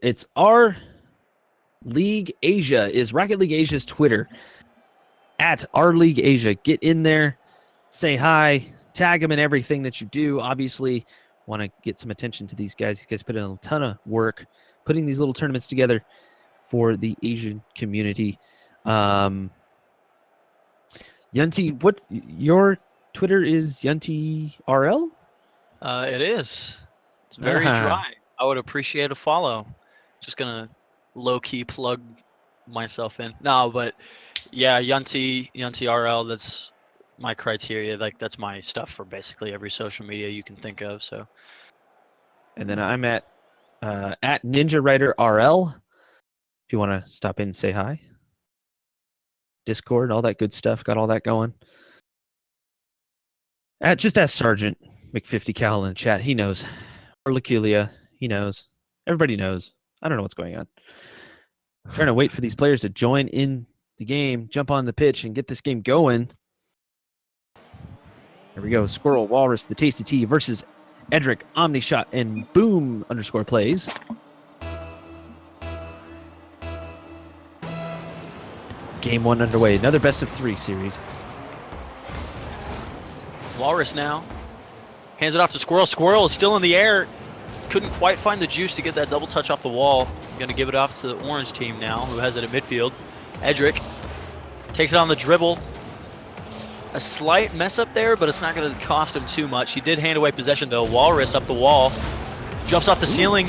It's our League Asia is Rocket League Asia's Twitter at our League Asia. Get in there, say hi, tag them in everything that you do. Obviously, want to get some attention to these guys. These guys put in a ton of work putting these little tournaments together for the Asian community. Yunti, what your Twitter is? Yunti RL? It is. It's very dry. I would appreciate a follow. Just gonna low-key plug myself in. No, but yeah, Yunti RL. That's my criteria. Like that's my stuff for basically every social media you can think of. So. And then I'm at Ninja Rider RL. If you want to stop in and say hi. Discord, all that good stuff. Got all that going. Just ask Sergeant McFifty Cal in the chat. He knows. Or Laculia. He knows. Everybody knows. I don't know what's going on. I'm trying to wait for these players to join in the game, jump on the pitch, and get this game going. There we go. Squirrel, Walrus, the Tasty T versus Edric, Omnishot, and Boom _ plays. Game 1 underway. Another best of 3 series. Walrus now. Hands it off to Squirrel. Squirrel is still in the air. Couldn't quite find the juice to get that double touch off the wall. Going to give it off to the orange team now, who has it at midfield. Edric takes it on the dribble. A slight mess up there, but it's not going to cost him too much. He did hand away possession, though. Walrus up the wall. Jumps off the ceiling.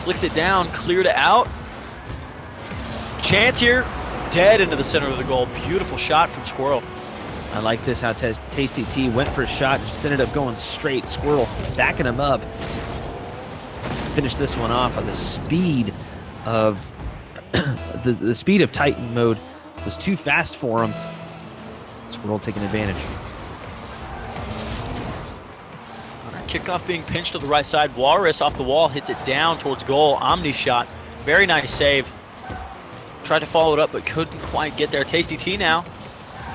Flicks it down. Cleared it out. Chance here. Dead into the center of the goal. Beautiful shot from Squirrel. I like this, how Tasty T went for a shot, just ended up going straight. Squirrel backing him up. Finish this one off on the speed of the speed of Titan mode was too fast for him. Squirrel taking advantage. Kickoff being pinched to the right side. Walrus off the wall, hits it down towards goal. Omnishot. Very nice save. Tried to follow it up, but couldn't quite get there. Tasty T now.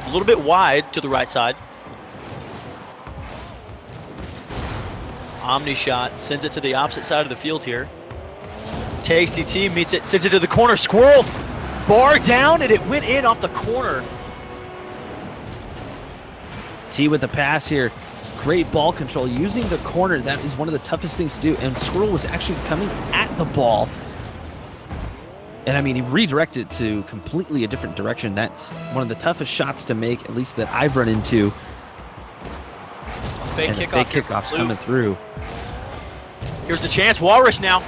A little bit wide to the right side. Omnishot sends it to the opposite side of the field here. Tasty T meets it, sends it to the corner. Squirrel, bar down, and it went in off the corner. T with the pass here. Great ball control. Using the corner, that is one of the toughest things to do. And Squirrel was actually coming at the ball. And I mean, he redirected it to completely a different direction. That's one of the toughest shots to make, at least that I've run into. Fake and kickoff. Fake kickoff's coming through. Here's the chance. Walrus now.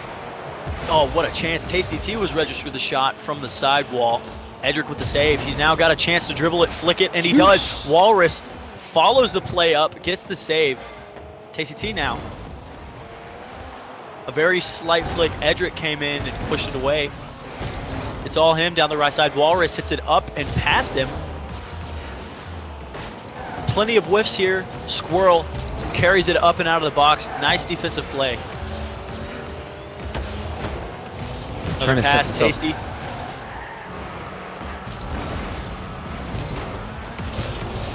Oh, what a chance. Tasty T was registered the shot from the side wall. Edric with the save. He's now got a chance to dribble it, flick it, and he does. Walrus follows the play up, gets the save. Tasty T now. A very slight flick. Edric came in and pushed it away. It's all him down the right side. Walrus hits it up and past him. Plenty of whiffs here. Squirrel carries it up and out of the box. Nice defensive play. Another pass, Tasty.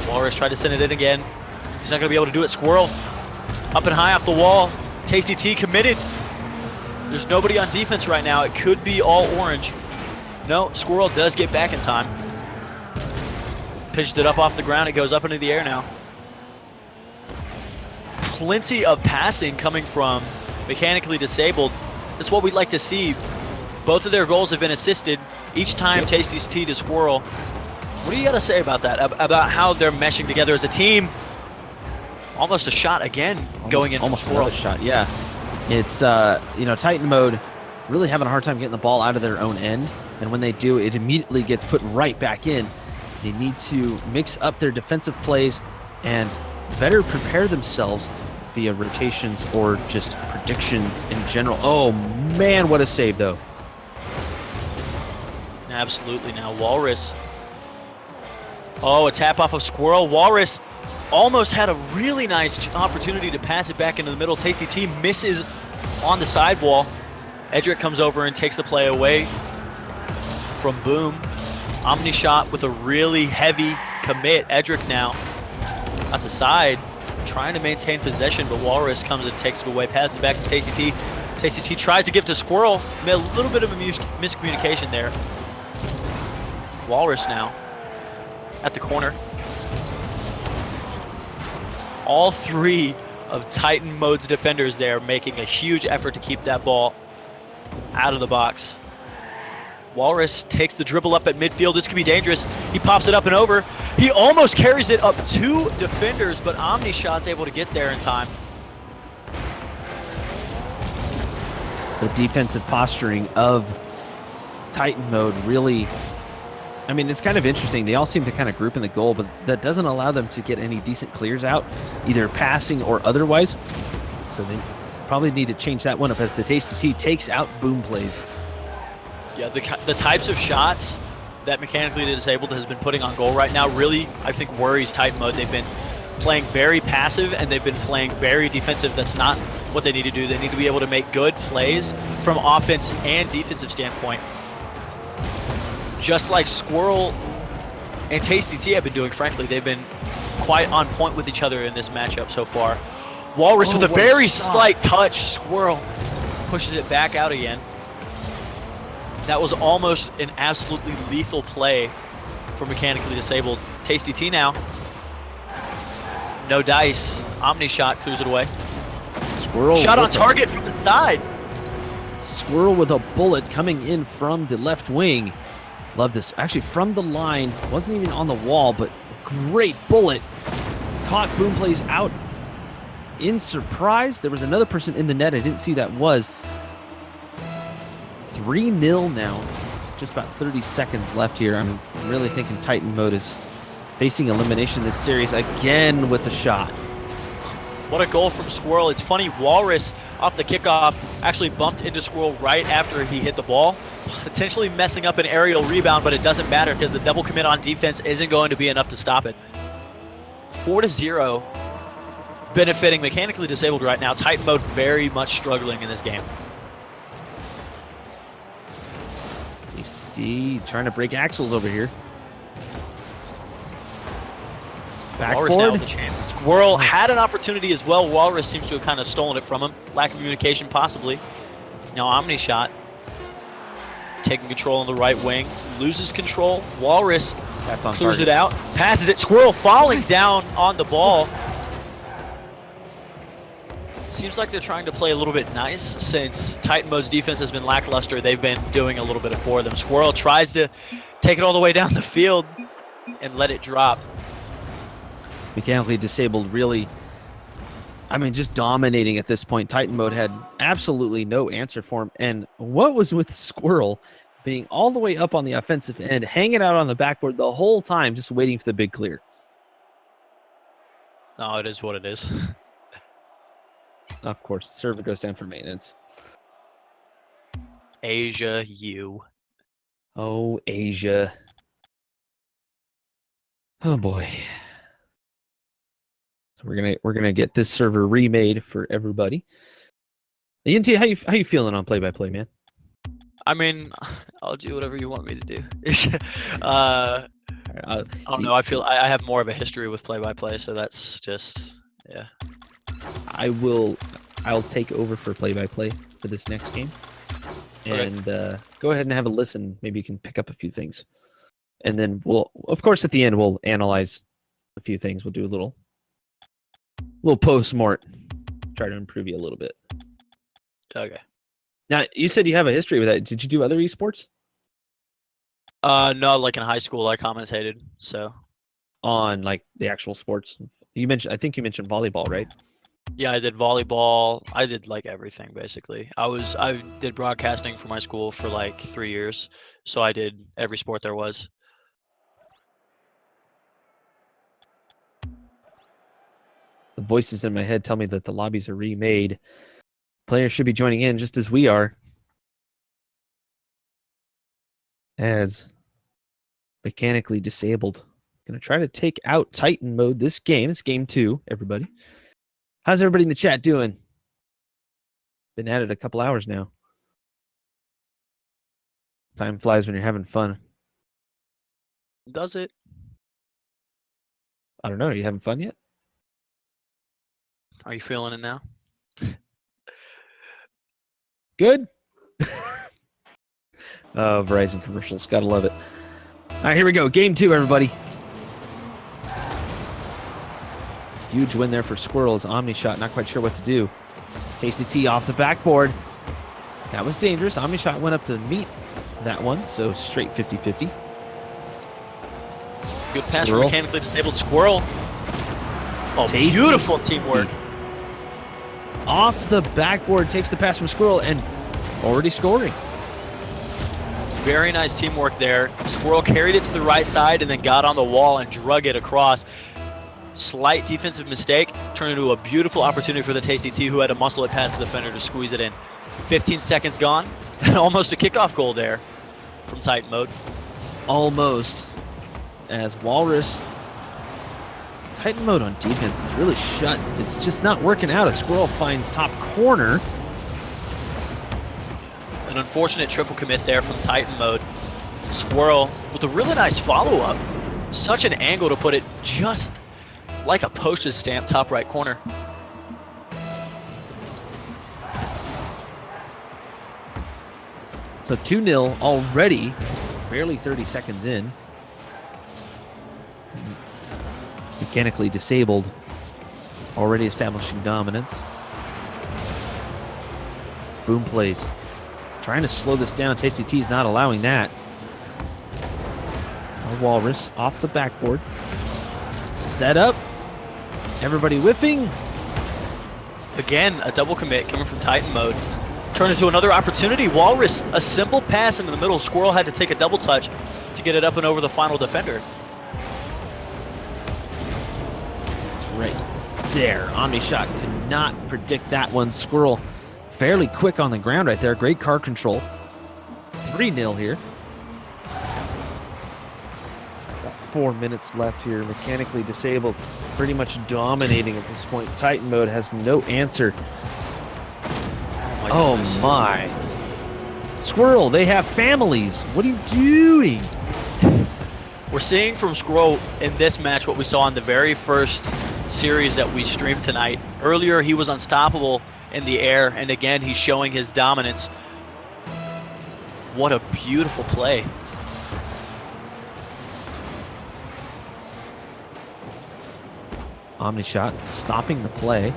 Walrus tried to send it in again. He's not going to be able to do it. Squirrel up and high off the wall. Tasty T committed. There's nobody on defense right now. It could be all orange. No, Squirrel does get back in time. Pitched it up off the ground. It goes up into the air now. Plenty of passing coming from mechanically disabled. That's what we'd like to see. Both of their goals have been assisted. Each time Tasty's T to Squirrel. What do you got to say about that? About how they're meshing together as a team? Almost a shot again going in. Almost another shot, yeah. It's, you know, Titan mode really having a hard time getting the ball out of their own end. And when they do, it immediately gets put right back in. They need to mix up their defensive plays and better prepare themselves via rotations or just prediction in general. Oh man, what a save though. Absolutely. Now Walrus. Oh, a tap off of Squirrel. Walrus almost had a really nice opportunity to pass it back into the middle. Tasty T misses on the sidewall. Edric comes over and takes the play away from Boom. Omni shot with a really heavy commit. Edric now at the side, trying to maintain possession, but Walrus comes and takes it away, passes it back to Tasty T. Tasty T tries to give to Squirrel. Made a little bit of a miscommunication there. Walrus now at the corner. All three of Titan Mode's defenders there making a huge effort to keep that ball out of the box. Walrus takes the dribble up at midfield. This could be dangerous. He pops it up and over. He almost carries it up two defenders, but Omnishot's able to get there in time. The defensive posturing of Titan Mode really, I mean, it's kind of interesting. They all seem to kind of group in the goal, but that doesn't allow them to get any decent clears out, either passing or otherwise. So they probably need to change that one up as the Tasty T takes out Boom plays. Yeah, the types of shots that Mechanically Disabled has been putting on goal right now really, I think, worries Titan Mode. They've been playing very passive and they've been playing very defensive. That's not what they need to do. They need to be able to make good plays from offense and defensive standpoint. Just like Squirrel and Tasty T have been doing, frankly, they've been quite on point with each other in this matchup so far. Walrus with a very slight touch. Squirrel pushes it back out again. That was almost an absolutely lethal play for Mechanically Disabled. Tasty T now. No dice. Omni shot clears it away. Squirrel shot on target from the side. Squirrel with a bullet coming in from the left wing. Love this. Actually, from the line, wasn't even on the wall, but great bullet. Caught Boom plays out in surprise. There was another person in the net. I didn't see that was. 3-0 now. Just about 30 seconds left here. I'm really thinking Titan Mode is facing elimination in this series again with the shot. What a goal from Squirrel. It's funny, Walrus off the kickoff actually bumped into Squirrel right after he hit the ball, potentially messing up an aerial rebound, but it doesn't matter because the double commit on defense isn't going to be enough to stop it. 4-0, benefiting Mechanically Disabled right now. Titan Mode very much struggling in this game. Trying to break axles over here. Walrus now Backboard. with the champ. Squirrel had an opportunity as well. Walrus seems to have kind of stolen it from him. Lack of communication possibly. Now Omni shot. Taking control on the right wing. Loses control. Walrus That's on clears target. it out. Passes it. Squirrel falling down on the ball. Seems like they're trying to play a little bit nice since Titan Mode's defense has been lackluster. They've been doing a little bit for them. Squirrel tries to take it all the way down the field and let it drop. Mechanically Disabled really, I mean, just dominating at this point. Titan Mode had absolutely no answer for him. And what was with Squirrel being all the way up on the offensive end, hanging out on the backboard the whole time, just waiting for the big clear? No, it is what it is. Of course, the server goes down for maintenance. Asia U. Oh, Asia. Oh boy. So we're gonna get this server remade for everybody. ENT, how you feeling on play-by-play, man? I mean, I'll do whatever you want me to do. I don't know. I feel I have more of a history with play-by-play, so that's just, yeah. I'll take over for play-by-play for this next game. Okay. And go ahead and have a listen. Maybe you can pick up a few things. And then we'll, of course, at the end, we'll analyze a few things. We'll do a little post-mort. Try to improve you a little bit. Okay. Now, you said you have a history with that. Did you do other esports? No, like in high school, I commentated, so. On, like, the actual sports? I think you mentioned volleyball, right? Yeah, I did volleyball. I did like everything basically. I did broadcasting for my school for like 3 years, so I did every sport there was. The voices in my head tell me that the lobbies are remade. Players should be joining in just as we are. As mechanically disabled. Going to try to take out Titan mode this game. It's game 2, everybody. How's everybody in the chat doing? Been at it a couple hours now. Time flies when you're having fun. Does it? I don't know. Are you having fun yet? Are you feeling it now? Good. Verizon commercials. Gotta love it. All right, here we go. Game 2, everybody. Huge win there for Squirrels. Omnishot, not quite sure what to do. Tasty T off the backboard. That was dangerous. Omnishot went up to meet that one, so straight 50-50. Good pass Squirrel. from mechanically disabled Squirrel. Oh, Tasty. beautiful teamwork. Off the backboard, takes the pass from Squirrel and already scoring. Very nice teamwork there. Squirrel carried it to the right side and then got on the wall and drug it across. Slight defensive mistake turned into a beautiful opportunity for the Tasty T, who had to muscle it past the defender to squeeze it in. 15 seconds gone, and almost a kickoff goal there from Titan mode. Almost. As Walrus, Titan mode on defense is really shut. It's just not working out. A Squirrel finds top corner. An unfortunate triple commit there from Titan mode. Squirrel with a really nice follow-up. Such an angle to put it just like a postage stamp top right corner. So 2-0 already, barely 30 seconds in. Mechanically disabled, already establishing dominance. Boom plays. Trying to slow this down. Tasty T's not allowing that. Walrus off the backboard. Set up. Everybody whiffing. Again, a double commit coming from Titan mode. Turned into another opportunity. Walrus, a simple pass into the middle. Squirrel had to take a double touch to get it up and over the final defender. Right there. Omnishot could not predict that one. Squirrel fairly quick on the ground right there. Great car control. 3-0 here. Got 4 minutes left here. Mechanically disabled. Pretty much dominating at this point. Titan mode has no answer. Oh goodness. my. Squirrel, they have families. What are you doing? We're seeing from Squirrel in this match what we saw in the very first series that we streamed tonight. Earlier, he was unstoppable in the air, and again, he's showing his dominance. What a beautiful play. Omnishot stopping the play.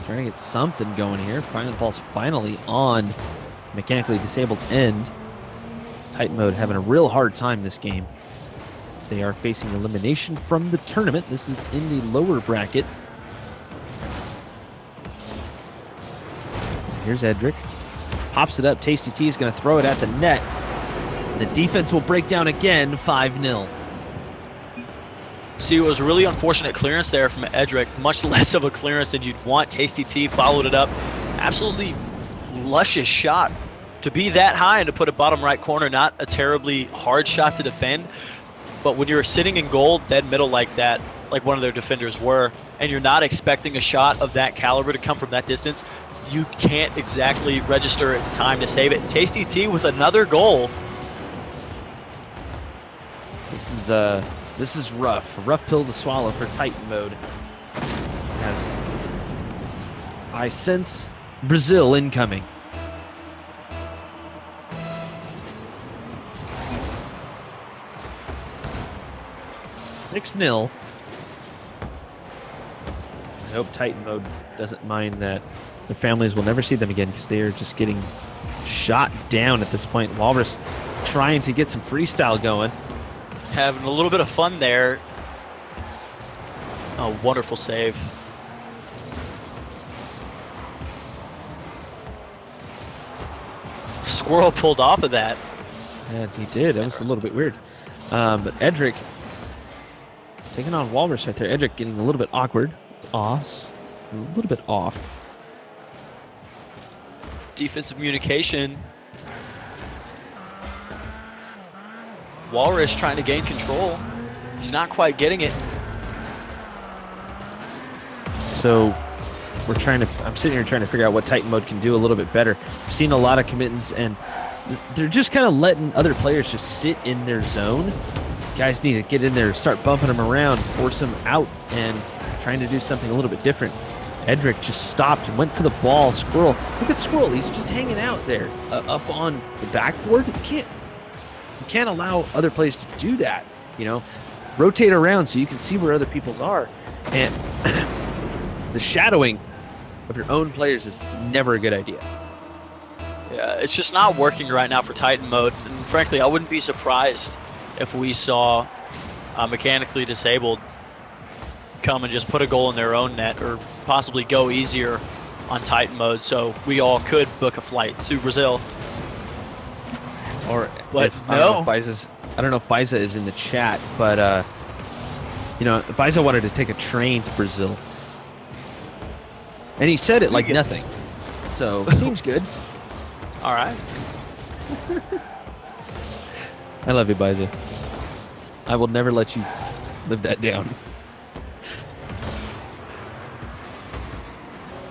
Trying to get something going here. Finally, the ball's finally on mechanically disabled end. Titan mode having a real hard time this game, as they are facing elimination from the tournament. This is in the lower bracket. Here's Edric. Pops it up. Tasty T is going to throw it at the net. The defense will break down again, 5-0. See, it was a really unfortunate clearance there from Edric. Much less of a clearance than you'd want. Tasty T followed it up. Absolutely luscious shot. To be that high and to put a bottom right corner, not a terribly hard shot to defend. But when you're sitting in goal, dead middle like that, like one of their defenders were, and you're not expecting a shot of that caliber to come from that distance, you can't exactly register it in time to save it. Tasty T with another goal. This is rough. A rough pill to swallow for Titan mode. As I sense Brazil incoming. $6-0. I hope Titan mode doesn't mind that their families will never see them again, because they are just getting shot down at this point. Walrus trying to get some freestyle going. Having a little bit of fun there. A wonderful save. Squirrel pulled off of that. And he did. That was a little bit weird. But Edric taking on Walrus right there. Edric getting a little bit awkward. It's off. A little bit off. Defensive communication. Walrus trying to gain control. He's not quite getting it. So I'm sitting here trying to figure out what Titan mode can do a little bit better. I've seen a lot of committants, and they're just kind of letting other players just sit in their zone. Guys need to get in there, start bumping them around, force them out, and trying to do something a little bit different. Edric just stopped and went for the ball. Squirrel, look at Squirrel. He's just hanging out there up on the backboard. You can't allow other players to do that. You know, rotate around so you can see where other people's are. And the shadowing of your own players is never a good idea. Yeah, it's just not working right now for Titan mode. And frankly, I wouldn't be surprised if we saw mechanically disabled come and just put a goal in their own net, or possibly go easier on Titan mode, so we all could book a flight to Brazil. Or But I don't know if Biza is in the chat, but Biza wanted to take a train to Brazil, and he said it like nothing. So seems good. All right. I love you, Biza. I will never let you live that down.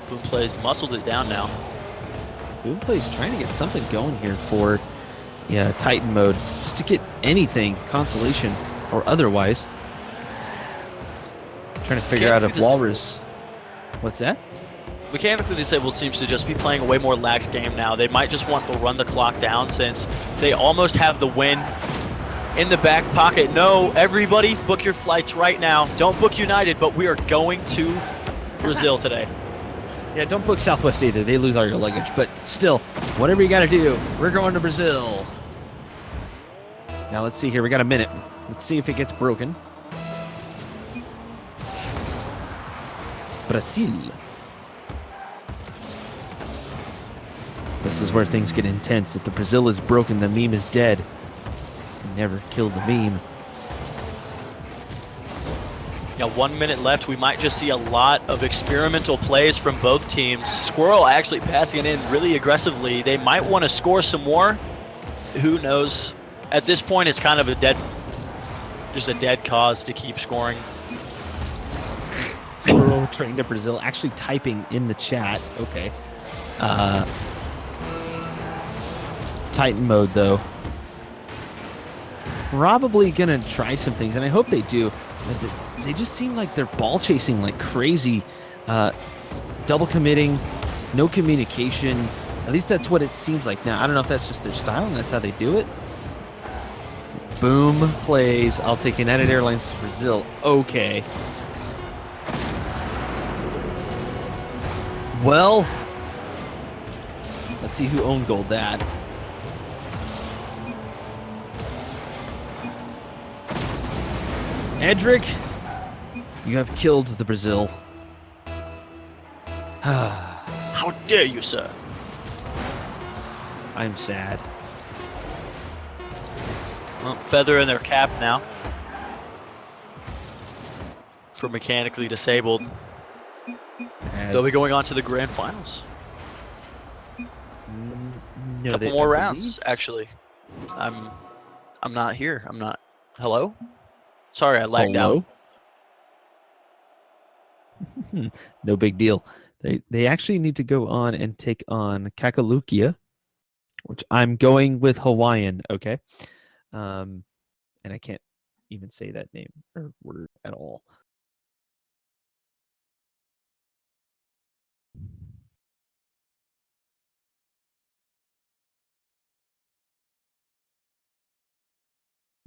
Boom Plays muscled it down now. Boom Plays trying to get something going here for Titan mode, just to get anything, consolation or otherwise. Trying to figure out if Walrus... What's that? Mechanically disabled seems to just be playing a way more lax game now. They might just want to run the clock down since they almost have the win in the back pocket. No, everybody book your flights right now. Don't book United, but we are going to Brazil today. Yeah, don't book Southwest either. They lose all your luggage. But still, whatever you got to do, we're going to Brazil. Now let's see here. We got a minute. Let's see if it gets broken. Brazil. This is where things get intense. If the Brazil is broken, the meme is dead. You never killed the meme. Yeah, 1 minute left. We might just see a lot of experimental plays from both teams. Squirrel actually passing it in really aggressively. They might want to score some more. Who knows? At this point, it's kind of a dead cause to keep scoring. Squirrel trained to Brazil. Actually typing in the chat. Okay. Titan mode, though. Probably going to try some things, and I hope they do. They just seem like they're ball chasing like crazy, double committing, no communication. At least that's what it seems like now. I don't know if that's just their style and that's how they do it. Boom Plays. I'll take United Airlines to Brazil. Okay. Well, let's see who owned gold that. Edric, you have killed the Brazil. How dare you, sir? I'm sad. Well, feather in their cap now for mechanically disabled. They'll be going on to the grand finals. No, Couple more rounds, actually. I'm not here. I'm not. Hello? Sorry, I lagged out. No big deal. They actually need to go on and take on Kakalukia, which I'm going with Hawaiian, okay? And I can't even say that name or word at all.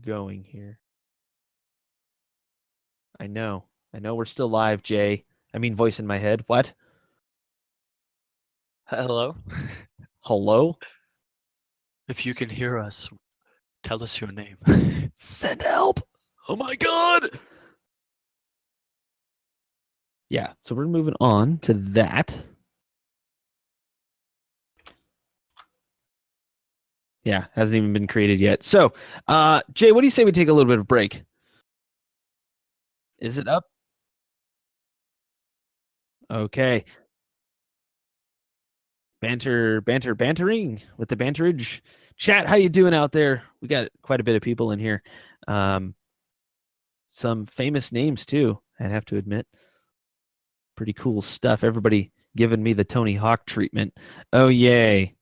Going here. I know we're still live, Jay. I mean, voice in my head. What? Hello? Hello? If you can hear us, tell us your name. Send help! Oh my god! Yeah, so we're moving on to that. Yeah, hasn't even been created yet. So, Jay, what do you say we take a little bit of a break? Is it up? Okay. Bantering with the banterage. Chat, how you doing out there? We got quite a bit of people in here. Some famous names too, I'd have to admit. Pretty cool stuff. Everybody giving me the Tony Hawk treatment. Oh, yay.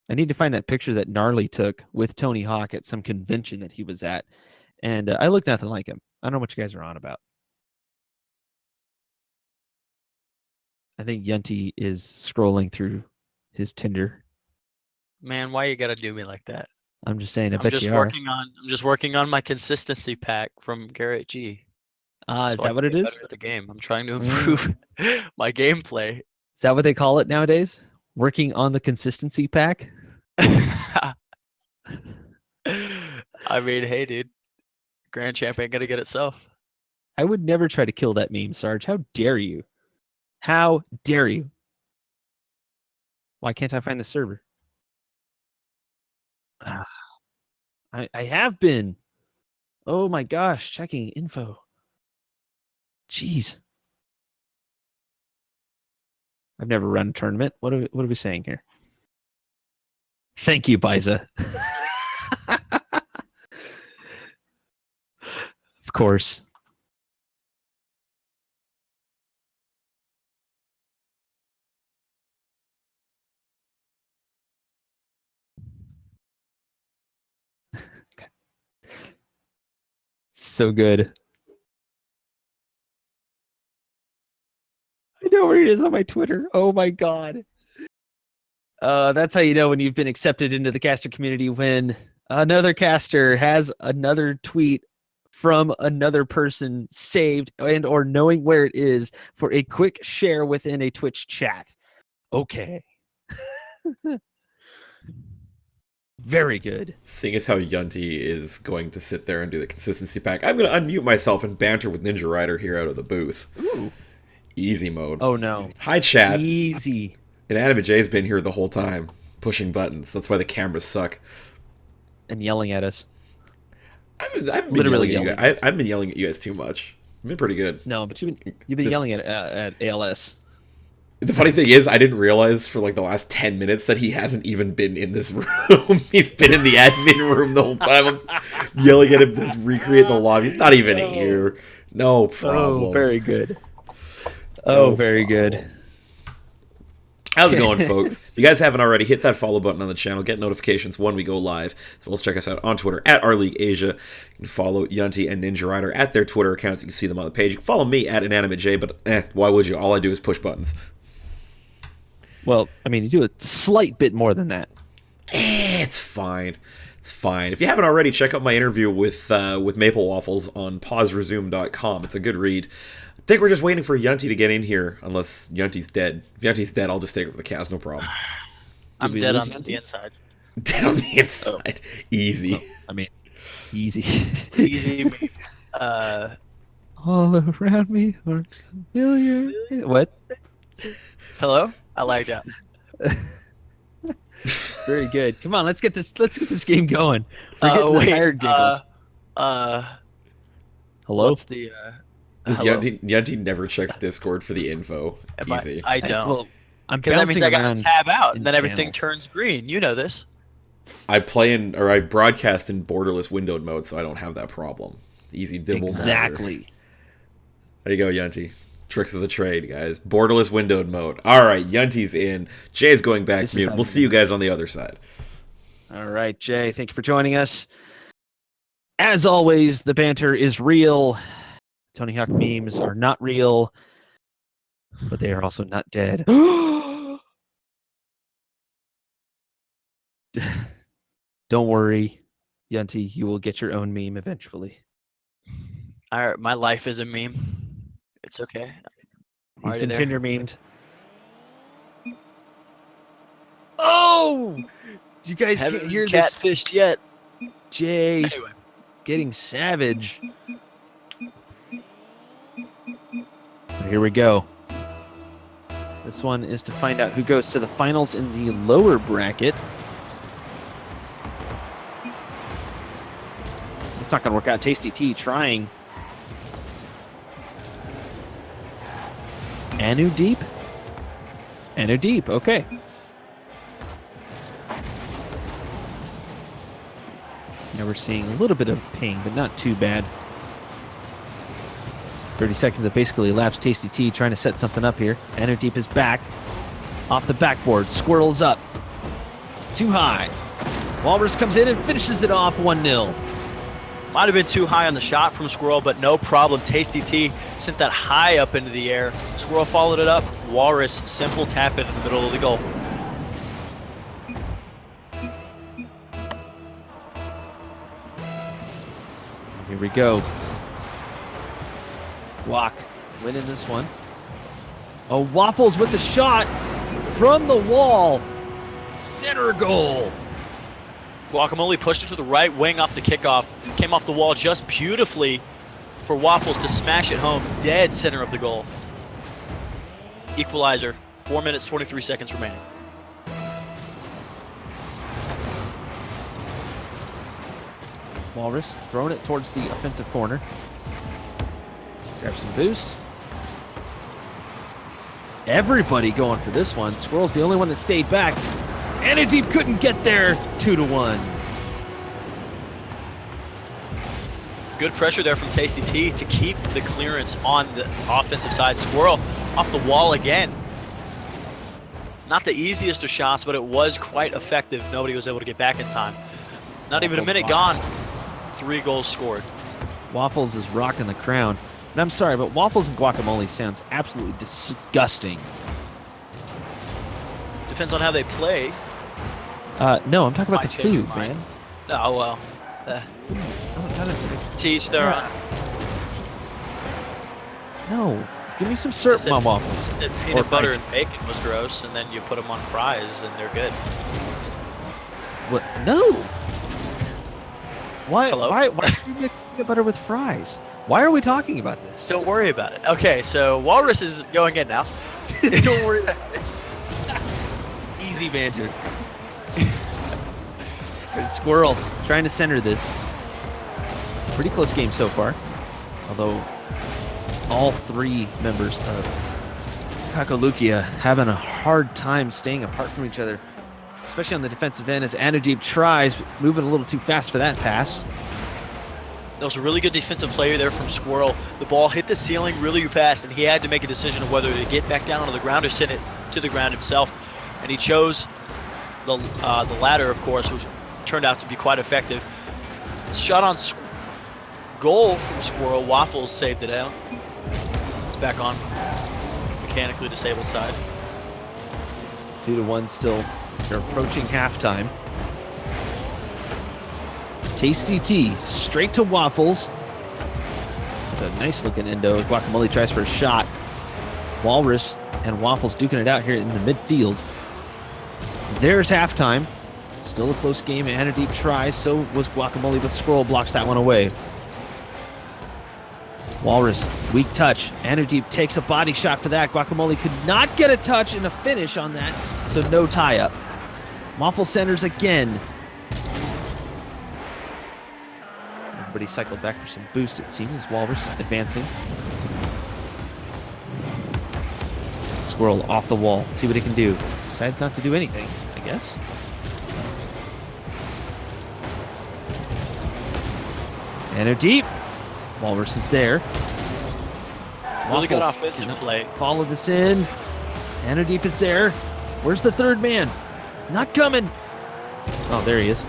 I need to find that picture that Gnarly took with Tony Hawk at some convention that he was at. And I look nothing like him. I don't know what you guys are on about. I think Yunty is scrolling through his Tinder. Man, why you gotta do me like that? I'm just saying, I I'm bet just you are. I'm just working on my consistency pack from Garrett G. Is so I that can what it get is? better at the game. I'm trying to improve my gameplay. Is that what they call it nowadays? Working on the consistency pack? I mean, hey, dude, Grand Champ ain't gonna get itself. I would never try to kill that meme, Sarge. How dare you? How dare you? Why can't I find the server? I have been. Oh my gosh, checking info. Jeez. I've never run a tournament. What are we saying here? Thank you, Biza. Of course. So good. I know where it is on my Twitter. Oh my god. That's how you know when you've been accepted into the caster community, when another caster has another tweet from another person saved and or knowing where it is for a quick share within a Twitch chat. Okay. Very good. Seeing as how Yunty is going to sit there and do the consistency pack, I'm going to unmute myself and banter with Ninja Rider here out of the booth. Ooh. Easy mode. Oh no. Hi, chat. Easy. And Anime J's been here the whole time, pushing buttons. That's why the cameras suck. And yelling at us. I've been Literally yelling at you guys. I've been yelling at you guys too much. I've been pretty good. No, but you've been yelling at ALS. The funny thing is, I didn't realize for like the last 10 minutes that he hasn't even been in this room. He's been in the admin room the whole time. I'm yelling at him to recreate the lobby. He's not even here. No problem. Oh, very good. Oh, very good. How's it going, folks? If you guys haven't already, hit that follow button on the channel. Get notifications when we go live. So let's check us out on Twitter at @OurLeagueAsia. You can follow Yunty and Ninja Rider at their Twitter accounts. You can see them on the page. You can follow me at InanimateJ, but why would you? All I do is push buttons. Well, I mean, you do a slight bit more than that. It's fine. It's fine. If you haven't already, check out my interview with Maple Waffles on pauseresume.com. It's a good read. I think we're just waiting for Yunty to get in here, unless Yunty's dead. If Yunty's dead, I'll just take over the cows, no problem. I'm we dead lose on Yunty? the inside. Dead on the inside. Easy. I mean, easy. Easy. All around me are familiar. What? Hello? I lagged out. Very good. Come on, let's get this game going. We're getting the tired giggles. Hello? What's the This hello? Yunty never checks Discord for the info. Easy. I don't. Well, I'm Because that means bouncing I gotta around. tab out, in and then everything channels. turns green. You know this. I broadcast in borderless windowed mode, so I don't have that problem. Easy dibble. Exactly. There you go, Yunty. Tricks of the trade, guys. Borderless windowed mode. Alright, Yunty's in. Jay's going back This to is mute. how We'll we see do you guys on the other side. All right, Jay, thank you for joining us. As always, the banter is real. Tony Hawk memes are not real, but they are also not dead. Don't worry, Yunty, you will get your own meme eventually. Alright, my life is a meme. It's okay. He's Already been there. Tinder memed. Oh! You guys Haven't can't been hear this. catfished yet. Jay Anyway. getting savage. Here we go. This one is to find out who goes to the finals in the lower bracket. It's not going to work out. Tasty T trying Anu Deep? Anu Deep, okay. Now we're seeing a little bit of ping, but not too bad. 30 seconds have basically elapsed. Tasty T trying to set something up here. Anu Deep is back. Off the backboard. Squirrel's up. Too high. Walrus comes in and finishes it off 1-0. Might have been too high on the shot from Squirrel, but no problem. Tasty T sent that high up into the air. Squirrel followed it up. Walrus, simple tap in the middle of the goal. Here we go. Guac winning this one. Oh, Waffles with the shot from the wall. Center goal. Guacamole pushed it to the right wing off the kickoff. Came off the wall just beautifully for Waffles to smash it home. Dead center of the goal. Equalizer. 4 minutes, 23 seconds remaining. Walrus throwing it towards the offensive corner. Grab some boost. Everybody going for this one. Squirrel's the only one that stayed back. Anu Deep couldn't get there. 2-1. Good pressure there from Tasty T to keep the clearance on the offensive side. Squirrel off the wall again. Not the easiest of shots, but it was quite effective. Nobody was able to get back in time. Not even a minute gone. 3 goals scored. Waffles is rocking the crown. And I'm sorry, but Waffles and Guacamole sounds absolutely disgusting. Depends on how they play. No, I'm talking about Might the change your food, mind. man. Oh, well. Teach their own. No, give me some syrup on my waffles. The Or peanut butter fried and bacon was gross, and then you put them on fries, and they're good. What? No. Why? Hello? Why do you make peanut butter with fries? Why are we talking about this? Don't worry about it. Okay, so Walrus is going in now. Don't worry about it. Easy banter. Squirrel trying to center this. Pretty close game so far. Although all 3 members of Kakolukia having a hard time staying apart from each other, especially on the defensive end as Anu Deep tries, moving a little too fast for that pass. That was a really good defensive play there from Squirrel. The ball hit the ceiling really fast, and he had to make a decision of whether to get back down onto the ground or send it to the ground himself. And he chose the latter, of course, which turned out to be quite effective. Shot on goal from Squirrel. Waffles saved it out. It's back on mechanically disabled side. 2-1 still. They're approaching halftime. Tasty T straight to Waffles. With a nice looking endo. Guacamole tries for a shot. Walrus and Waffles duking it out here in the midfield. There's halftime. Still a close game. Anu Deep tries. So was Guacamole, but Squirrel blocks that one away. Walrus, weak touch. Anu Deep takes a body shot for that. Guacamole could not get a touch and a finish on that, so no tie-up. Waffle centers again. Everybody cycled back for some boost, it seems, as Walrus advancing. Squirrel off the wall. Let's see what he can do. Decides not to do anything, I guess. Anu Deep. Walrus is there. Really good Waffles offensive cannot play. Follow this in. Anu Deep is there. Where's the third man? Not coming. Oh, there he is.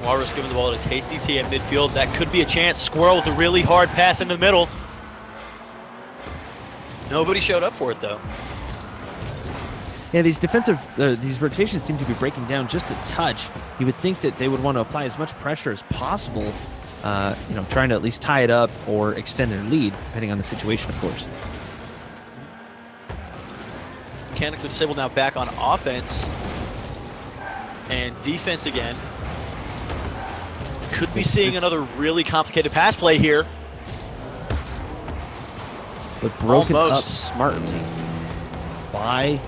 Walrus giving the ball to Tasty T at midfield. That could be a chance. Squirrel with a really hard pass in the middle. Nobody showed up for it, though. Yeah, these these rotations seem to be breaking down just a touch. You would think that they would want to apply as much pressure as possible, trying to at least tie it up or extend their lead, depending on the situation, of course. Mechanically disabled now back on offense. And defense again. Could be seeing another really complicated pass play here. But broken up Almost. smartly by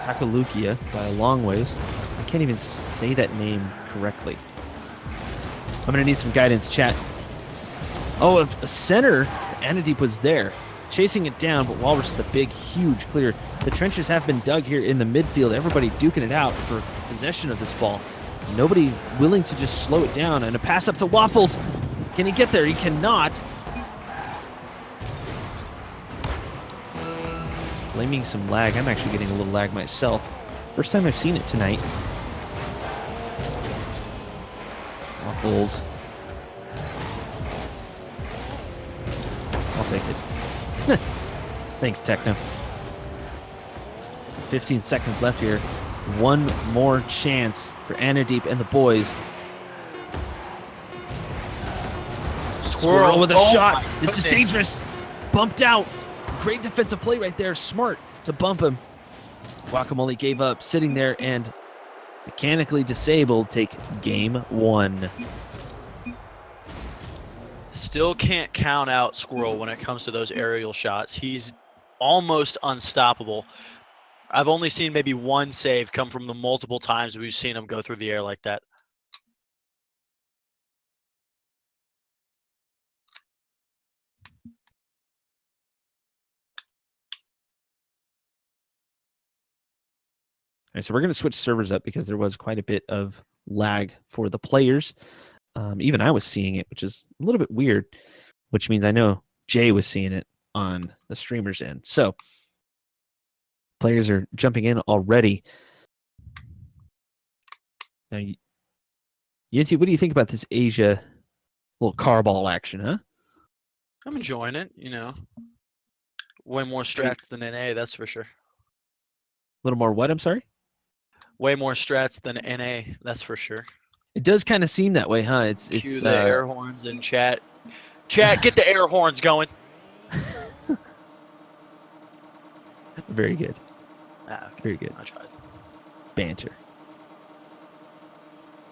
Kakulukia by a long ways. I can't even say that name correctly. I'm going to need some guidance, chat. Oh, the center, Anadeep was there, chasing it down, but Walrus with a big, huge clear. The trenches have been dug here in the midfield. Everybody duking it out for possession of this ball. Nobody willing to just slow it down. And a pass up to Waffles. Can he get there? He cannot. Blaming some lag. I'm actually getting a little lag myself. First time I've seen it tonight. Waffles. I'll take it. Thanks, Techno. 15 seconds left here. One more chance for Anadeep and the boys. Squirrel with a shot. This is dangerous. Bumped out. Great defensive play right there. Smart to bump him. Guacamole gave up, sitting there, and mechanically disabled take game 1. Still can't count out Squirrel when it comes to those aerial shots. He's almost unstoppable. I've only seen maybe one save come from the multiple times we've seen him go through the air like that. All right, so we're going to switch servers up because there was quite a bit of lag for the players. Even I was seeing it, which is a little bit weird, which means I know Jay was seeing it on the streamer's end. So players are jumping in already. Now, Yinti, what do you think about this Asia little car ball action, huh? I'm enjoying it, you know. Way more strats than NA, that's for sure. A little more what, I'm sorry? Way more strats than NA, that's for sure. It does kind of seem that way, huh? It's Cue the air horns in chat. Chat, get the air horns going. Very good. Ah, okay. Very good. I tried. Banter.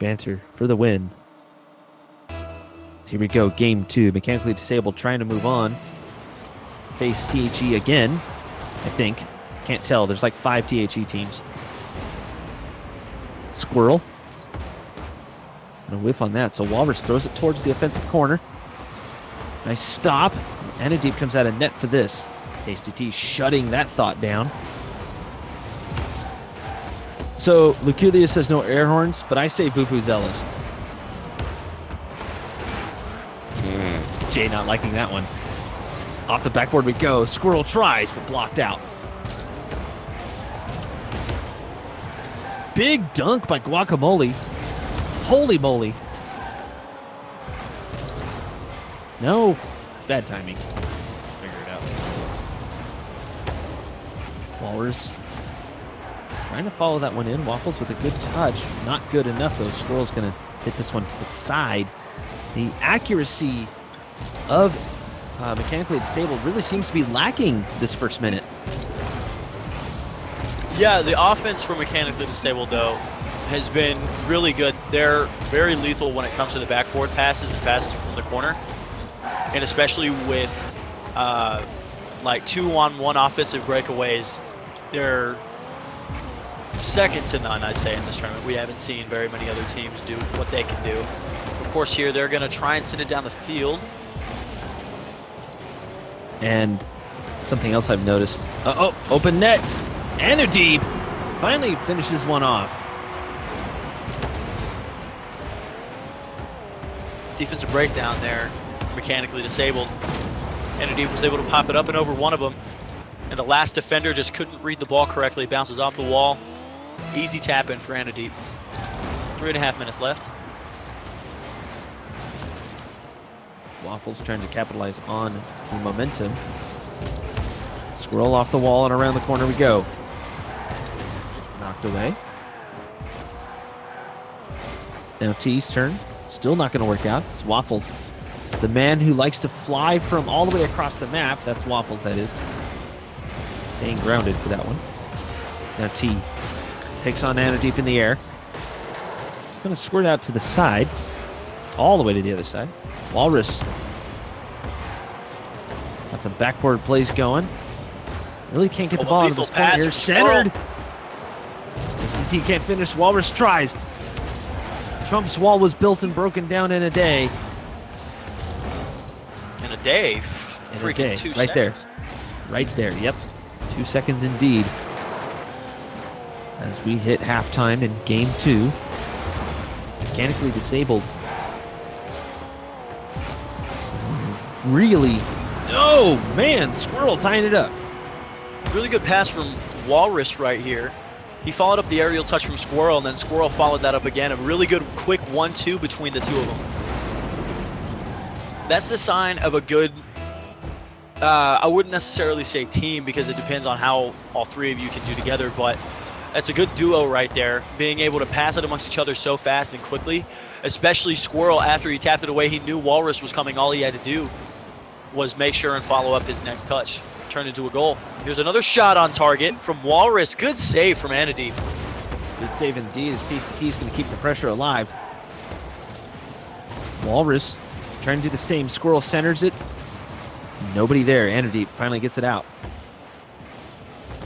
Banter for the win. So here we go. Game 2. Mechanically disabled, trying to move on. Face THE again, I think. Can't tell. There's like 5 THE teams. Squirrel. And a whiff on that. So Walrus throws it towards the offensive corner. Nice stop. Anadeep comes out of net for this. Tasty T shutting that thought down. So Luculius says no air horns, but I say Vuvuzelas. Jay not liking that one. Off the backboard we go. Squirrel tries, but blocked out. Big dunk by Guacamole. Holy moly. No. Bad timing. Figure it out. Walrus trying to follow that one in. Waffles with a good touch. Not good enough, though. Squirrel's going to hit this one to the side. The accuracy of mechanically disabled really seems to be lacking this first minute. Yeah, the offense for mechanically disabled, though, has been really good. They're very lethal when it comes to the backboard passes and passes from the corner. And especially with like 2-on-1 offensive breakaways, they're second to none, I'd say, in this tournament. We haven't seen very many other teams do what they can do. Of course, here they're going to try and send it down the field. And something else I've noticed. Oh, open net. Anadeep finally finishes one off. Defensive breakdown there, mechanically disabled. Anadeep was able to pop it up and over one of them. And the last defender just couldn't read the ball correctly. Bounces off the wall. Easy tap in for Anadeep. 3.5 minutes left. Waffles trying to capitalize on the momentum. Squirrel off the wall and around the corner we go. Knocked away. Now T's turn. Still not going to work out. It's Waffles. The man who likes to fly from all the way across the map. That's Waffles, that is. Staying grounded for that one. Now T takes on Anadeep in the air. Going to squirt out to the side. All the way to the other side. Walrus. Got some backboard plays going. Really can't get the ball out of this point here. Centered. STT can't finish. Walrus tries. Trump's wall was built and broken down in a day. day. In a Freaking day, 2 right there. seconds. Right there, yep. 2 seconds indeed. As we hit halftime in game 2. Mechanically disabled. Really? Oh, man. Squirrel tying it up. Really good pass from Walrus right here. He followed up the aerial touch from Squirrel, and then Squirrel followed that up again. A really good quick 1-2 between the two of them. That's the sign of a good, I wouldn't necessarily say team because it depends on how all three of you can do together, but that's a good duo right there, being able to pass it amongst each other so fast and quickly, especially Squirrel after he tapped it away. He knew Walrus was coming. All he had to do was make sure and follow up his next touch. Turned into a goal. Here's another shot on target from Walrus. Good save from Anadeep. Good save indeed as TCT is going to keep the pressure alive. Walrus trying to do the same. Squirrel centers it. Nobody there. Anadeep finally gets it out.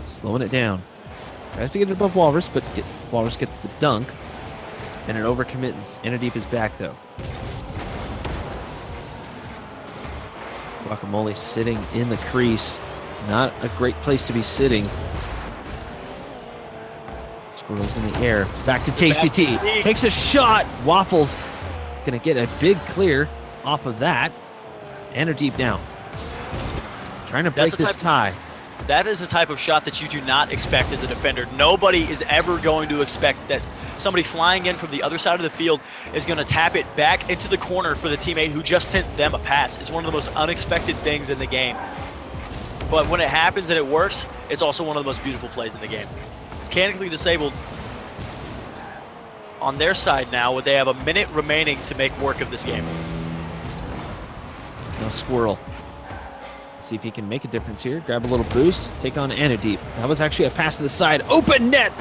Slowing it down. Tries to get it above Walrus, but Walrus gets the dunk. And it overcommits. Anadeep is back, though. Guacamole sitting in the crease. Not a great place to be sitting. Squirrel's in the air. Back to Tasty T. Takes a shot. Waffles gonna get a big clear off of that. Anadeep down. Trying to break this tie. That is the type of shot that you do not expect as a defender. Nobody is ever going to expect that somebody flying in from the other side of the field is going to tap it back into the corner for the teammate who just sent them a pass. It's one of the most unexpected things in the game. But when it happens and it works, it's also one of the most beautiful plays in the game. Mechanically disabled on their side now, where they have a minute remaining to make work of this game. No Squirrel. See if he can make a difference here. Grab a little boost. Take on Anadeep. That was actually a pass to the side. Open net!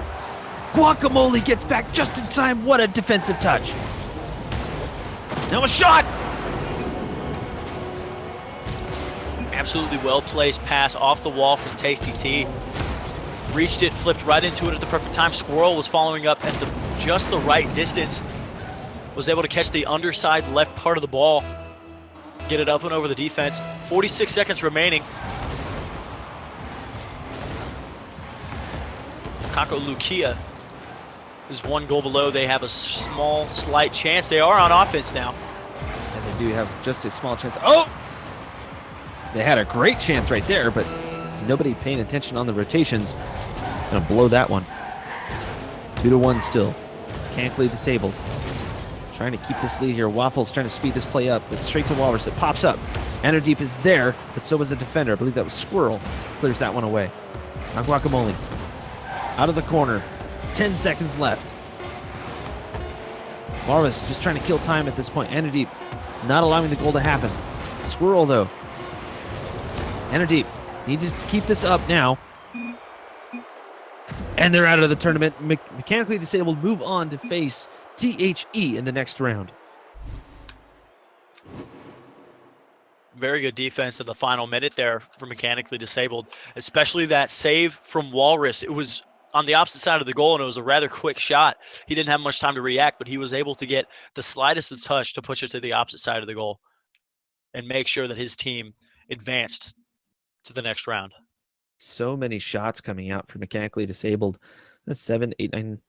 Guacamole gets back just in time. What a defensive touch. Now a shot! Absolutely well-placed pass off the wall from Tasty T. Reached it, flipped right into it at the perfect time. Squirrel was following up at just the right distance. Was able to catch the underside left part of the ball. Get it up and over the defense. 46 seconds remaining. Kakolukia is 1 goal below. They have a small, slight chance. They are on offense now. And they do have just a small chance. Oh! They had a great chance right there, but nobody paying attention on the rotations. Gonna blow that one. 2-1 still. Mechanically disabled. Trying to keep this lead here. Waffles trying to speed this play up, but straight to Walrus. It pops up. Anadeep is there, but so was a defender. I believe that was Squirrel. Clears that one away. Now Guacamole. Out of the corner. 10 seconds left. Walrus just trying to kill time at this point. Anadeep not allowing the goal to happen. Squirrel, though. Anadeep needs to keep this up now. And they're out of the tournament. Mechanically disabled move on to face THE in the next round. Very good defense in the final minute there for Mechanically Disabled, especially that save from Walrus. It was on the opposite side of the goal, and it was a rather quick shot. He didn't have much time to react, but he was able to get the slightest of touch to push it to the opposite side of the goal and make sure that his team advanced to the next round. So many shots coming out for Mechanically Disabled. That's 7, 8, 9,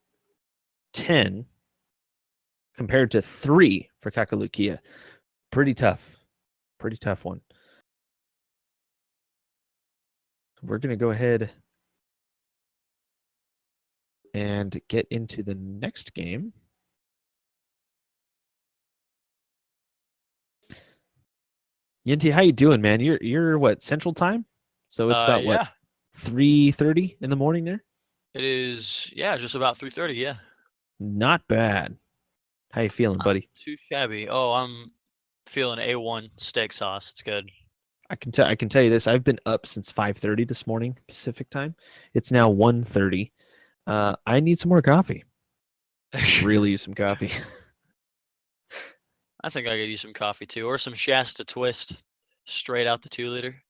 10 compared to 3 for Kakulukia. Pretty tough. Pretty tough one. We're going to go ahead and get into the next game. Yinti, how you doing, man? You're what, Central Time? So it's about what, 3:30 in the morning there? It is, yeah, just about 3:30, yeah. Not bad. How you feeling, buddy? Too shabby. Oh, I'm feeling A1 steak sauce. It's good. I can tell you this. I've been up since 5:30 this morning Pacific time. It's now 1:30. I need some more coffee. Really use some coffee. I think I could use some coffee too, or some Shasta Twist, straight out the 2-liter.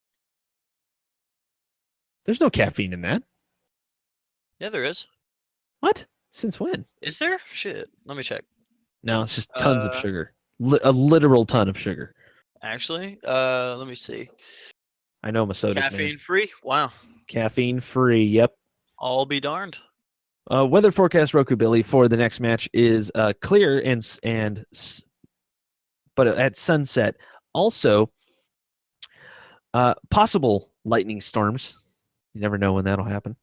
There's no caffeine in that. Yeah, there is. What? Since when? Is there? Shit. Let me check. No, it's just tons of sugar. A literal ton of sugar. Actually, let me see. I know Masoda's Caffeine man. free. Wow. Caffeine free. Yep. I'll be darned. Weather forecast Roku Billy for the next match is clear but at sunset. Also, possible lightning storms. You never know when that'll happen.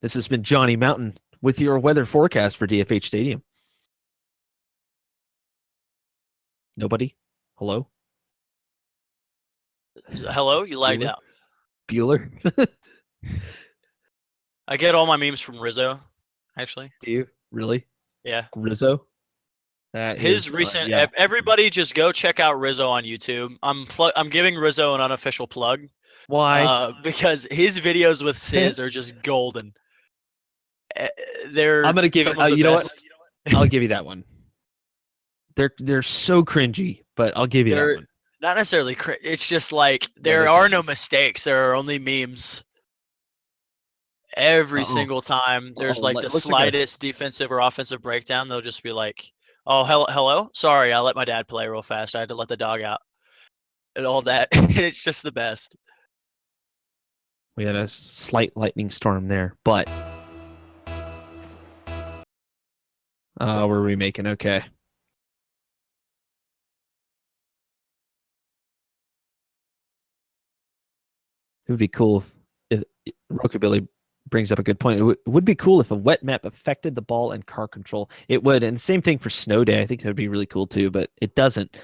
This has been Johnny Mountain with your weather forecast for DFH Stadium. Nobody? Hello? Hello, you lagged Bueller? out. Bueller? I get all my memes from Rizzo, actually. Do you? Really? Yeah. Rizzo? That His is, recent yeah. everybody just go check out Rizzo on YouTube. I'm giving Rizzo an unofficial plug Why? because his videos with Sizz are just golden. They're I'm gonna give some it. of the You know what? best. I'll give you that one. They're so cringy, but I'll give you that They're one. not necessarily it's just like they're there are cringy. no mistakes. There are only memes. Every Uh-oh. single time there's like the It looks like slightest defensive or offensive breakdown, they'll just be like, "Oh, hello, sorry, I let my dad play real fast. I had to let the dog out," and all that. It's just the best. we had a slight lightning storm there, but we're remaking. Okay. It would be cool if Rockabilly brings up a good point. It would be cool if a wet map affected the ball and car control. It would, and same thing for snow day. I think that would be really cool too, but it doesn't.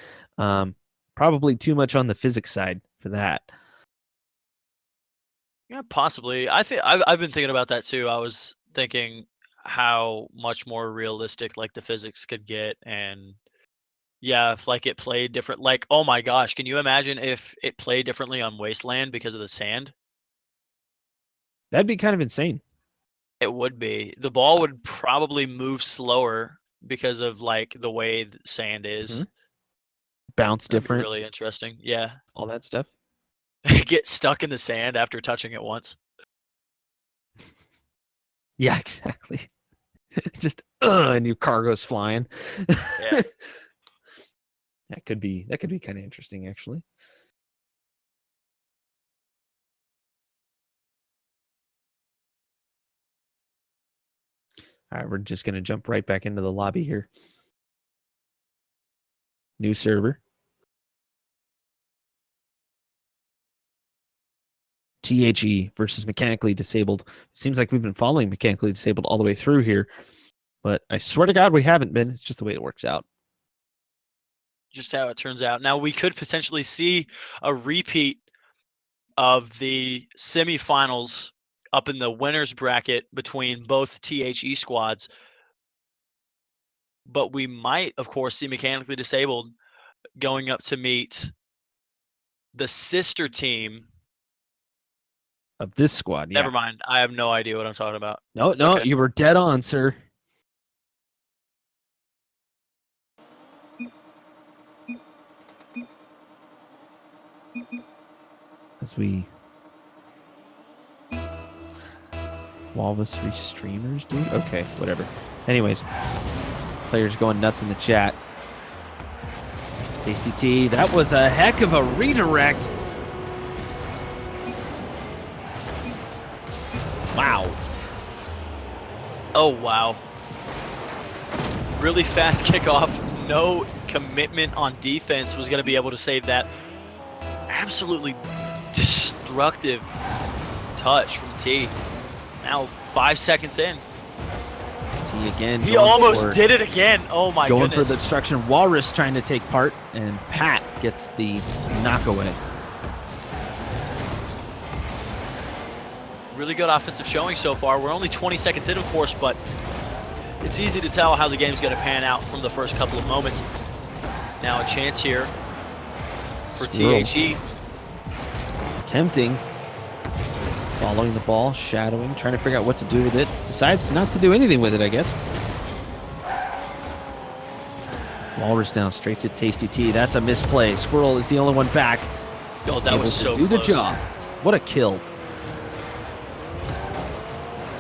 Probably too much on the physics side for that. Yeah, possibly. I think I've been thinking about that too. I was thinking how much more realistic like the physics could get, and yeah, if like it played different. Like, oh my gosh, can you imagine if it played differently on Wasteland because of the sand? That'd be kind of insane. It would be. The ball would probably move slower because of like the way the sand is. Mhm. Bounce That'd be different, really interesting. Yeah. all that stuff. Get stuck in the sand after touching it once. Yeah, exactly. Just and your car goes flying. Yeah. That could be kind of interesting, actually. All right, we're just gonna jump right back into the lobby here. New server. THE versus mechanically disabled. It seems like we've been following mechanically disabled all the way through here, but I swear to God we haven't been. It's just the way it works out. Just how it turns out. Now we could potentially see a repeat of the semifinals up in the winners bracket between both THE squads. But we might, of course, see mechanically disabled going up to meet the sister team. Of this squad, yeah. Never mind. I have no idea what I'm talking about. No, It's no, okay. you were dead on, sir. As we Walrus streamers, dude. Okay, whatever. Anyways, players going nuts in the chat. Tasty T, that was a heck of a redirect. Wow. Oh, wow. Really fast kickoff. No commitment on defense was going to be able to save that. Absolutely destructive touch from T. Now 5 seconds in. T again. He almost did it again. Oh my going goodness. for the destruction. Walrus trying to take part, and Pat gets the knockaway. Really good offensive showing so far. We're only 20 seconds in, of course, but it's easy to tell how the game's going to pan out from the first couple of moments. Now a chance here for THE. Tempting. Following the ball, shadowing, trying to figure out what to do with it. Decides not to do anything with it, I guess. Walrus now straight to Tasty T. That's a misplay. Squirrel is the only one back. Oh, that able was to so do close. the job. What a kill.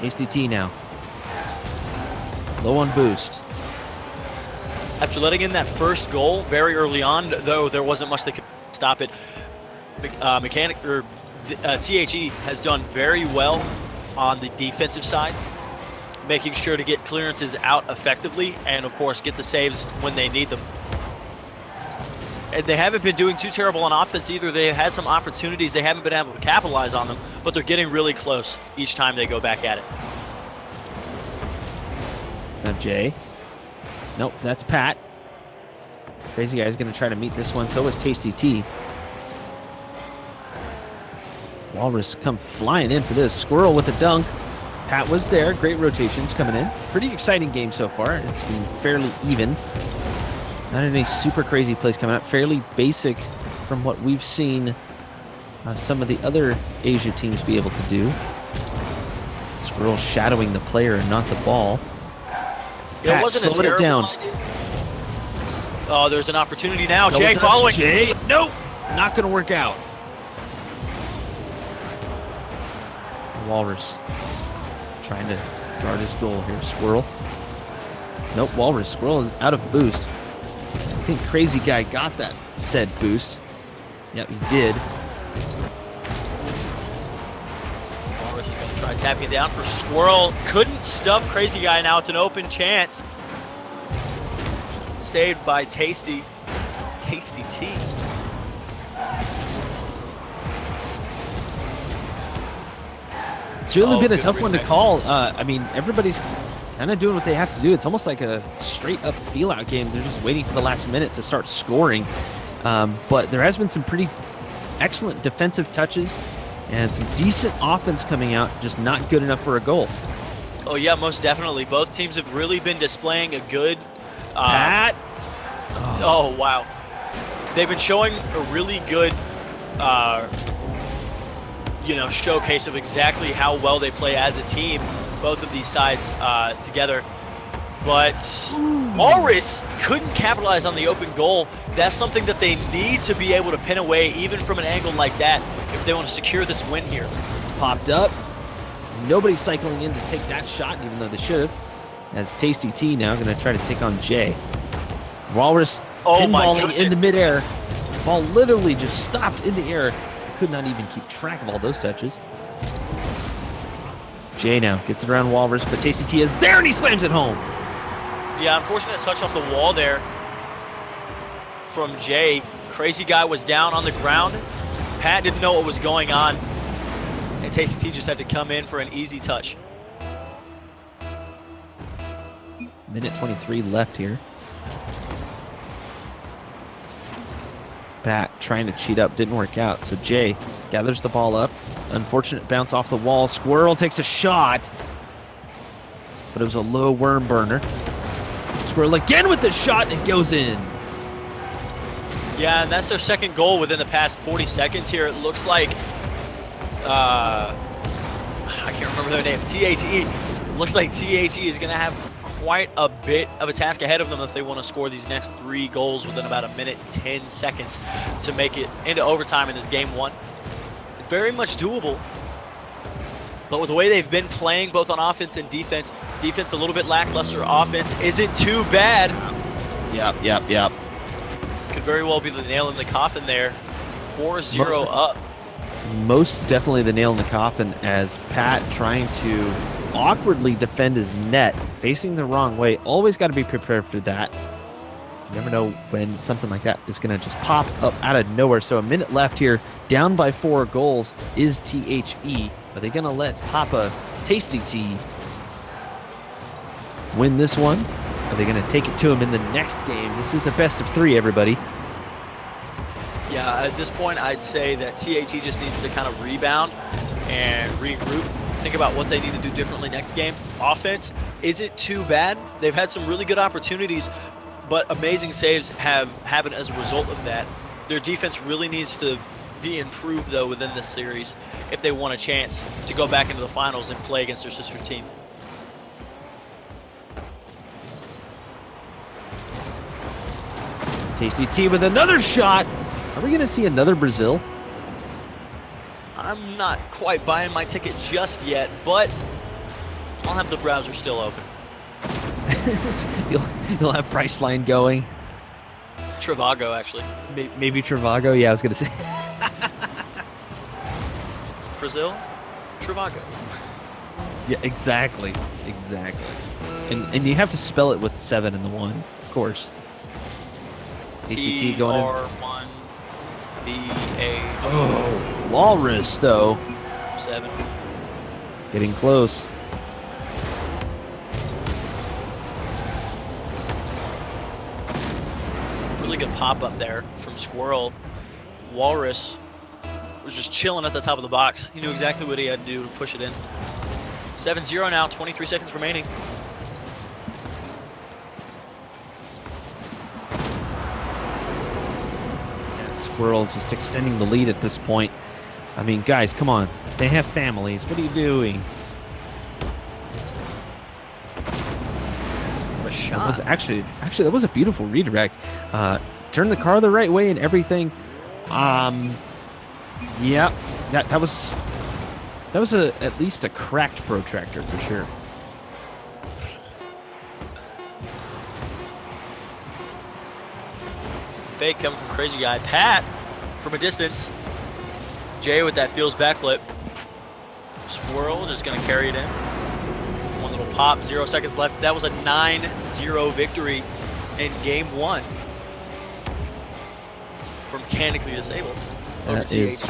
Tasty T now. Low on boost. After letting in that first goal very early on, though there wasn't much that could stop it, THE has done very well on the defensive side, making sure to get clearances out effectively and, of course, get the saves when they need them. And they haven't been doing too terrible on offense either. They have had some opportunities. They haven't been able to capitalize on them, but they're getting really close each time they go back at it. Now Jay. Nope, that's Pat. Crazy Guy's going to try to meet this one. So is Tasty T. Walrus come flying in for this. Squirrel with a dunk. Pat was there. Great rotations coming in. Pretty exciting game so far. It's been fairly even. Not any super crazy plays coming out. Fairly basic from what we've seen some of the other Asia teams be able to do. Squirrel shadowing the player and not the ball. It wasn't slowing it down. Oh, there's an opportunity now. Jay following. Jay, nope, not going to work out. Walrus trying to guard his goal here. Squirrel. Nope, Walrus. Squirrel is out of boost. I think Crazy Guy got that said boost. Yep, he did. Walrus is going to try tapping down for Squirrel. Couldn't stuff Crazy Guy. Now it's an open chance. Saved by Tasty T. It's really been a good tough one to replay. call. I mean, everybody's kind of doing what they have to do. It's almost like a straight-up feel-out game. They're just waiting for the last minute to start scoring. But there has been some pretty excellent defensive touches and some decent offense coming out, just not good enough for a goal. Oh, yeah, most definitely. Both teams have really been displaying a good... Pat. Oh, wow. They've been showing a really good, showcase of exactly how well they play as a team, both of these sides together. But Walrus couldn't capitalize on the open goal. That's something that they need to be able to pin away, even from an angle like that, if they want to secure this win here. Popped up. Nobody's cycling in to take that shot, even though they should have. As Tasty T now going to try to take on Jay. Walrus Oh my pinballing goodness. into midair. Ball literally just stopped in the air. Could not even keep track of all those touches. Jay now gets it around Walrus, but Tasty T is there and he slams it home. Yeah, unfortunate touch off the wall there from Jay. Crazy Guy was down on the ground. Pat didn't know what was going on. And Tasty T just had to come in for an easy touch. Minute 23 left here. Pat trying to cheat up, didn't work out. So Jay gathers the ball up. Unfortunate bounce off the wall. Squirrel takes a shot, but it was a low worm burner. Squirrel again with the shot and it goes in. Yeah, and that's their second goal within the past 40 seconds here. It looks like, I can't remember their name, THE. Looks like THE is going to have quite a bit of a task ahead of them if they want to score these next 3 goals within about a minute 10 seconds to make it into overtime in this game 1. Very much doable, but with the way they've been playing both on offense and defense a little bit lackluster, offense isn't too bad. Yep. Could very well be the nail in the coffin there. 4-0 up. Most definitely the nail in the coffin as Pat trying to awkwardly defend his net, facing the wrong way. Always got to be prepared for that. You never know when something like that is going to just pop up out of nowhere. So a minute left here, down by 4 goals is THE. Are they going to let Papa Tasty T win this one? Are they going to take it to him in the next game? This is a best of 3, everybody. Yeah, at this point, I'd say that THE just needs to kind of rebound and regroup. Think about what they need to do differently next game. Offense isn't too bad. They've had some really good opportunities, but amazing saves have happened as a result of that. Their defense really needs to be improved, though, within this series if they want a chance to go back into the finals and play against their sister team. Tasty T with another shot. Are we going to see another Brazil? I'm not quite buying my ticket just yet, but I'll have the browser still open. You'll have Priceline going. Trivago, actually. Maybe Trivago. Yeah, I was gonna say. Brazil, Trivago. Yeah, exactly. And you have to spell it with 7 and the 1, of course. ACT going in. TR1BA Oh, Walrus though, 7. getting close. Really good pop up there from Squirrel. Walrus was just chilling at the top of the box. He knew exactly what he had to do to push it in. 7-0 now, 23 seconds remaining. Yeah, Squirrel just extending the lead at this point. I mean, guys, come on. They have families. What are you doing? A That shot. was actually that was a beautiful redirect. Turn the car the right way and everything. Yeah, that was at least a cracked protractor for sure. Fake coming from Crazy Guy. Pat from a distance. Jay with that feels backflip. Squirrel just going to carry it in. One little pop, 0 seconds left. That was a 9-0 victory in game 1 for Mechanically Disabled. over That is TH.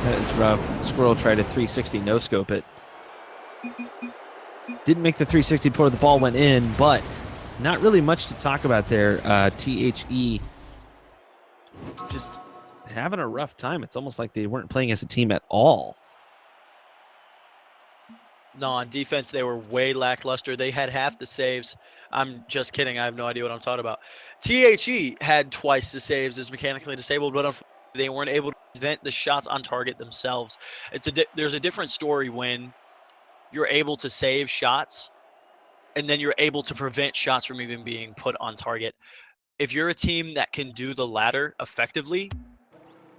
that is rough. Squirrel tried a 360 no scope it. Didn't make the 360 before the ball went in, but not really much to talk about there. THE just having a rough time. It's almost like they weren't playing as a team at all. No, on defense, they were way lackluster. They had half the saves. I'm just kidding. I have no idea what I'm talking about. THE had twice the saves as Mechanically Disabled, but unfortunately, they weren't able to prevent the shots on target themselves. There's a different story when you're able to save shots and then you're able to prevent shots from even being put on target. If you're a team that can do the latter effectively,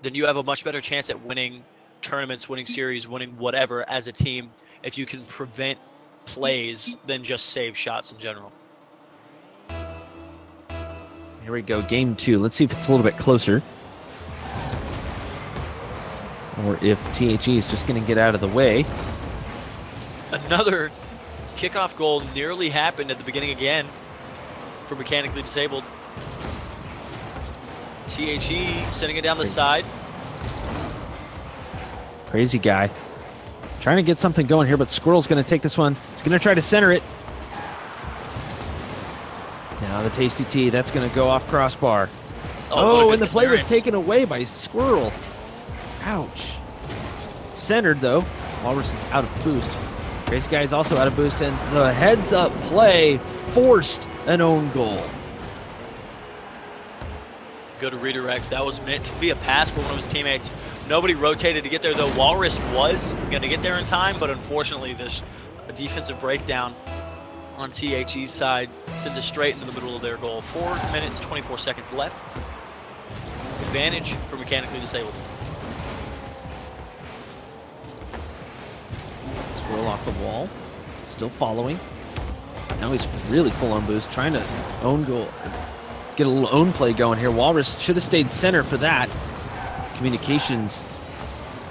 then you have a much better chance at winning tournaments, winning series, winning whatever as a team if you can prevent plays than just save shots in general. Here we go, game 2. Let's see if it's a little bit closer. Or if THE is just going to get out of the way. Another kickoff goal nearly happened at the beginning again for Mechanically Disabled. THE sending it down the side. Crazy guy. Trying to get something going here, but Squirrel's going to take this one. He's going to try to center it. Now the Tasty T, that's going to go off crossbar. what a Oh, good and the play was clearance. taken away by Squirrel. Ouch. Centered, though. Walrus is out of boost. Crazy guy is also out of boost, and the heads-up play forced an own goal. Good redirect. That was meant to be a pass for one of his teammates. Nobody rotated to get there, though. Walrus was going to get there in time, but unfortunately, this defensive breakdown on THE's side sends it straight into the middle of their goal. 4 minutes, 24 seconds left. Advantage for Mechanically Disabled. Squirrel off the wall. Still following. Now he's really full on boost, trying to own goal. Get a little own play going here. Walrus should have stayed center for that. Communications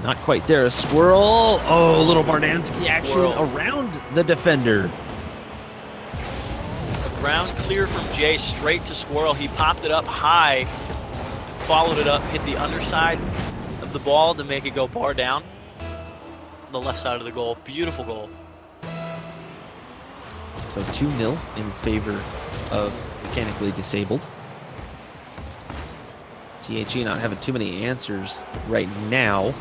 not quite there. A Squirrel. Oh, a little Bardansky action Squirrel. around the defender. A ground clear from Jay straight to Squirrel. He popped it up high, followed it up, hit the underside of the ball to make it go bar down. The left side of the goal. Beautiful goal. So 2-0 in favor of Mechanically Disabled. THE not having too many answers right now.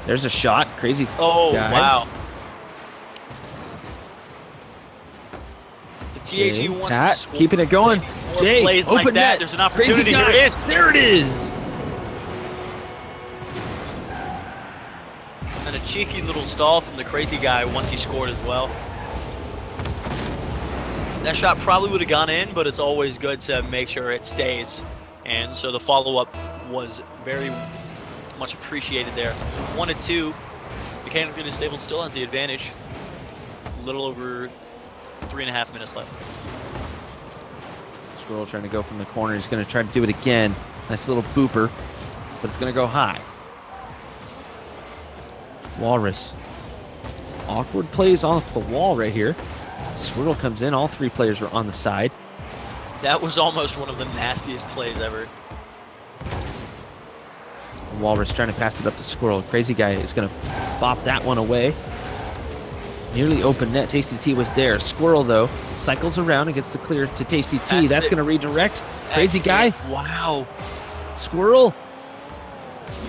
There's a shot. Crazy. Oh, guy. wow. The THE Okay, wants Pat, to score keeping it going. more Jay, plays open like that. net. There's an Crazy opportunity. Here guy. it is. There it is. And a cheeky little stall from the Crazy Guy once he scored as well. That shot probably would have gone in, but it's always good to make sure it stays. And so the follow-up was very much appreciated there. 1-2. Mechanically Disabled still has the advantage. A little over 3.5 minutes left. Squirrel trying to go from the corner. He's going to try to do it again. Nice little booper, but it's going to go high. Walrus. Awkward plays off the wall right here. Squirrel comes in. All three players are on the side. That was almost one of the nastiest plays ever. Walrus trying to pass it up to Squirrel. Crazy Guy is going to bop that one away. Nearly open net. Tasty T was there. Squirrel, though, cycles around and gets the clear to Tasty T. That's going to redirect. Crazy Guy. Wow. Squirrel.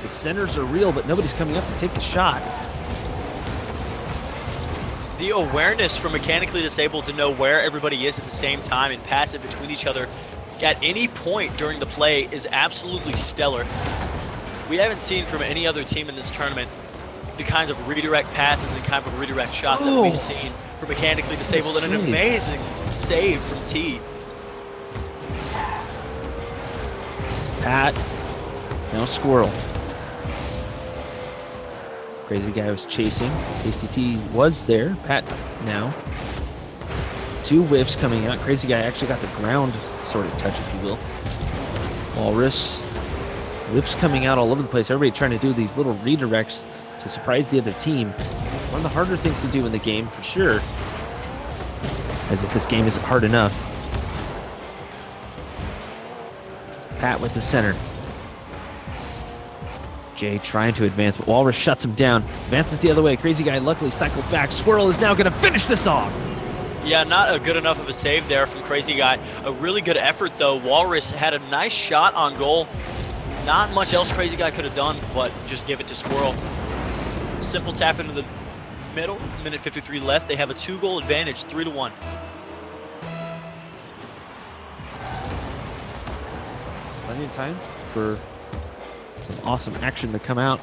The centers are real, but nobody's coming up to take the shot. The awareness for mechanically disabled to know where everybody is at the same time and pass it between each other at any point during the play is absolutely stellar. We haven't seen from any other team in this tournament the kinds of redirect passes and the kind of redirect shots that we've seen for mechanically disabled, and an amazing save from T. Pat. Now Squirrel. Crazy Guy was chasing. Tasty T was there. Pat now. Two whiffs coming out. Crazy Guy actually got the ground sort of touch, if you will. Walrus. Whiffs coming out all over the place. Everybody trying to do these little redirects to surprise the other team. One of the harder things to do in the game, for sure. As if this game isn't hard enough. Pat with the center. Jay trying to advance, but Walrus shuts him down. Advances the other way. Crazy Guy luckily cycled back. Squirrel is now going to finish this off. Yeah, not a good enough of a save there from Crazy Guy. A really good effort, though. Walrus had a nice shot on goal. Not much else Crazy Guy could have done, but just give it to Squirrel. Simple tap into the middle. Minute 53 left. They have a 2-goal advantage, 3-1. Plenty of time for some awesome action to come out.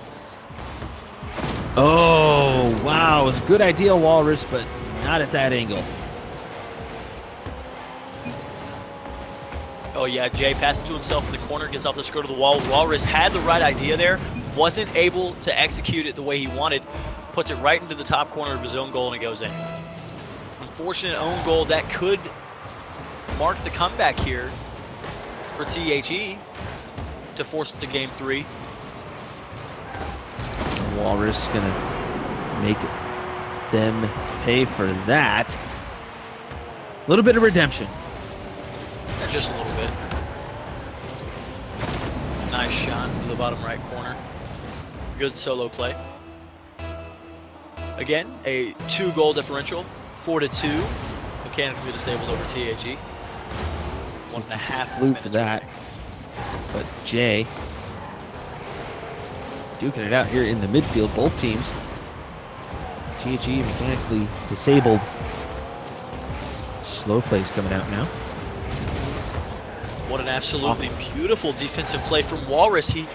Oh, wow. It was a good idea, Walrus, but not at that angle. Oh yeah, Jay passes to himself in the corner, gets off the skirt of the wall. Walrus had the right idea there, wasn't able to execute it the way he wanted. Puts it right into the top corner of his own goal, and it goes in. Unfortunate own goal that could mark the comeback here for THE to force it to game 3. Walrus gonna make them pay for that. A little bit of redemption. Just a little bit. Nice shot to the bottom right corner. Good solo play. Again, a 2-goal differential, 4-2. Mechanically disabled over THE. 1.5 flew for that. But Jay duking it out here in the midfield, both teams. THE mechanically disabled. Slow plays coming out now. What an absolutely beautiful defensive play from Walrus. He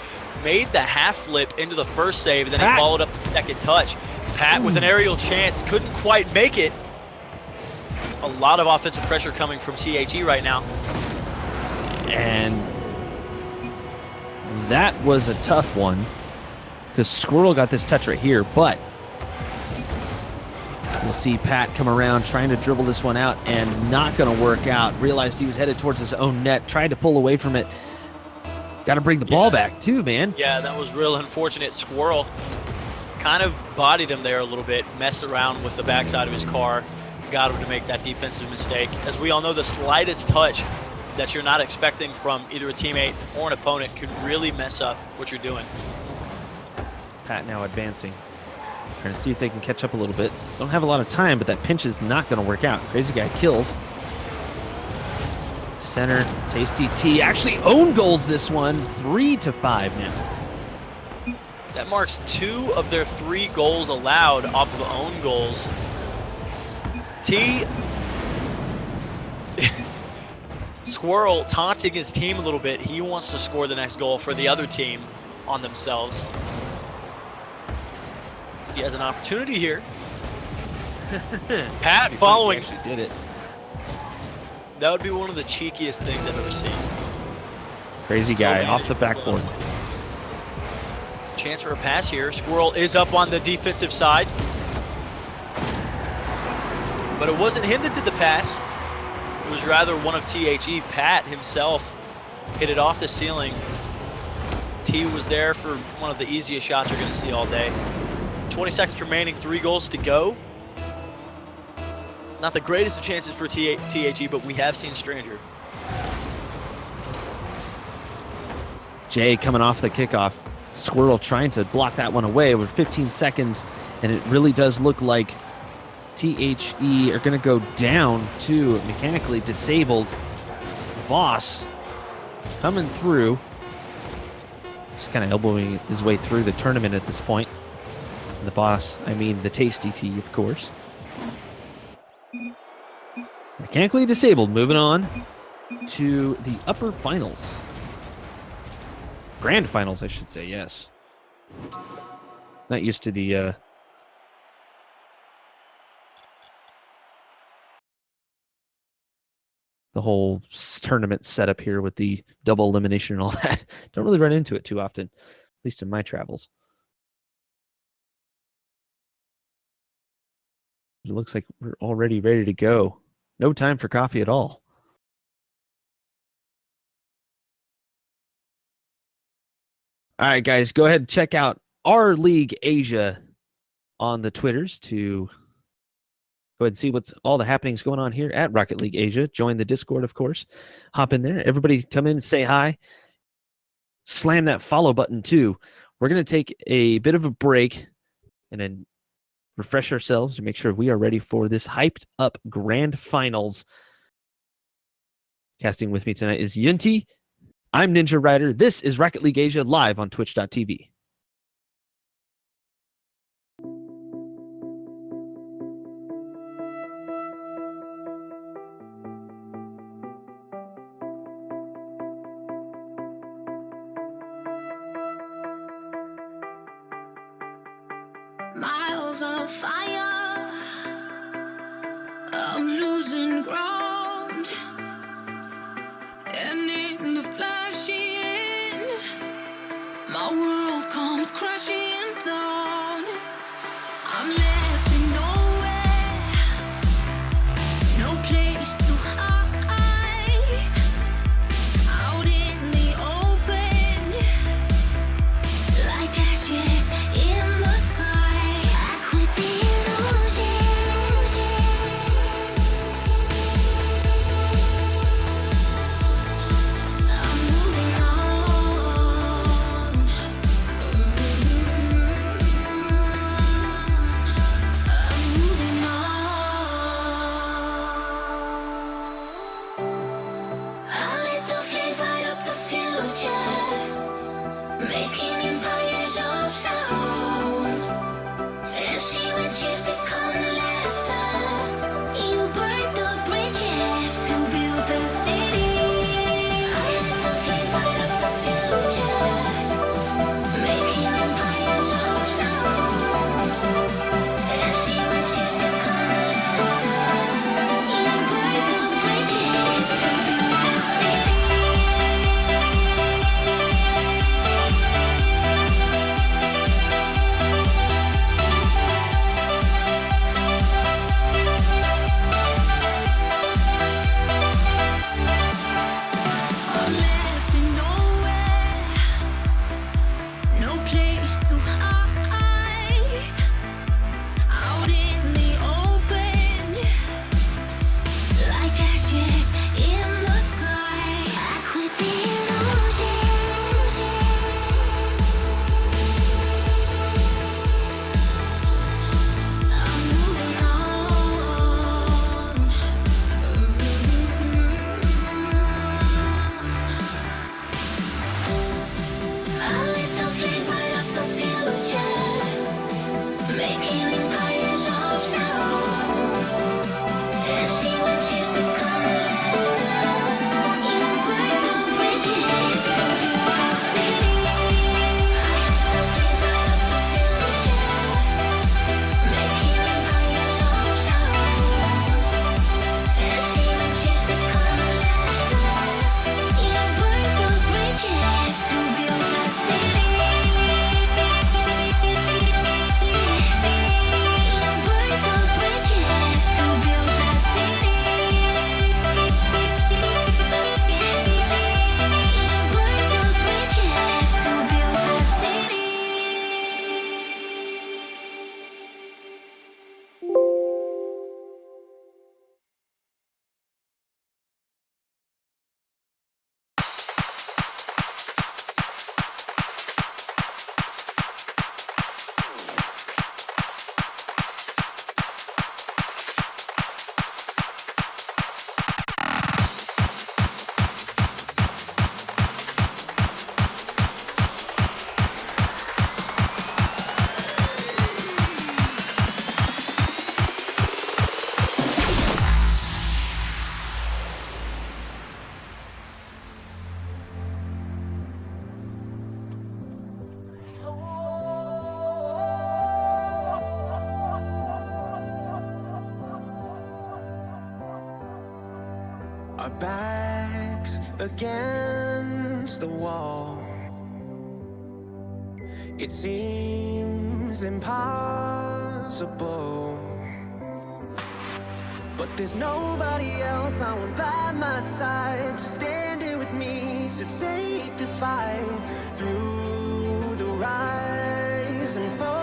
made the half flip into the first save, and then he followed up the second touch. Pat with an aerial chance, couldn't quite make it. A lot of offensive pressure coming from THE right now. And that was a tough one, because Squirrel got this touch right here, but we'll see Pat come around trying to dribble this one out and not going to work out. Realized he was headed towards his own net, tried to pull away from it. Got to bring the ball back too, man. Yeah, that was real unfortunate. Squirrel kind of bodied him there a little bit, messed around with the backside of his car, got him to make that defensive mistake. As we all know, the slightest touch that you're not expecting from either a teammate or an opponent could really mess up what you're doing. Pat now advancing. Trying to see if they can catch up a little bit. Don't have a lot of time, but that pinch is not going to work out. Crazy Guy kills. Center, Tasty T actually own goals this one. 3-5 now. That marks 2 of their 3 goals allowed off of own goals. T Squirrel taunting his team a little bit. He wants to score the next goal for the other team on themselves. He has an opportunity here. Pat following. He actually did it. That would be one of the cheekiest things I've ever seen. Crazy Guy off the backboard. Chance for a pass here. Squirrel is up on the defensive side. But it wasn't him that did the pass. It was rather one of THE. Pat himself hit it off the ceiling. T was there for one of the easiest shots you're going to see all day. 20 seconds remaining, 3 goals to go. Not the greatest of chances for THE, but we have seen Stranger. Jay coming off the kickoff. Squirrel trying to block that one away with 15 seconds, and it really does look like THE are going to go down to mechanically disabled. Boss coming through. Just kind of elbowing his way through the tournament at this point. And the boss, I mean the Tasty T, of course. Mechanically disabled, moving on to the upper finals. Grand finals, I should say, yes. Not used to the whole tournament setup here with the double elimination and all that. Don't really run into it too often, at least in my travels. It looks like we're already ready to go. No time for coffee at all. All right, guys, go ahead and check out our League Asia on the Twitters to go ahead and see what's all the happenings going on here at Rocket League Asia. Join the Discord, of course. Hop in there. Everybody come in, say hi. Slam that follow button, too. We're going to take a bit of a break and then refresh ourselves to make sure we are ready for this hyped up grand finals. Casting with me tonight is Yunti. I'm Ninja Rider. This is Rocket League Asia live on Twitch.tv. Miles of fire, I'm losing ground, and in the flashing, my world comes crashing down. I'm left in nowhere, no place to hide, out in the open, like ashes in the sky. I could be losing. I'm moving on. Our backs against the wall. It seems impossible, but there's nobody else I want by my side to stand here with me to take this fight through the rise and fall.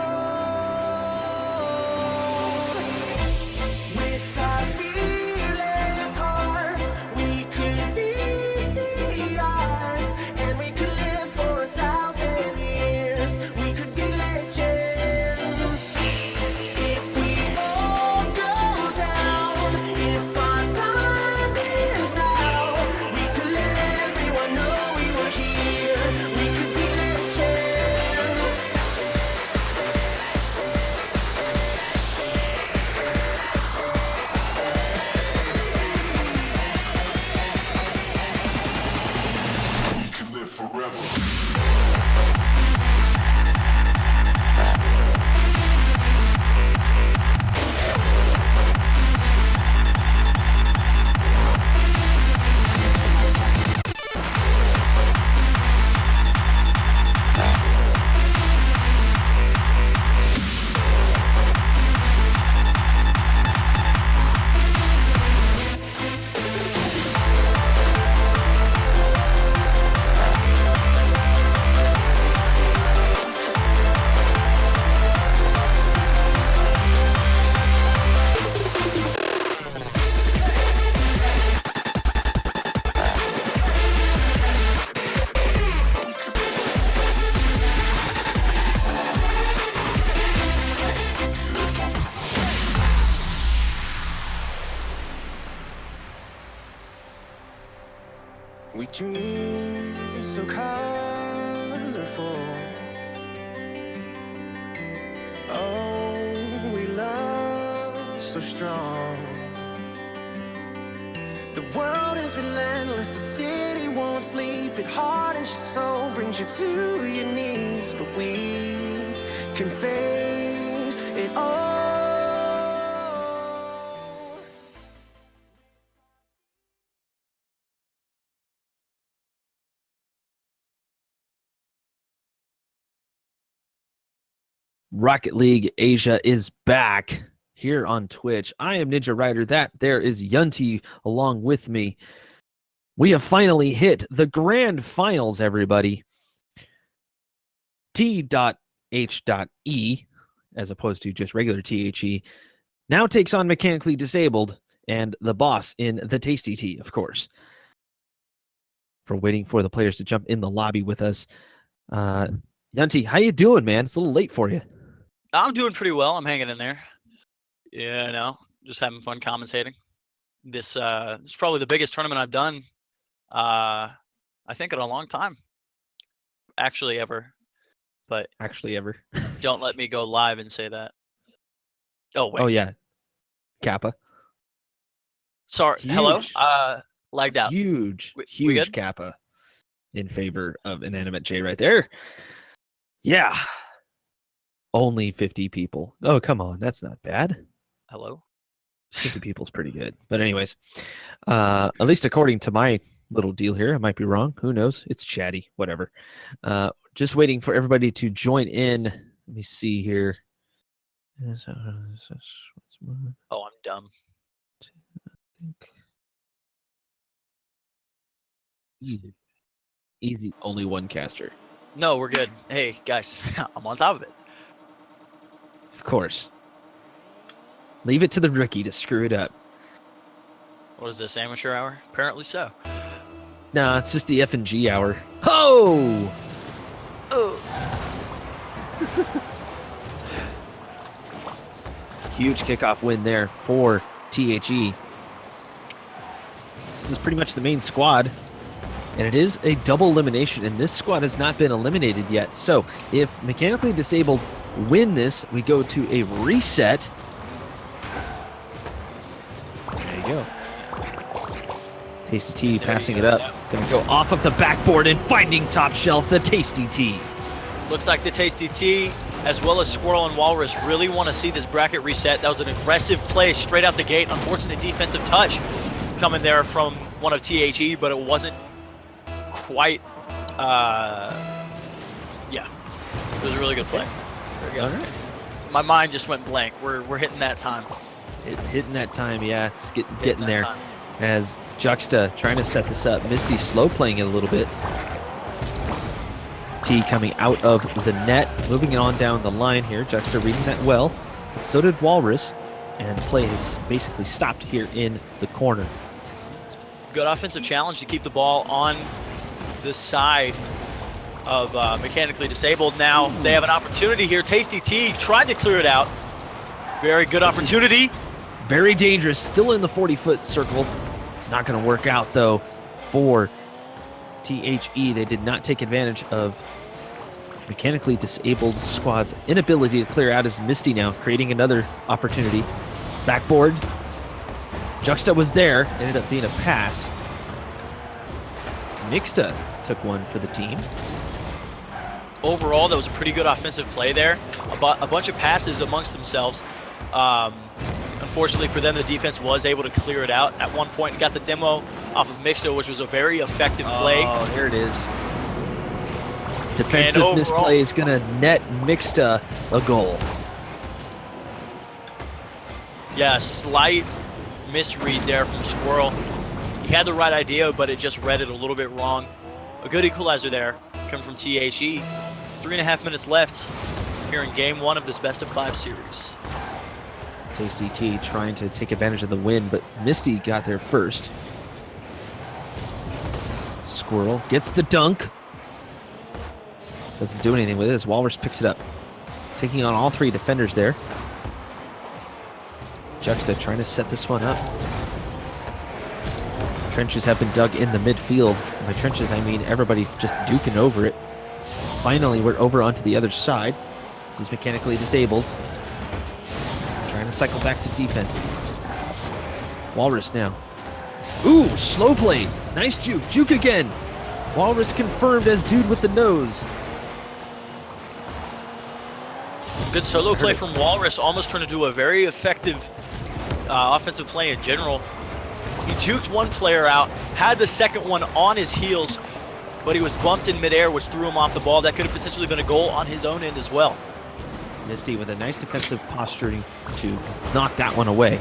With our fearless hearts, we could beat the odds, and we could live for 1,000 years. We could be legends if we all go down. If our time is now, we could let everyone know we were here. We could be legends. We can live forever. We dream so colorful. Oh, we love so strong. The world is relentless, the city won't sleep. It hardens your soul, brings you to your knees. But we can face it all. Rocket League Asia is back here on Twitch. I am Ninja Rider. That there is Yunti along with me. We have finally hit the grand finals, everybody. T.H.E, as opposed to just regular THE, now takes on Mechanically Disabled and the boss in the Tasty Tea, of course. For waiting for the players to jump in the lobby with us. Yunti, how you doing, man? It's a little late for you. I'm doing pretty well. I'm hanging in there. Yeah, just having fun commentating. This is probably the biggest tournament I've done. I think in a long time. Actually, ever. But Actually, ever. don't let me go live and say that. Oh wait. Oh, yeah. Kappa. Sorry. Huge. Hello. Lagged out. Huge, We huge good? Kappa in favor of Inanimate J right there. Yeah. Only 50 people. Oh, come on. That's not bad. Hello. 50 people's pretty good. But anyways, at least according to my little deal here, I might be wrong. Who knows? It's chatty. Whatever. Just waiting for everybody to join in. Let me see here. Oh, I'm dumb. Easy. Only one caster. No, we're good. Hey guys, I'm on top of it. Of course. Leave it to the rookie to screw it up. What is this, amateur hour? Apparently so. No, it's just the F and G hour. Oh! Oh. Huge kickoff win there for THE. This is pretty much the main squad. And it is a double elimination, and this squad has not been eliminated yet. So if Mechanically Disabled win this, we go to a reset. There you go. Tasty Tea passing it up. Gonna go off of the backboard and finding top shelf, the Tasty Tea. Looks like the Tasty Tea, as well as Squirrel and Walrus, really want to see this bracket reset. That was an aggressive play straight out the gate. Unfortunate defensive touch coming there from one of THE, but it wasn't quite. Yeah, it was a really good play. There we go. All right. My mind just went blank. We're hitting that time. Hitting that time, yeah. It's getting Hitting that there. time. As Juxta trying to set this up. Misty slow playing it a little bit. T coming out of the net, moving it on down the line here. Juxta reading that well. But so did Walrus. And play has basically stopped here in the corner. Good offensive challenge to keep the ball on the side of mechanically disabled. Now they have an opportunity here. Tasty T tried to clear it out. Very good opportunity. Very dangerous. Still in the 40-foot circle. Not going to work out, though, for THE. They did not take advantage of mechanically disabled squad's inability to clear out as Misty now creating another opportunity. Backboard. Juxta was there. Ended up being a pass. Mixta took one for the team. Overall, that was a pretty good offensive play there. A bunch of passes amongst themselves. Unfortunately for them, the defense was able to clear it out at one point and got the demo off of Mixta, which was a very effective play. Oh, here it is. Defensive overall- misplay is going to net Mixta a goal. Yeah, slight misread there from Squirrel. He had the right idea, but it just read it a little bit wrong. A good equalizer there coming from THE. 3.5 minutes left here in game 1 of this best-of-5 series. Tasty T trying to take advantage of the win, but Misty got there first. Squirrel gets the dunk. Doesn't do anything with it as Walrus picks it up. Taking on all three defenders there. Juxta trying to set this one up. Trenches have been dug in the midfield. And by trenches, I mean everybody just duking over it. Finally, we're over onto the other side. This is mechanically disabled. Trying to cycle back to defense. Walrus now. Ooh, slow play. Nice juke. Juke again. Walrus confirmed as dude with the nose. Good solo play from Walrus, almost turned into a very effective offensive play in general. He juked one player out, had the second one on his heels, but he was bumped in midair, which threw him off the ball. That could have potentially been a goal on his own end as well. Misty with a nice defensive posturing to knock that one away.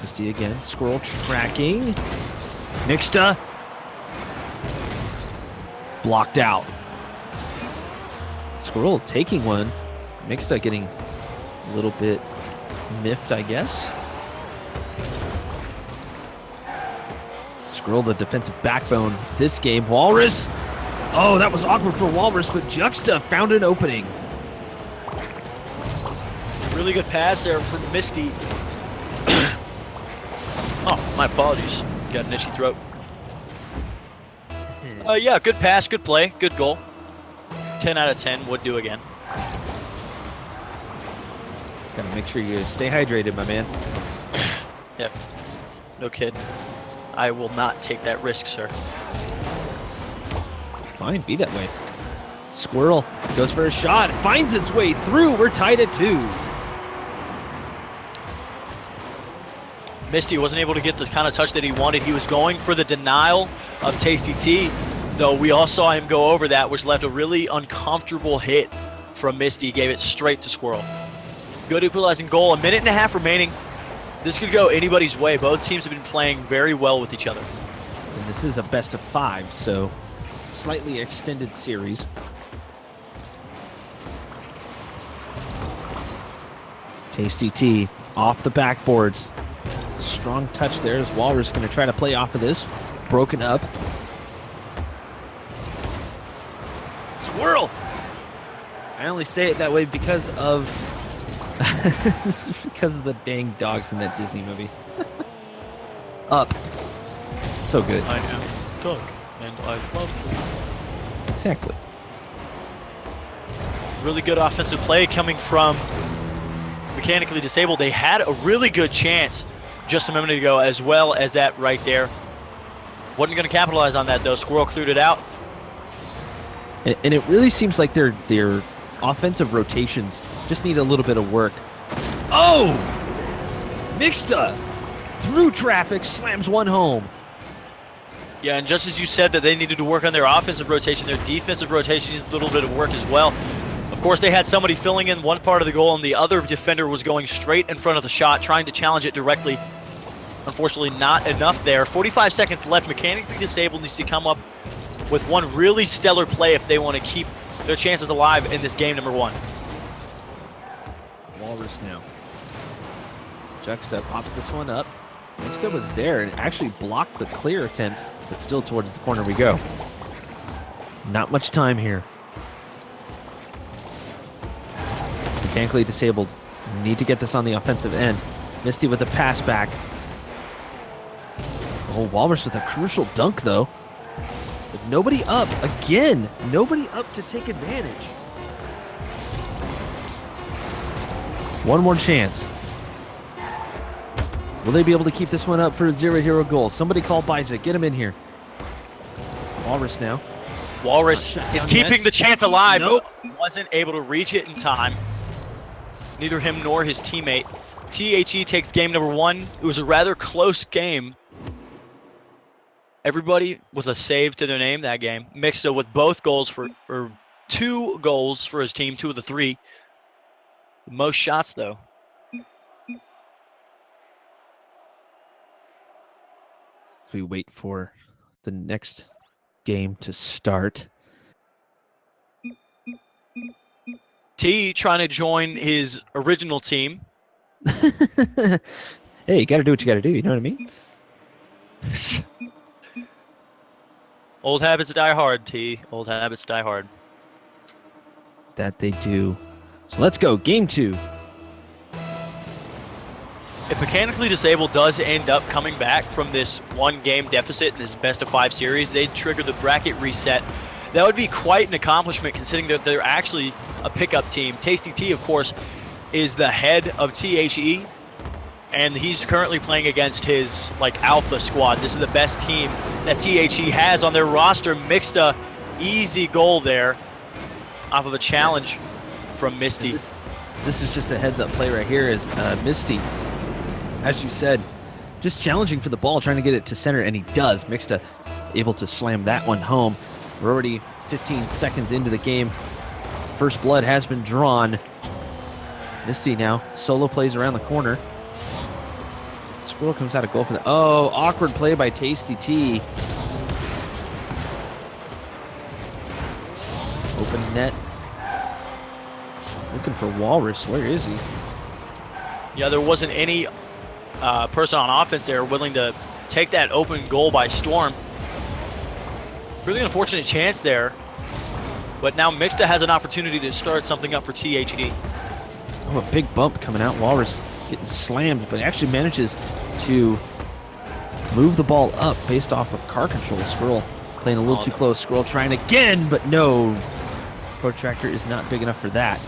Misty again. Squirrel tracking. Mixta. Blocked out. Squirrel taking one. Mixta getting a little bit miffed, I guess. Squirrel, the defensive backbone this game. Walrus. Oh, that was awkward for Walrus, but Juxta found an opening. Really good pass there from Misty. Oh, my apologies. Got an itchy throat. Yeah, good pass, good play, good goal. 10 out of 10 would do again. Gotta make sure you stay hydrated, my man. Yep. No kid. I will not take that risk, sir. Fine, be that way. Squirrel goes for a shot, finds its way through. We're tied at 2. Misty wasn't able to get the kind of touch that he wanted. He was going for the denial of Tasty T, though we all saw him go over that, which left a really uncomfortable hit from Misty. Gave it straight to Squirrel. Good equalizing goal. 1.5 minutes remaining. This could go anybody's way. Both teams have been playing very well with each other. And this is a best of 5, so slightly extended series. Tasty T off the backboards. Strong touch there as Walrus going to try to play off of this. Broken up. Squirrel! I only say it that way because of because of the dang dogs in that Disney movie. Up. So good. I am Doug, and I love you. Exactly. Really good offensive play coming from mechanically disabled. They had a really good chance just a moment ago, as well as that right there. Wasn't going to capitalize on that, though. Squirrel cleared it out. And it really seems like their offensive rotations just need a little bit of work. Oh! Mixta through traffic, slams one home. Yeah, and just as you said that they needed to work on their offensive rotation, their defensive rotation needs a little bit of work as well. Of course, they had somebody filling in one part of the goal, and the other defender was going straight in front of the shot, trying to challenge it directly. Unfortunately, not enough there. 45 seconds left. Mechanically Disabled needs to come up with one really stellar play if they want to keep their chances alive in this game number 1. Walrus now. Juxta pops this one up. Juxta was there and actually blocked the clear attempt, but still towards the corner we go. Not much time here. Mechanically Disabled. Need to get this on the offensive end. Misty with the pass back. Oh, Walrus with a crucial dunk, though. But nobody up. Again, nobody up to take advantage. One more chance. Will they be able to keep this one up for a 0-hero goal? Somebody call Biza. Get him in here. Walrus now. Walrus Not shut is down keeping yet. the chance alive. Nope. Wasn't able to reach it in time. Neither him nor his teammate. THE takes game number 1. It was a rather close game. Everybody with a save to their name that game. Mixta with both goals or 2 goals for his team, 2 of the 3. Most shots though. As we wait for the next game to start. T trying to join his original team. Hey, you got to do what you got to do. You know what I mean? Old habits die hard, T. Old habits die hard. That they do. So let's go. Game 2. If Mechanically Disabled does end up coming back from this 1-game deficit in this best-of-5 series, they trigger the bracket reset. That would be quite an accomplishment considering that they're actually a pickup team. Tasty T, of course, is the head of THE, and he's currently playing against his alpha squad. This is the best team that THE has on their roster. Mixta, easy goal there off of a challenge from Misty. This is just a heads-up play right here as Misty, as you said, just challenging for the ball, trying to get it to center, and he does. Mixta able to slam that one home. We're already 15 seconds into the game. First blood has been drawn. Misty now solo plays around the corner. Squirrel comes out of goal for the... Oh, awkward play by Tasty T. Open net. Looking for Walrus. Where is he? Yeah, there wasn't any person on offense there willing to take that open goal by storm. Really unfortunate chance there. But now Mixta has an opportunity to start something up for THE. Oh, a big bump coming out. Walrus getting slammed, but actually manages to move the ball up based off of car control. Squirrel playing a little too close. Squirrel trying again, but no. Protractor is not big enough for that.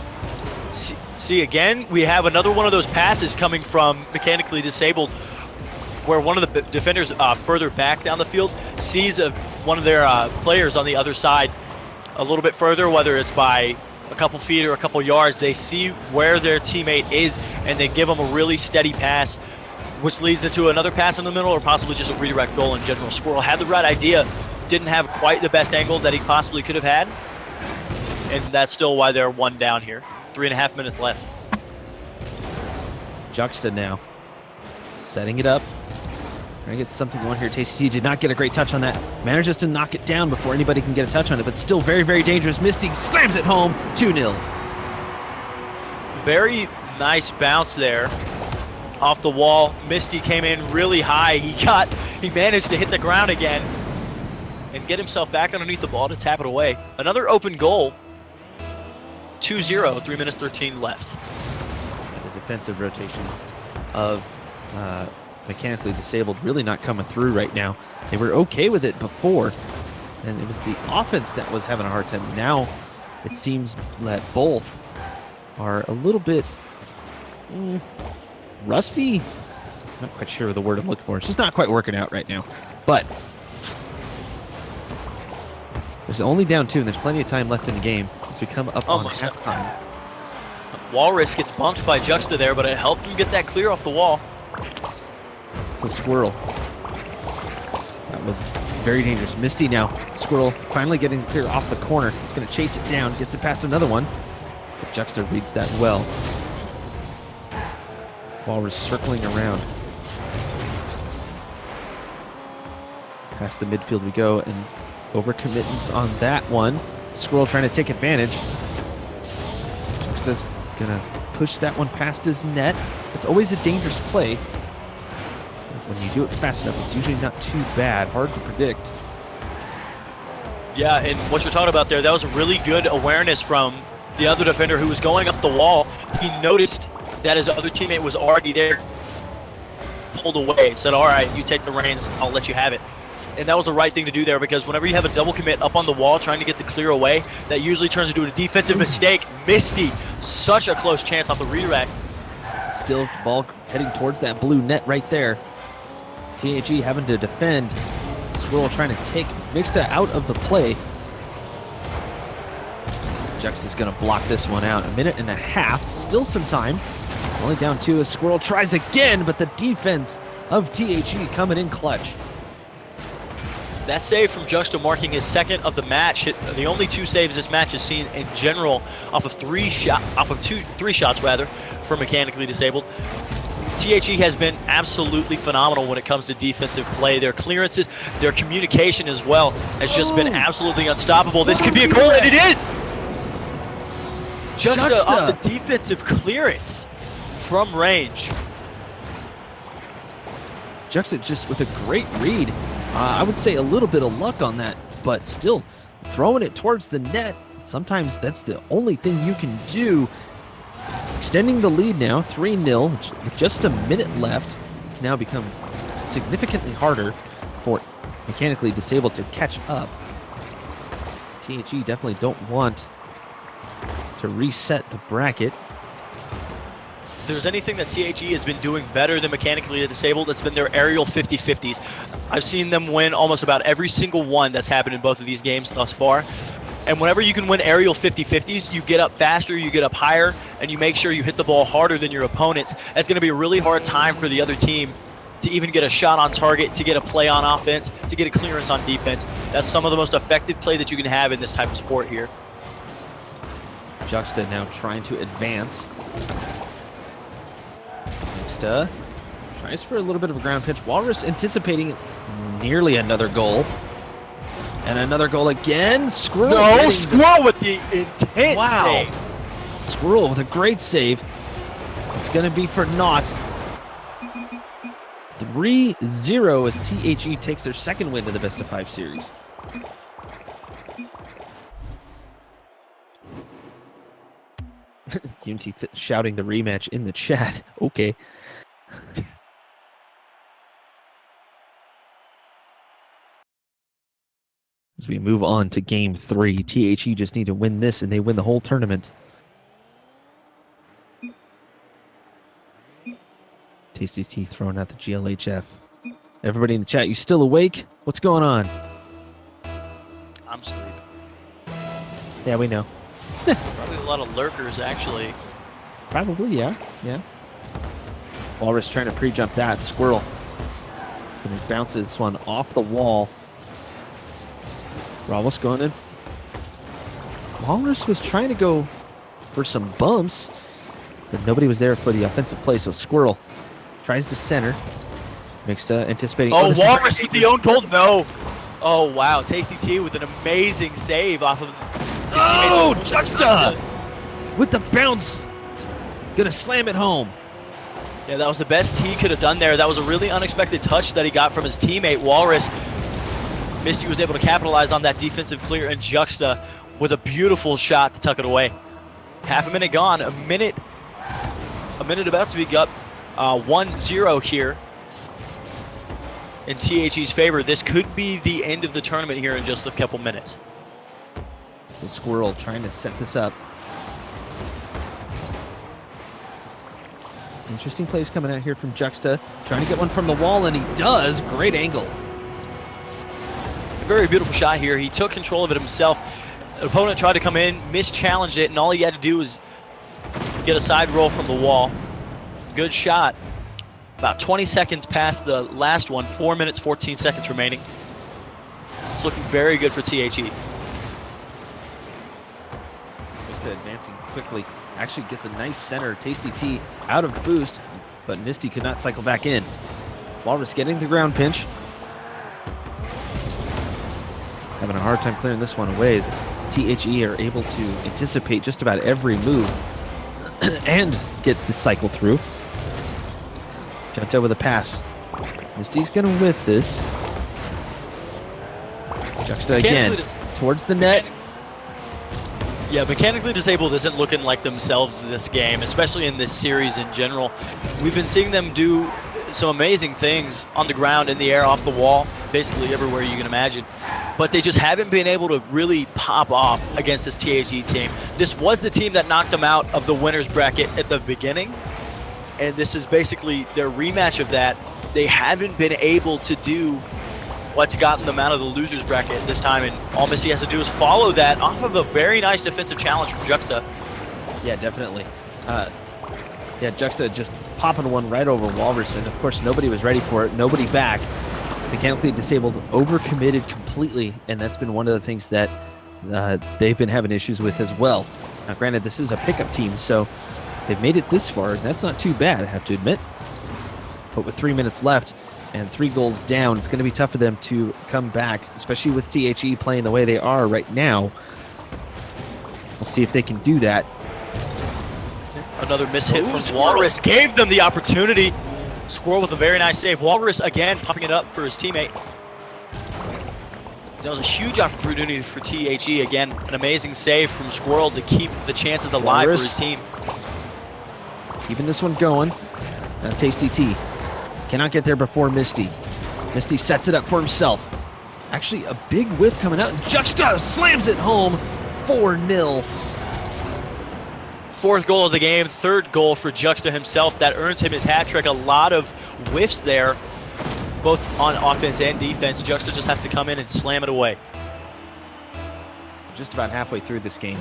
See, again, we have another one of those passes coming from Mechanically Disabled where one of the defenders further back down the field sees one of their players on the other side a little bit further, whether it's by a couple feet or a couple yards. They see where their teammate is, and they give them a really steady pass, which leads into another pass in the middle or possibly just a redirect goal in general. Squirrel had the right idea, didn't have quite the best angle that he possibly could have had, and that's still why they're 1 down here. 3.5 minutes left. Juxta now setting it up. Trying to get something going here. Tasty T did not get a great touch on that. Manages to knock it down before anybody can get a touch on it, but still very, very dangerous. Misty slams it home. 2-0. Very nice bounce there off the wall. Misty came in really high. He managed to hit the ground again and get himself back underneath the ball to tap it away. Another open goal. 2-0, 3 minutes 13 left. The defensive rotations of Mechanically Disabled really not coming through right now. They were okay with it before, and it was the offense that was having a hard time. Now it seems that both are a little bit rusty. Not quite sure the word I'm looking for. It's just not quite working out right now. But there's only down 2, and there's plenty of time left in the game as we come up on Almost. halftime. Walrus gets bumped by Juxta there, but it helped him get that clear off the wall. So So Squirrel. That was very dangerous. Misty now. Squirrel finally getting clear off the corner. He's going to chase it down. Gets it past another one. But Juxta reads that well. Walrus circling around. Past the midfield we go, and overcommittance on that one. Squirrel trying to take advantage. Juxta's gonna push that one past his net. It's always a dangerous play. When you do it fast enough, it's usually not too bad. Hard to predict. Yeah, and what you're talking about there, that was really good awareness from the other defender who was going up the wall. He noticed that his other teammate was already there, pulled away, said, all right, you take the reins, I'll let you have it. And that was the right thing to do there, because whenever you have a double commit up on the wall trying to get the clear away, that usually turns into a defensive mistake. Misty, such a close chance off the redirect. Still, the ball heading towards that blue net right there. THE having to defend. Squirrel trying to take Mixta out of the play. Juxta's going to block this one out. 1.5 minutes, still some time. Only down 2 as Squirrel tries again, but the defense of THE coming in clutch. That save from Juxta marking his second of the match, hit the only 2 saves this match has seen in general off of 3 shots for mechanically disabled. THE has been absolutely phenomenal when it comes to defensive play. Their clearances, their communication as well has just been absolutely unstoppable. This could be a goal, and it is! Juxta off the defensive clearance from range. Juxta just with a great read. I would say a little bit of luck on that, but still throwing it towards the net. Sometimes that's the only thing you can do. Extending the lead now, 3-0, with just a minute left. It's now become significantly harder for mechanically disabled to catch up. THE definitely don't want to reset the bracket. If there's anything that THE has been doing better than mechanically disabled, it's been their aerial 50-50s. I've seen them win almost about every single one that's happened in both of these games thus far. And whenever you can win aerial 50-50s, you get up faster, you get up higher, and you make sure you hit the ball harder than your opponents. That's going to be a really hard time for the other team to even get a shot on target, to get a play on offense, to get a clearance on defense. That's some of the most effective play that you can have in this type of sport here. Juxta now trying to advance. Juxta tries for a little bit of a ground pitch. Walrus anticipating nearly another goal. And another goal again. Squirrel. No, Squirrel with the intense save. Squirrel with a great save. It's going to be for naught. 3-0 as THE takes their second win to the Best of 5 series. Unity shouting the rematch in the chat. Okay. As we move on to game 3, THE just need to win this and they win the whole tournament. Tasty T throwing out the GLHF. Everybody in the chat, you still awake? What's going on? I'm asleep. Yeah, we know. Probably a lot of lurkers, actually. Probably, yeah. Yeah. Walrus trying to pre-jump that. Squirrel. And he bounces this one off the wall. Ramos going in. Walrus was trying to go for some bumps, but nobody was there for the offensive play, so Squirrel tries to center. Mixta anticipating. Oh, this is Walrus with the own goal. No. Oh, wow. Tasty T with an amazing save off of his Oh, teammates. Juxta with the bounce. Gonna slam it home. Yeah, that was the best he could have done there. That was a really unexpected touch that he got from his teammate, Walrus. Misty was able to capitalize on that defensive clear, and Juxta with a beautiful shot to tuck it away. Half a minute gone, a minute about to be up, 1-0 here in THE's favor. This could be the end of the tournament here in just a couple minutes. So Squirrel trying to set this up. Interesting plays coming out here from Juxta. Trying to get one from the wall, and he does. Great angle. A very beautiful shot here. He took control of it himself. The opponent tried to come in, mischallenged it, and all he had to do was get a side roll from the wall. Good shot. About 20 seconds past the last one. 4 minutes, 14 seconds remaining. It's looking very good for THE. Just advancing quickly. Actually gets a nice center. Tasty T out of boost, but Misty could not cycle back in. Walrus getting the ground pinch. Having a hard time clearing this one away as THE are able to anticipate just about every move and get the cycle through. Junto with a pass. Misty's gonna whiff this. Juxta again Mechanically towards the net. Yeah, mechanically disabled isn't looking like themselves in this game, especially in this series in general. We've been seeing them do some amazing things on the ground, in the air, off the wall, basically everywhere you can imagine. But they just haven't been able to really pop off against this THE team. This was the team that knocked them out of the winner's bracket at the beginning, and this is basically their rematch of that. They haven't been able to do what's gotten them out of the loser's bracket this time, and all Misty has to do is follow that off of a very nice defensive challenge from Juxta. Yeah, definitely. Yeah, Juxta just popping one right over Walrus, and of course nobody was ready for it. Nobody back. Mechanically disabled, overcommitted completely, and that's been one of the things that they've been having issues with as well. Now, granted, this is a pickup team, so they've made it this far, and that's not too bad, I have to admit. But with 3 minutes left and 3 goals down, it's going to be tough for them to come back, especially with THE playing the way they are right now. We'll see if they can do that. Another mishit from Walrus gave them the opportunity. Squirrel with a very nice save. Walrus again popping it up for his teammate. That was a huge opportunity for THE. Again, an amazing save from Squirrel to keep the chances alive Walrus for his team. Keeping this one going. Now Tasty T cannot get there before Misty. Misty sets it up for himself. Actually, a big whiff coming out. Juxta slams it home. 4-0. Fourth goal of the game, third goal for Juxta himself. That earns him his hat trick. A lot of whiffs there, both on offense and defense. Juxta just has to come in and slam it away. Just about halfway through this game.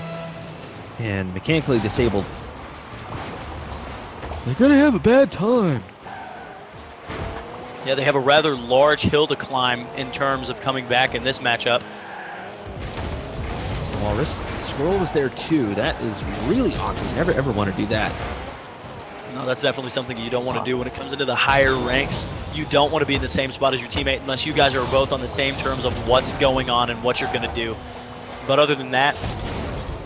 And mechanically disabled. They're going to have a bad time. Yeah, they have a rather large hill to climb in terms of coming back in this matchup. Walrus. Squirrel was there too. That is really awkward. Never ever want to do that. No, that's definitely something you don't want to do when it comes into the higher ranks. You don't want to be in the same spot as your teammate unless you guys are both on the same terms of what's going on and what you're going to do. But other than that,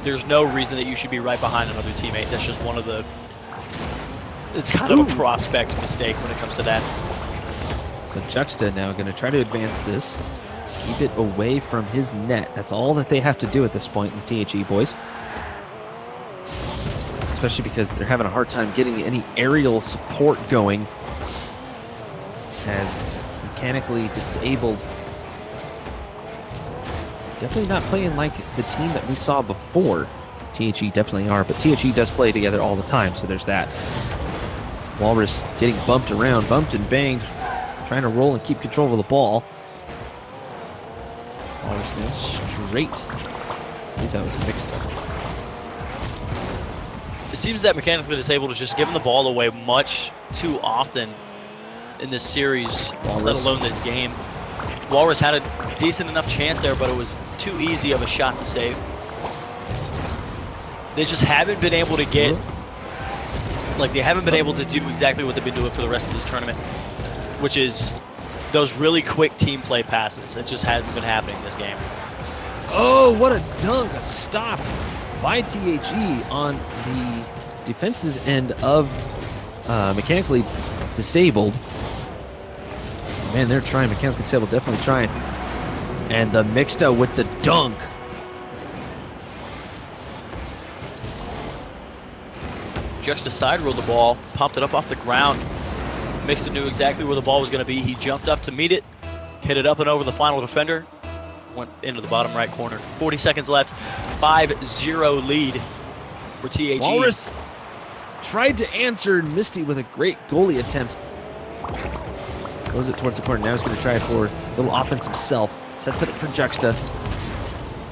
there's no reason that you should be right behind another teammate. That's just one of the... It's kind of a prospect mistake when it comes to that. So Juxta now going to try to advance this. Keep it away from his net. That's all that they have to do at this point in THE, boys. Especially because they're having a hard time getting any aerial support going. As mechanically disabled. Definitely not playing like the team that we saw before. THE definitely are, but THE does play together all the time, so there's that. Walrus getting bumped around, bumped and banged, trying to roll and keep control of the ball. Walrus now straight. I think that was mixed up. It seems that mechanically disabled is just giving the ball away much too often in this series, Walrus. let alone this game. Walrus had a decent enough chance there, but it was too easy of a shot to save. They just haven't been able to get, they haven't been able to do exactly what they've been doing for the rest of this tournament, which is those really quick team play passes. It just hasn't been happening this game. Oh, what a dunk, a stop by THE on the defensive end of mechanically disabled. Man, they're trying. Mechanically disabled, definitely trying. And the Mixta with the dunk. Juxta side rolled the ball, popped it up off the ground. Mixta knew exactly where the ball was going to be. He jumped up to meet it, hit it up and over the final defender, went into the bottom right corner. 40 seconds left, 5-0 lead for THE. Walrus tried to answer Misty with a great goalie attempt. Throws it towards the corner. Now he's going to try for a little offense himself. Sets it up for Juxta.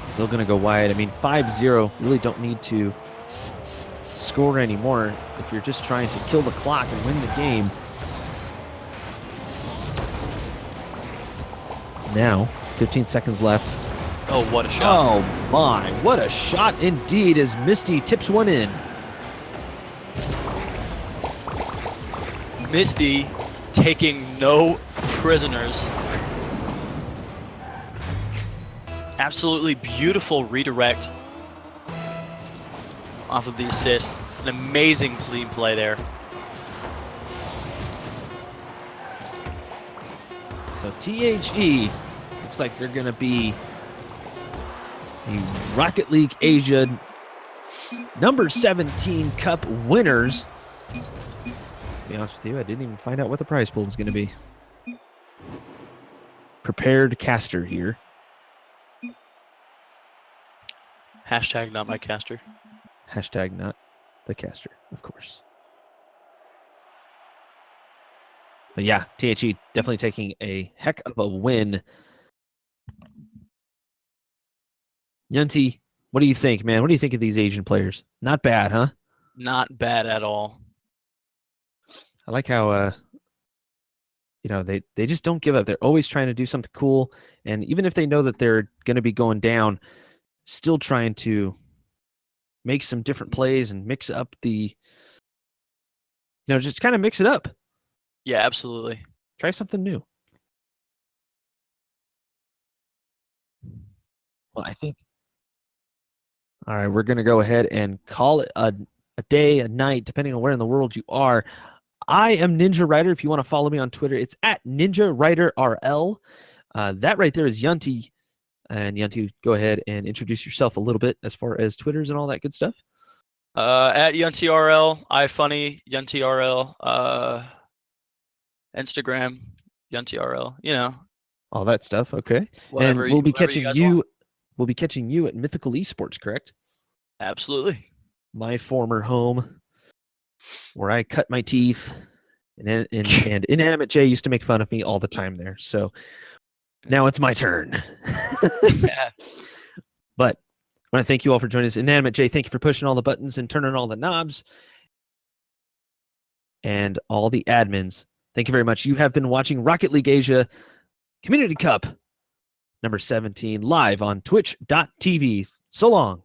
Still going to go wide. I mean, 5-0. Really don't need to score anymore if you're just trying to kill the clock and win the game. now. 15 seconds left. Oh, what a shot. Oh my, what a shot indeed as Misty tips one in. Misty taking no prisoners. Absolutely beautiful redirect off of the assist. An amazing clean play there. So THE looks like they're going to be the Rocket League Asia number 17 Cup winners. To be honest with you, I didn't even find out what the prize pool was going to be. Prepared caster here. Hashtag not my caster. Hashtag not the caster, of course. But yeah, THE definitely taking a heck of a win. Yunti, what do you think, man? What do you think of these Asian players? Not bad, huh? Not bad at all. I like how they just don't give up. They're always trying to do something cool, and even if they know that they're going to be going down, still trying to make some different plays and mix up just kind of mix it up. Yeah, absolutely. Try something new. Well, I think. All right, we're going to go ahead and call it a day, a night, depending on where in the world you are. I am Ninja Rider. If you want to follow me on Twitter, it's at Ninja Rider RL. That right there is Yunti. And Yunti, go ahead and introduce yourself a little bit as far as Twitters and all that good stuff. At YuntiRL, iFunny, YuntiRL, Instagram, YuntiRL, All that stuff. Okay. whatever. And we'll be whatever catching guys you. want. We'll be catching you at Mythical Esports, correct? Absolutely. My former home, where I cut my teeth, and Inanimate J used to make fun of me all the time there. So now it's my turn. Yeah. But I want to thank you all for joining us. Inanimate J, thank you for pushing all the buttons and turning all the knobs. And all the admins, thank you very much. You have been watching Rocket League Asia Community Cup number 17 live on twitch.tv. So long.